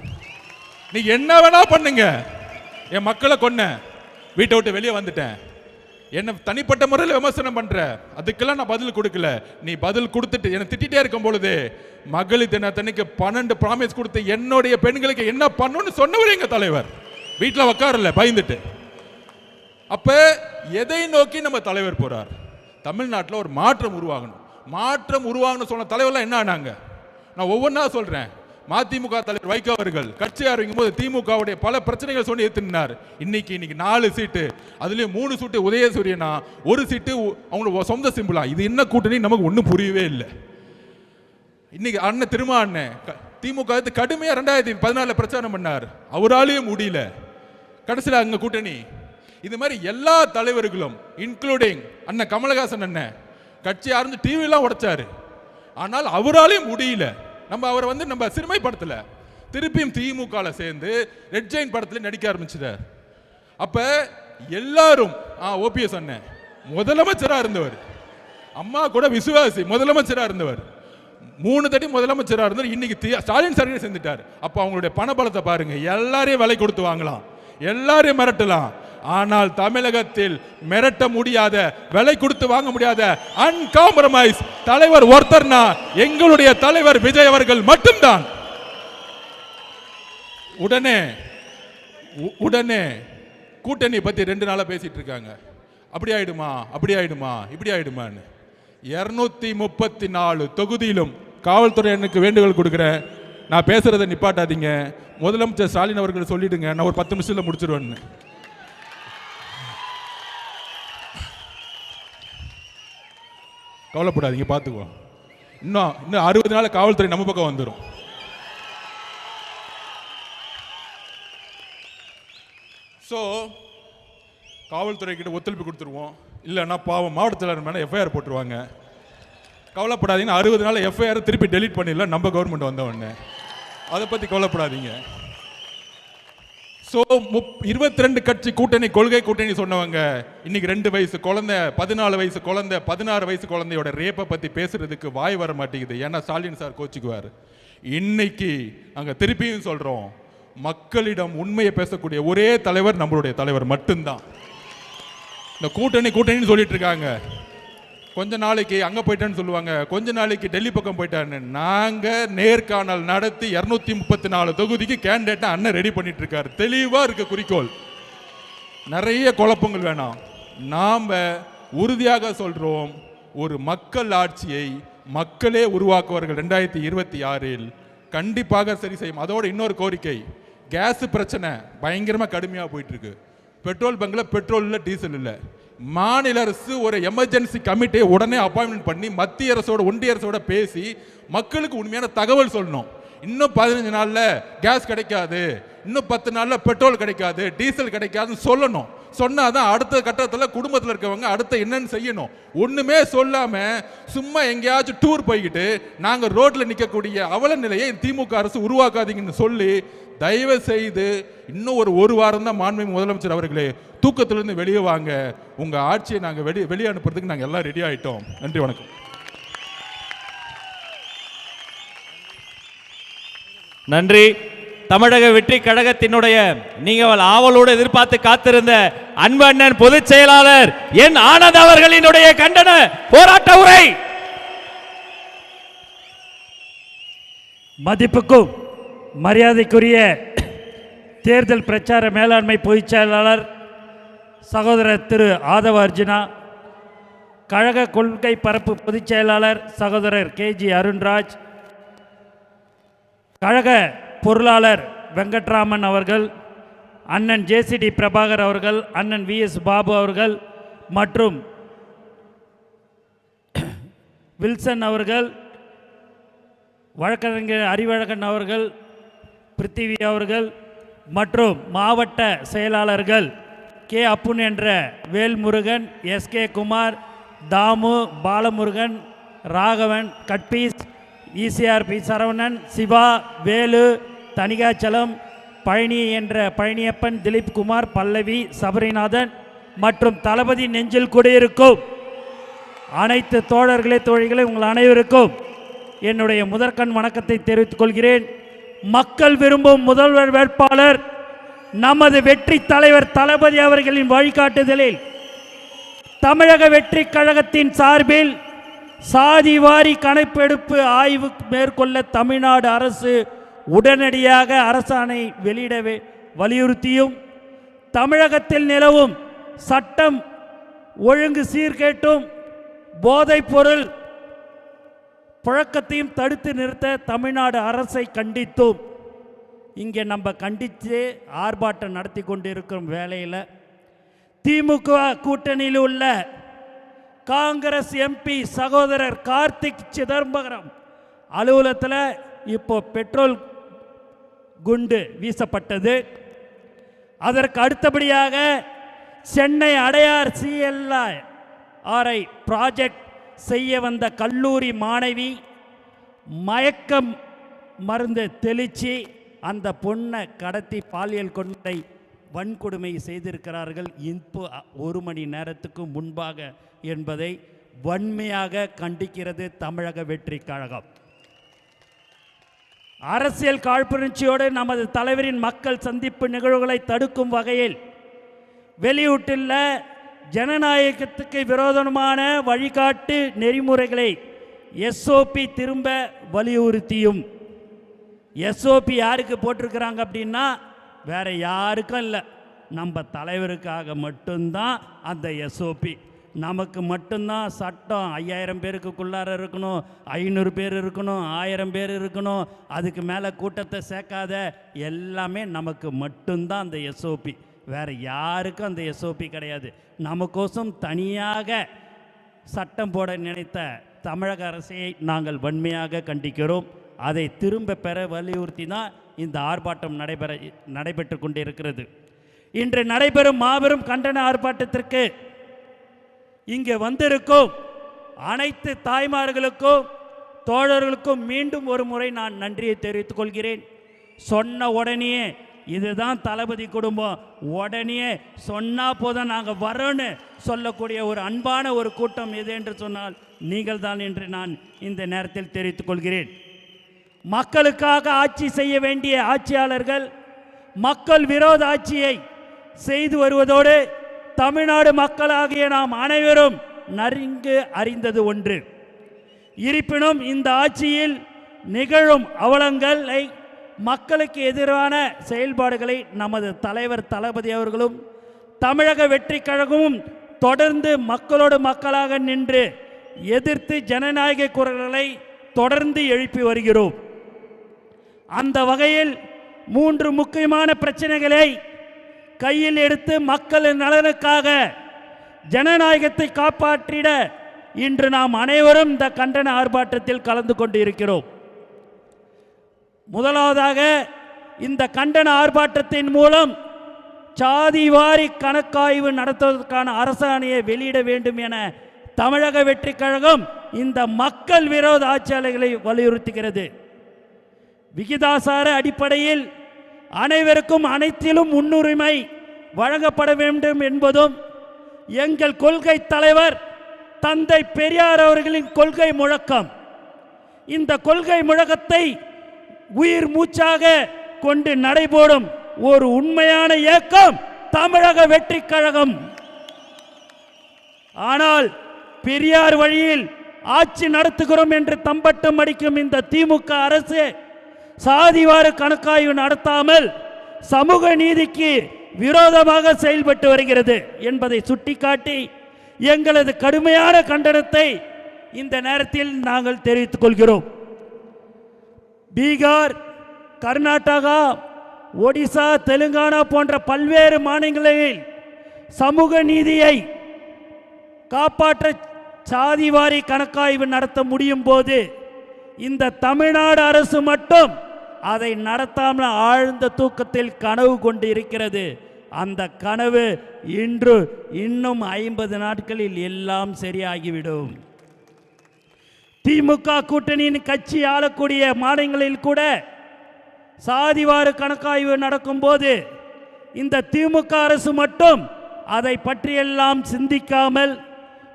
நீ என்ன வேணா பண்ணுங்க, என் மக்களை கொன்ன, வீட்டை விட்டு வெளியே வந்துட்டேன், என்ன தனிப்பட்ட முறையில் விமர்சனம் பண்ற, அதுக்கெல்லாம் நான் பதில் கொடுக்கல. நீ பதில் கொடுத்துட்டு என்ன திட்டிட்டே இருக்கும் பொழுது மகளிர் தினத்தன்னைக்கு 12 ப்ராமிஸ் கொடுத்து என்னுடைய பெண்களுக்கு என்ன பண்ணணும்னு சொன்னவர் எங்க தலைவர். வீட்டில் உட்காரல பயந்துட்டு. அப்ப எதை நோக்கி நம்ம தலைவர் போறார்? தமிழ்நாட்டில் ஒரு மாற்றம் உருவாகணும். மாற்றம் உருவாகணும் சொன்ன தலைவர்லாம் என்ன ஆனாங்க? நான் ஒவ்வொன்றா சொல்றேன். மதிமுக தலைவர் வைகோ அவர்கள் கட்சி ஆரம்பிக்கும் போது திமுகவுடைய பல பிரச்சனைகள் சொல்லி ஏற்றினார். இன்னைக்கு 4 சீட்டு, அதுலயும் 3 சீட்டு உதயசூரியனா, 1 சீட்டு அவங்களோட சொந்த சிம்பிளா. இது என்ன கூட்டணி நமக்கு ஒன்றும் புரியவே இல்லை. இன்னைக்கு அண்ணன் திருமா அண்ணன் திமுக கடுமையா 2014 பிரச்சாரம் பண்ணார், அவராலேயும் முடியல. கடைசியில் அங்க கூட்டணி. இது மாதிரி எல்லா தலைவர்களும் இன்க்ளூடிங் அண்ணன் கமலஹாசன் அண்ணன் கட்சி ஆரம்பிச்சு டிவிலாம் உடைச்சாரு, ஆனால் அவராலேயும் முடியல. நம்ம அவரை வந்து நம்ம சிறுமைப்படுத்தல, திருப்பியும் திமுக சேர்ந்து ரெட் ஜெயின் படத்தில் நடிக்க ஆரம்பிச்சிட்டார். அப்ப எல்லாரும் ஓபிஎஸ் அண்ணன் முதலமைச்சராக இருந்தவர், அம்மா கூட விசுவாசி முதலமைச்சராக இருந்தவர், 3 தட்டி முதலமைச்சராக இருந்தவர். இன்னைக்கு ஸ்டாலின் சர்வீஸ் செஞ்சுட்டார். அப்ப அவங்களுடைய பணபலத்தை பாருங்க. எல்லாரையும் விலை கொடுத்து வாங்கலாம், எல்லாரையும் மிரட்டலாம், ஆனால் தமிழகத்தில் மிரட்ட முடியாத, விலை கொடுத்து வாங்க முடியாத அன்காம்ப்ரமைஸ் தலைவர் ஒருத்தர்னா எங்களுடைய தலைவர் விஜய் அவர்கள் மட்டும்தான். உடனே கூட்டணி பத்தி 2 நாளா பேசிட்டு இருக்காங்க. அப்படி ஆயிடுமா, அப்படி ஆயிடுமா, இப்படி ஆயிடுமான்னு. 234 தொகுதியிலும் காவல்துறை எனக்கு வேண்டுகோள் கொடுக்குறேன், நான் பேசுறதை நிப்பாட்டாதீங்க. முதலமைச்சர் ஸ்டாலின் அவர்கள் சொல்லிடுங்க, நான் ஒரு 10 நிமிஷத்துல முடிச்சிருவேன்னு. கவலைப்படாதீங்க, பார்த்துக்குவோம். இன்னும் 60 நாள் காவல்துறை நம்ம பக்கம் வந்துடும். ஸோ காவல்துறை கிட்ட ஒத்துழைப்பு கொடுத்துருவோம். இல்லைன்னா பாவம் மாவட்ட செயலாளர் மேலே எஃப்ஐஆர் போட்டுருவாங்க. கவலைப்படாதீங்க, 60 நாள் எஃப்ஐஆர் திருப்பி டெலீட் பண்ணிடலாம் நம்ம கவர்மெண்ட் வந்தவொடனே. அதை பற்றி கவலைப்படாதீங்க. ஸோ 22 கட்சி கூட்டணி, கொள்கை கூட்டணி சொன்னவங்க இன்னைக்கு 2 வயசு குழந்தை, 14 வயசு குழந்தை, 16 வயசு குழந்தையோட ரேப்பை பற்றி பேசுறதுக்கு வாய் வர மாட்டேங்குது. ஏன்னா ஸ்டாலின் சார் கோச்சுக்குவார். இன்னைக்கு அங்கே திருப்பியும் சொல்கிறோம், மக்களிடம் உண்மையை பேசக்கூடிய ஒரே தலைவர் நம்மளுடைய தலைவர் மட்டும்தான். இந்த கூட்டணின்னு சொல்லிட்டு இருக்காங்க. கொஞ்ச நாளைக்கு அங்கே போயிட்டேன்னு சொல்லுவாங்க, கொஞ்ச நாளைக்கு டெல்லி பக்கம் போயிட்டான்னு. நாங்கள் நேர்காணல் நடத்தி 234 தொகுதிக்கு கேண்டிடேட்டை அண்ணன் ரெடி பண்ணிட்டு இருக்காரு. தெளிவாக இருக்க குறிக்கோள், நிறைய குழப்பங்கள் வேணாம். நாம் உறுதியாக சொல்கிறோம், ஒரு மக்கள் ஆட்சியை மக்களே உருவாக்குவார்கள் 2026 கண்டிப்பாக சரி செய்யும். அதோட இன்னொரு கோரிக்கை, கேஸ் பிரச்சனை பயங்கரமாக கடுமையாக போயிட்டு இருக்கு. பெட்ரோல் பங்கில் பெட்ரோல் இல்லை, டீசல் இல்லை. மாநில அரசு ஒரு எமர்ஜென்சி கமிட்டியை உடனே அப்பாயின்மெண்ட் பண்ணி மத்திய அரசோட ஒன்றிய அரசோட பேசி மக்களுக்கு உண்மையான தகவல் சொல்லணும். இன்னும் 15 நாளில் கேஸ் கிடைக்காது, இன்னும் 10 நாளில் பெட்ரோல் கிடைக்காது, டீசல் கிடைக்காதுன்னு சொல்லணும். சொன்னாதான் அடுத்த கட்டத்தில் குடும்பத்தில் இருக்கவங்க அடுத்த என்னன்னு செய்யணும். ஒன்றுமே சொல்லாமல் சும்மா எங்கேயாச்சும் டூர் போய்கிட்டு நாங்கள் ரோட்டில் நிற்கக்கூடிய அவல நிலையை திமுக அரசு உருவாக்காதீங்கன்னு சொல்லி தயவு செய்து இன்னும் ஒரு வாரம் தான் மாண்புமிகு முதலமைச்சர் அவர்களே, தூக்கத்திலிருந்து வெளியே வாங்க. உங்கள் ஆட்சியை நாங்கள் வெளியே அனுப்புறதுக்கு நாங்கள் எல்லாம் ரெடி ஆகிட்டோம். நன்றி, வணக்கம். நன்றி. தமிழக வெற்றி கழகத்தினுடைய நீங்கள் ஆவலோடு எதிர்பார்த்து காத்திருந்த அன்பு அண்ணன் பொதுச் செயலாளர் என் ஆனந்த் அவர்களினுடைய கண்டன போராட்ட உரை. மதிப்புக்கும் மரியாதைக்குரிய தேர்தல் பிரச்சார மேலாண்மை பொதுச் செயலாளர் சகோதரர் திரு ஆதவ அர்ஜுனா, கழக கொள்கை பரப்பு பொதுச் செயலாளர் சகோதரர் கேஜி அருண்ராஜ், கழக பொருளாளர் வெங்கட்ராமன் அவர்கள், அண்ணன் ஜேசிடி பிரபாகர் அவர்கள், அண்ணன் விஎஸ் பாபு அவர்கள் மற்றும் வில்சன் அவர்கள், வழக்கறிஞர் அறிவழகன் அவர்கள், பிருத்திவி அவர்கள் மற்றும் மாவட்ட செயலாளர்கள் கே அப்புன் என்ற வேல்முருகன், எஸ்கே குமார், தாமு, பாலமுருகன், ராகவன், கட்பீஸ், இசிஆர்பி சரவணன், சிவா, வேலு, தனிகாச்சலம், பழனி என்ற பழனியப்பன், திலீப் குமார், பல்லவி, சபரிநாதன் மற்றும் தளபதி நெஞ்சில் குடியிருக்கும் அனைத்து தோழர்களே தோழிகளே உங்கள் அனைவருக்கும் என்னுடைய முதற்கண் வணக்கத்தை தெரிவித்துக் கொள்கிறேன். மக்கள் விரும்பும் முதல்வர் வேட்பாளர் நமது வெற்றி தலைவர் தளபதி அவர்களின் வழிகாட்டுதலில் தமிழக வெற்றி கழகத்தின் சார்பில் சாதிவாரி கணக்கெடுப்பு ஆய்வு மேற்கொள்ள தமிழ்நாடு அரசு உடனடியாக அரசாணை வெளியிட வலியுறுத்தியும், தமிழகத்தில் நிலவும் சட்டம் ஒழுங்கு சீர்கேட்டும் போதைப் பொருள் புழக்கத்தையும் தடுத்து நிறுத்த தமிழ்நாடு அரசை கண்டித்தும், இங்கே நம்ம கண்டித்து ஆர்ப்பாட்டம் நடத்தி கொண்டிருக்கும் வேளையில் திமுக கூட்டணியில் உள்ள காங்கிரஸ் எம்பி சகோதரர் கார்த்திக் சிதம்பரம் அலுவலகத்தில் இப்போ பெட்ரோல் குண்டு வீசப்பட்டது. அதற்கு அடுத்தபடியாக சென்னை அடையார் CLRI ப்ராஜெக்ட் செய்ய வந்த கல்லூரி மாணவி மயக்கம் மருந்து தெளித்து அந்த பொண்ணை கடத்தி பாலியல் கொண்டை வன்கொடுமை செய்திருக்கிறார்கள் இப்போ 1 மணி நேரத்துக்கு முன்பாக என்பதை வன்மையாக கண்டிக்கிறது தமிழக வெற்றி கழகம். அரசியல் காழ்ப்புணர்ச்சியோடு நமது தலைவரின் மக்கள் சந்திப்பு நிகழ்வுகளை தடுக்கும் வகையில் வெளியிட்டுள்ள ஜனநாயகத்துக்கு விரோதமான வழிகாட்டு நெறிமுறைகளை SOP திரும்ப வலியுறுத்தியும், SOP யாருக்கு போட்டிருக்கிறாங்க அப்படின்னா வேற யாருக்கும் இல்லை, நம்ம தலைவருக்காக மட்டும்தான் அந்த SOP. நமக்கு மட்டும்தான் சட்டம் 5000 பேருக்குள்ளார இருக்கணும், 500 பேர் இருக்கணும், 1000 பேர் இருக்கணும், அதுக்கு மேலே கூட்டத்தை சேர்க்காத, எல்லாமே நமக்கு மட்டும்தான் அந்த SOP. வேறு யாருக்கும் அந்த SOP கிடையாது. நமக்கோசம் தனியாக சட்டம் போட நினைத்த தமிழக அரசை நாங்கள் வன்மையாக கண்டிக்கிறோம். அதை திரும்ப பெற வலியுறுத்தி தான் இந்த ஆர்ப்பாட்டம் நடைபெற்று கொண்டிருக்கிறது. இன்று நடைபெறும் மாபெரும் கண்டன ஆர்ப்பாட்டத்திற்கு இங்கே வந்திருக்கும் அனைத்து தாய்மார்களுக்கும் தோழர்களுக்கும் மீண்டும் ஒரு முறை நான் நன்றியை தெரிவித்துக் கொள்கிறேன். சொன்ன உடனே இதுதான் தளபதி குடும்பம், உடனே சொன்னால் போதும் நாங்கள் வரோன்னு சொல்லக்கூடிய ஒரு அன்பான ஒரு கூட்டம் எது என்று சொன்னால் நீங்கள் தான் என்று நான் இந்த நேரத்தில் தெரிவித்துக் கொள்கிறேன். மக்களுக்காக ஆட்சி செய்ய வேண்டிய ஆட்சியாளர்கள் மக்கள் விரோத ஆட்சியை செய்து வருவதோடு தமிழ்நாடு மக்களாகிய நாம் அனைவரும் நன்கு அறிந்தது ஒன்று. இருப்பினும் இந்த ஆட்சியில் நிகழும் அவலங்களை, மக்களுக்கு எதிரான செயல்பாடுகளை நமது தலைவர் தளபதி அவர்களும் தமிழக வெற்றி கழகமும் தொடர்ந்து மக்களோடு மக்களாக நின்று எதிர்த்து ஜனநாயக குரல்களை தொடர்ந்து எழுப்பி வருகிறோம். அந்த வகையில் 3 முக்கியமான பிரச்சனைகளை கையில் எடுத்து மக்களின் நலனுக்காக ஜனநாயகத்தை காப்பாற்றிட இன்று நாம் அனைவரும் இந்த கண்டன ஆர்ப்பாட்டத்தில் கலந்து கொண்டு இருக்கிறோம். முதலாவதாக இந்த கண்டன ஆர்ப்பாட்டத்தின் மூலம் சாதிவாரி கணக்காய்வு நடத்துவதற்கான அரசாணையை வெளியிட வேண்டும் என தமிழக வெற்றி கழகம் இந்த மக்கள் விரோத ஆட்சியாளர்களை வலியுறுத்துகிறது. விகிதாசார அடிப்படையில் அனைவருக்கும் அனைத்திலும் முன்னுரிமை வழங்கப்பட வேண்டும் என்பதும் எங்கள் கொள்கை தலைவர் தந்தை பெரியார் அவர்களின் கொள்கை முழக்கம். இந்த கொள்கை முழக்கத்தை உயிர் மூச்சாக கொண்டு நடைபோடும் ஒரு உண்மையான இயக்கம் தமிழக வெற்றி கழகம். ஆனால் பெரியார் வழியில் ஆட்சி நடத்துகிறோம் என்று தம்பட்டம் அடிக்கும் இந்த திமுக அரசு சாதிவார கணக்காய்வு நடத்தாமல் சமூக நீதிக்கு விரோதமாக செயல்பட்டு வருகிறது என்பதை சுட்டிக்காட்டி எங்களது கடுமையான கண்டனத்தை இந்த நேரத்தில் நாங்கள் தெரிவித்துக் கொள்கிறோம். பீகார், கர்நாடகா, ஒடிசா, தெலுங்கானா போன்ற பல்வேறு மாநிலங்களில் சமூக நீதியை காப்பாற்ற சாதிவாரி கணக்காய்வு நடத்த முடியும் போது இந்த தமிழ்நாடு அரசு மட்டும் அதை நடத்தாமல் ஆழ்ந்த தூக்கத்தில் கனவு கொண்டு இருக்கிறது. அந்த கனவு இன்று இன்னும் 50 நாட்களில் எல்லாம் சரியாகிவிடும். திமுக கூட்டணியின் கட்சி ஆளக்கூடிய மாநிலங்களில் கூட சாதிவாரி கணக்காய்வு நடக்கும்போது இந்த திமுக அரசு மட்டும் அதை பற்றியெல்லாம் சிந்திக்காமல்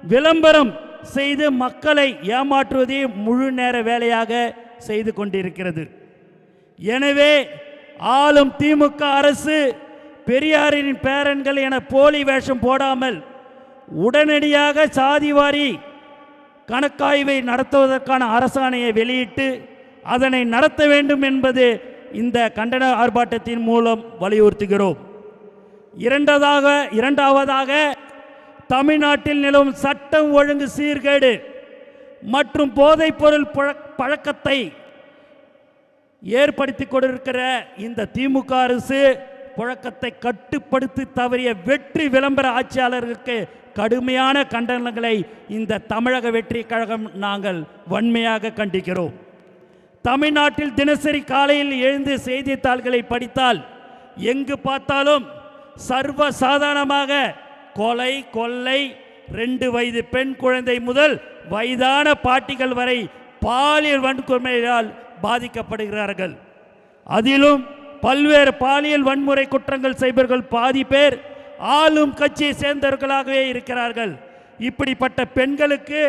விளம்பரம் செய்து மக்களை ஏமாற்றுவதே முழு நேர வேலையாக செய்து கொண்டிருக்கிறது. எனவே ஆளும் திமுக அரசு பெரியாரின் பேரன்கள் என போலி வேஷம் போடாமல் உடனடியாக சாதிவாரி கணக்காய்வை நடத்துவதற்கான அரசாணையை வெளியிட்டு அதனை நடத்த வேண்டும் என்பது இந்த கண்டன ஆர்ப்பாட்டத்தின் மூலம் வலியுறுத்துகிறோம். இரண்டாவதாக தமிழ்நாட்டில் நிலவும் சட்டம் ஒழுங்கு சீர்கேடு மற்றும் போதைப்பொருள் பழக்கத்தை ஏற்படுத்தி கொண்டிருக்கிற இந்த திமுக அரசு புழக்கத்தை கட்டுப்படுத்தி தவறிய வெற்றி விளம்பர ஆட்சியாளர்களுக்கு கடுமையான கண்டனங்களை இந்த தமிழக வெற்றி கழகம் நாங்கள் வன்மையாக கண்டிக்கிறோம். தமிழ்நாட்டில் தினசரி காலையில் எழுந்து செய்தித்தாள்களை படித்தால் எங்கு பார்த்தாலும் சர்வ சாதாரணமாக கொலை, கொள்ளை, 2 வயது பெண் குழந்தை முதல் வயதான பாட்டிகள் வரை பாலியல் வன்கொடுமையால் பாதிக்கப்படுகிறார்கள். அதிலும் பல்வேறு பாலியல் வன்முறை குற்றங்கள் செய்பவர்கள் பாதி பேர் ஆளும் கட்சியை சேர்ந்தவர்களாகவே இருக்கிறார்கள். இப்படிப்பட்ட பெண்களுக்கு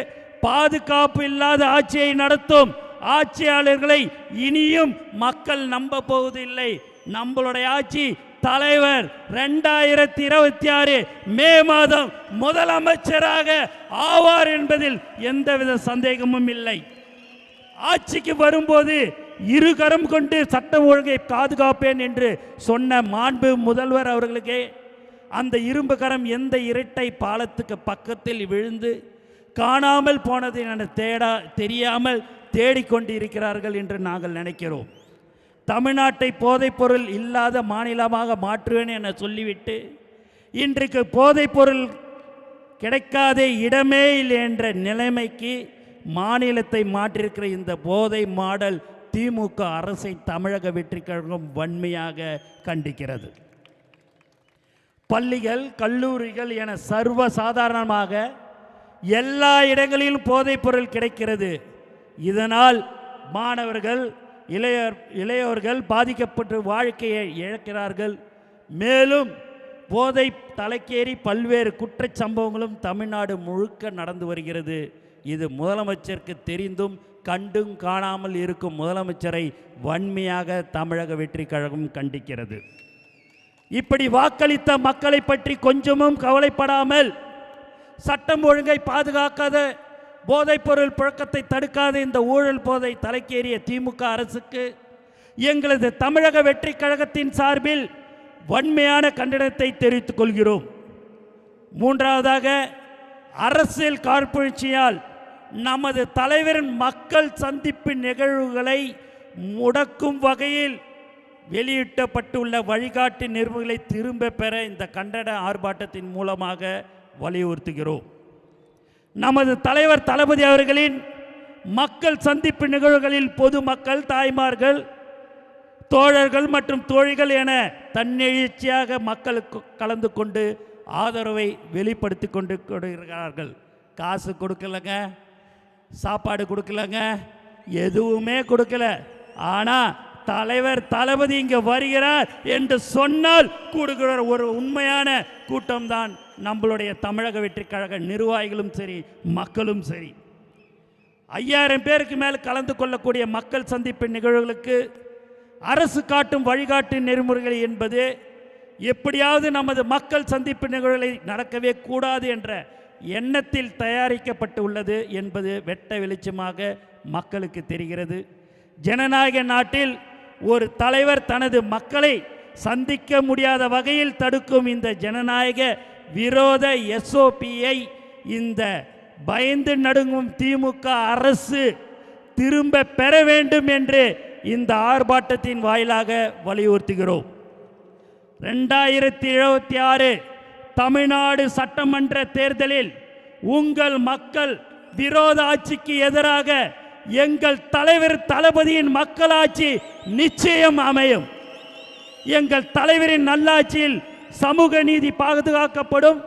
பாதுகாப்பு இல்லாத ஆட்சியை நடத்தும் ஆட்சியாளர்களை இனியும் மக்கள் நம்ப போவதில்லை. நம்மளுடைய ஆட்சி தலைவர் 2026 மே மாதம் முதலமைச்சராக ஆவார் என்பதில் எந்தவித சந்தேகமும் இல்லை. ஆட்சிக்கு வரும்போது இருகரம் கொண்டு சட்டம் ஒழுங்கை பாதுகாப்பேன் என்று சொன்ன மாண்பு முதல்வர் அவர்களுக்கே அந்த இரும்பு கரம் எந்த இரட்டை பாலத்துக்கு பக்கத்தில் விழுந்து காணாமல் போனது என தெரியாமல் தேடிக்கொண்டிருக்கிறார்கள் என்று நாங்கள் நினைக்கிறோம். தமிழ்நாட்டை போதைப்பொருள் இல்லாத மாநிலமாக மாற்றுவேன் என சொல்லிவிட்டு இன்றைக்கு போதைப்பொருள் கிடைக்காத இடமே இல்லை என்ற நிலைமைக்கு மாநிலத்தை மாற்றிருக்கிற இந்த போதை மாடல் திமுக அரசை தமிழக வெற்றி கழகம் வன்மையாக கண்டிக்கிறது. பள்ளிகள், கல்லூரிகள் என சர்வ சாதாரணமாக எல்லா இடங்களிலும் போதைப்பொருள் கிடைக்கிறது. இதனால் மாணவர்கள், இளையோர்கள் பாதிக்கப்பட்டு வாழ்க்கையை இழக்கிறார்கள். மேலும் போதை தலைக்கேறி பல்வேறு குற்றச் சம்பவங்களும் தமிழ்நாடு முழுக்க நடந்து வருகிறது. இது முதலமைச்சருக்கு தெரிந்தும் கண்டும் காணாமல் இருக்கும் முதலமைச்சரை வன்மையாக தமிழக வெற்றி கழகம் கண்டிக்கிறது. இப்படி வாக்களித்த மக்களை பற்றி கொஞ்சமும் கவலைப்படாமல் சட்டம் ஒழுங்கை பாதுகாக்காத, போதைப்பொருள் புழக்கத்தை தடுக்காத இந்த ஊழல் போதை தலைக்கேறிய திமுக அரசுக்கு எங்களது தமிழக வெற்றி கழகத்தின் சார்பில் வன்மையான கண்டனத்தை தெரிவித்துக் கொள்கிறோம். மூன்றாவதாக, அரசியல் காழ்ப்புணர்ச்சியால் நமது தலைவரின் மக்கள் சந்திப்பு நிகழ்வுகளை முடக்கும் வகையில் வெளியிட்டப்பட்டுள்ள வழிகாட்டு நெறிமுறைகளை திரும்ப பெற இந்த கண்டன ஆர்ப்பாட்டத்தின் மூலமாக வலியுறுத்துகிறோம். நமது தலைவர் தளபதி அவர்களின் மக்கள் சந்திப்பு நிகழ்வுகளில் பொதுமக்கள், தாய்மார்கள், தோழர்கள் மற்றும் தோழிகள் என தன்னெழுச்சியாக மக்களுக்கு கலந்து கொண்டு ஆதரவை வெளிப்படுத்தி கொண்டு கொடுக்கிறார்கள். காசு கொடுக்கலங்க, சாப்பாடு கொடுக்கலங்க, எதுவுமே கொடுக்கல. ஆனால் தலைவர் தளபதி இங்கே வருகிறார் என்று சொன்னால் கூடுகிற ஒரு உண்மையான கூட்டம்தான் நம்மளுடைய தமிழக வெற்றி கழக நிர்வாகிகளும் சரி, மக்களும் சரி. 5000 பேருக்கு மேல் கலந்து கொள்ளக்கூடிய மக்கள் சந்திப்பு நிகழ்வுகளுக்கு அரசு காட்டும் வழிகாட்டு நெறிமுறைகள் என்பது எப்படியாவது நமது மக்கள் சந்திப்பு நிகழ்வுகளை நடக்கவே கூடாது என்ற எண்ணத்தில் தயாரிக்கப்பட்டு உள்ளது என்பது வெட்ட வெளிச்சமாக மக்களுக்கு தெரிகிறது. ஜனநாயக நாட்டில் ஒரு தலைவர் தனது மக்களை சந்திக்க முடியாத வகையில் தடுக்கும் இந்த ஜனநாயக விரோத எஸ்ஓபியை இந்த பயந்து நடுங்கும் திமுக அரசு திரும்ப பெற வேண்டும் என்று இந்த ஆர்ப்பாட்டத்தின் வாயிலாக வலியுறுத்துகிறோம். 2026 தமிழ்நாடு சட்டமன்ற தேர்தலில் உங்கள் மக்கள் விரோத ஆட்சிக்கு எதிராக எங்கள் தலைவர் தளபதியின் மக்களாட்சி நிச்சயம் அமையும். எங்கள் தலைவரின் நல்லாட்சியில் சமூக நீதி பாதுகாக்கப்படும்,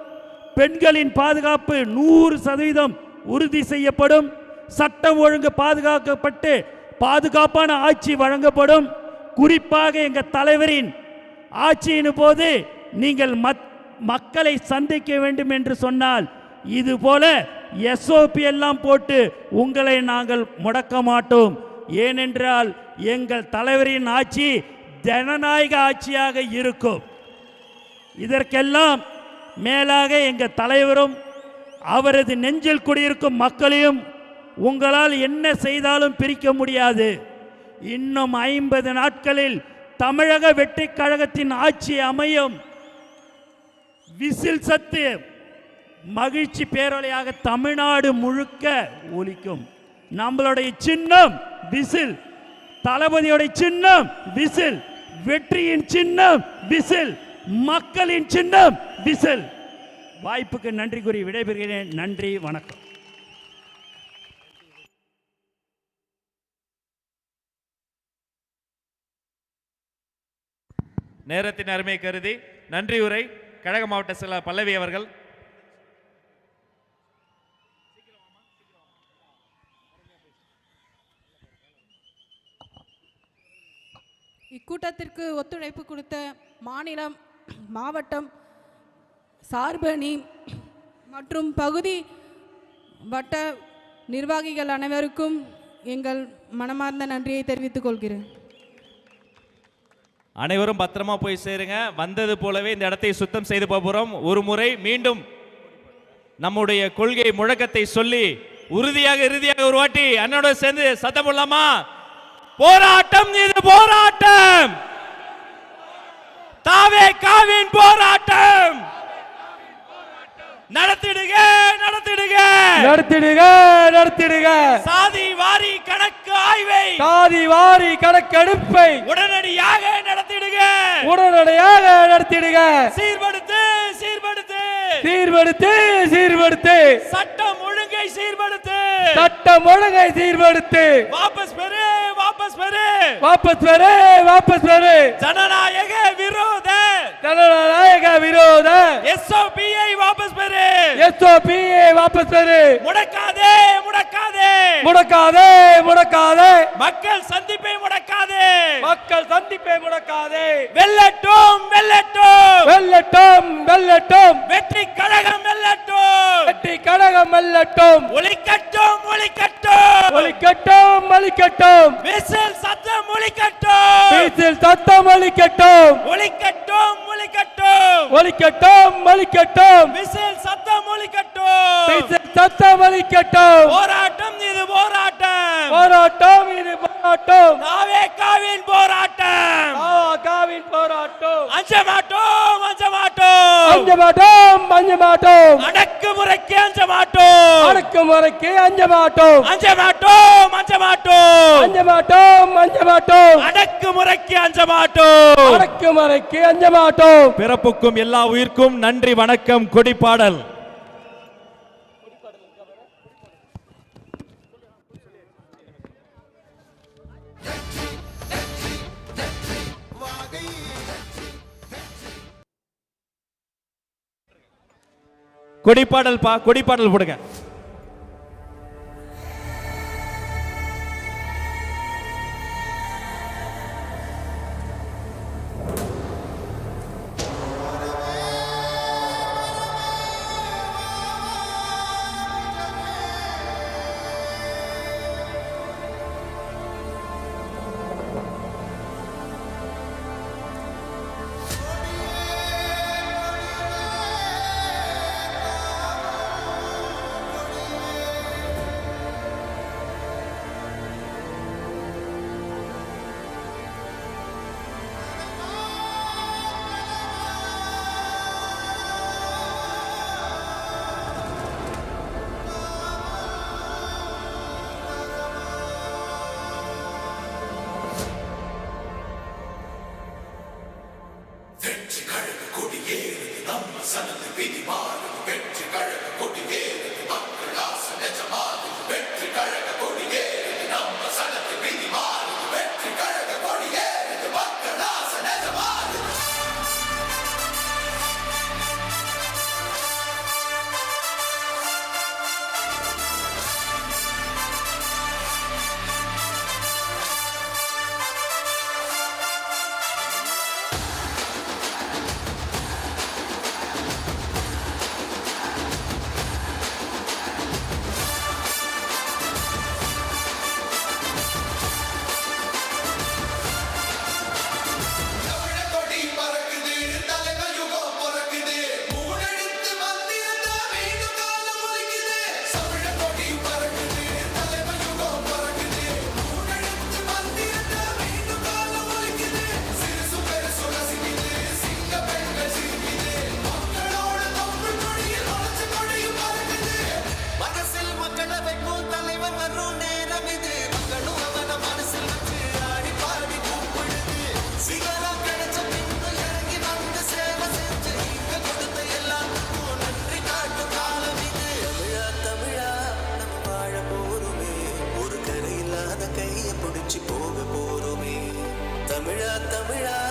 பெண்களின் பாதுகாப்பு 100% உறுதி செய்யப்படும், சட்டம் ஒழுங்கு பாதுகாக்கப்பட்டு பாதுகாப்பான ஆட்சி வழங்கப்படும். குறிப்பாக எங்கள் தலைவரின் ஆட்சியின் போது நீங்கள் மக்களை சந்திக்க வேண்டும் என்று சொன்னால் இதுபோல எஸ்ஓபி எல்லாம் போட்டு உங்களை நாங்கள் முடக்க மாட்டோம். ஏனென்றால் எங்கள் தலைவரின் ஆட்சி ஜனநாயக ஆட்சியாக இருக்கும். இதற்கெல்லாம் மேலாக எங்கள் தலைவரும் அவரது நெஞ்சில் குடியிருக்கும் மக்களையும் உங்களால் என்ன செய்தாலும் பிரிக்க முடியாது. இன்னும் 50 நாட்களில் தமிழக வெற்றி கழகத்தின் ஆட்சி அமையும். விசில் சத்து மகிழ்ச்சி பேரொலியாக தமிழ்நாடு முழுக்க ஒலிக்கும். நம்மளுடைய சின்னம் விசில், தளபதியோடைய சின்னம் விசில், வெற்றியின் சின்னம் விசில், மக்களின் சின்னம் விசில். வாய்ப்புக்கு நன்றி கூறி விடைபெறுகிறேன். நன்றி, வணக்கம். நேரத்தின் அருமை கருதி நன்றி உரை கழக மாவட்ட செயலாளர் பல்லவி அவர்கள். இக்கூட்டத்திற்கு ஒத்துழைப்பு கொடுத்த மாநிலம், மாவட்டம், சார்பணி மற்றும் பகுதி வட்ட நிர்வாகிகள் அனைவருக்கும் எங்கள் மனமார்ந்த நன்றியை தெரிவித்துக் கொள்கிறேன். அனைவரும் பத்திரமா போய் சேருங்க. வந்தது போலவே இந்த இடத்தை சுத்தம் செய்து போகிறோம். ஒரு முறை மீண்டும் நம்முடைய கொள்கை முழக்கத்தை சொல்லி இறுதியாக ஒரு வாட்டி அண்ணனோட சேர்ந்து சத்தம் போடலாமா? போராட்டம், இது போராட்டம், தாவேகாவின் போராட்டம். நடத்திடுக நடத்திடுக நடத்திடுக நடத்திடுக. சாதி வாரி கணக்கு ஆய்வை, சாதி வாரி கணக்கெடுப்பை உடனடியாக நடத்திடுக, உடனடியாக நடத்திடுக. சீர்படுத்து சீர்படுத்து சீர்படுத்து சீர்படுத்து. சட்டம் ஒழுங்கை சீர்படுத்து, சட்டம் ஒழுங்கை சீர்படுத்து. வாபஸ் பெறு வாபஸ் பெறு வாபஸ் பெறு வாபஸ் பெறு. ஜனநாயக விரோத ஜனநாயக விரோத எஸ்ஓபியை வாபஸ் பெறு, எஸ்ஓபியை வாபஸ் பெறு. முடக்காதே முடக்காதே முடக்காதே முடக்காதே. மக்கள் சந்திப்பை முடக்காதே, மக்கள் சந்திப்பை முடக்காதே. வெல்லட்டும் வெல்லட்டும் வெல்லட்டும் வெல்லட்டும். வெற்றி கழகம் வெல்லட்டும், வெற்றி கழகம் வெல்லட்டும். ஒலிக்கட்டும் ஒலிக்கட்டும் ஒலிக்கட்டும் ஒலிக்கட்டும். விசில் சத்தம் ஒலிக்கட்டும், விசில் சத்தம் ஒலிக்கட்டும். ஒலிக்கட்டும் ஒலிக்கட்டும் ஒலிக்கட்டும் ஒலிக்கட்டும். விசில் சத்தம் ஒலிக்கட்டும், விசில் சத்தம் ஒலிக்கட்டும். போராட்டம், இது போராட்டம், போராட்டம், இது போராட்டம். தாவேகாவின் போராட்டம், தாவேகாவின் போராட்டம். அஞ்ச மாட்டோம் அஞ்ச மாட்டோம் அஞ்ச மாட்டோம் அஞ்ச மாட்டோம். அடக்குமுறைக்கு அஞ்ச மாட்டோம், அடக்குமுறைக்கு அஞ்ச மாட்டோம். அஞ்ச மாட்டோம் அஞ்ச மாட்டோம் அஞ்ச மாட்டோம் அஞ்ச மாட்டோம். அடக்குமுறைக்கு அஞ்ச மாட்டோம், அடக்குமுறைக்கு அஞ்ச மாட்டோம். பிறப்புக்கும் எல்லா உயிர்க்கும் நன்றி வணக்கம். கொடிப்பாடல். கொடிப்பாடல் பா, கொடிப்பாடல் போடுங்க. தமிழா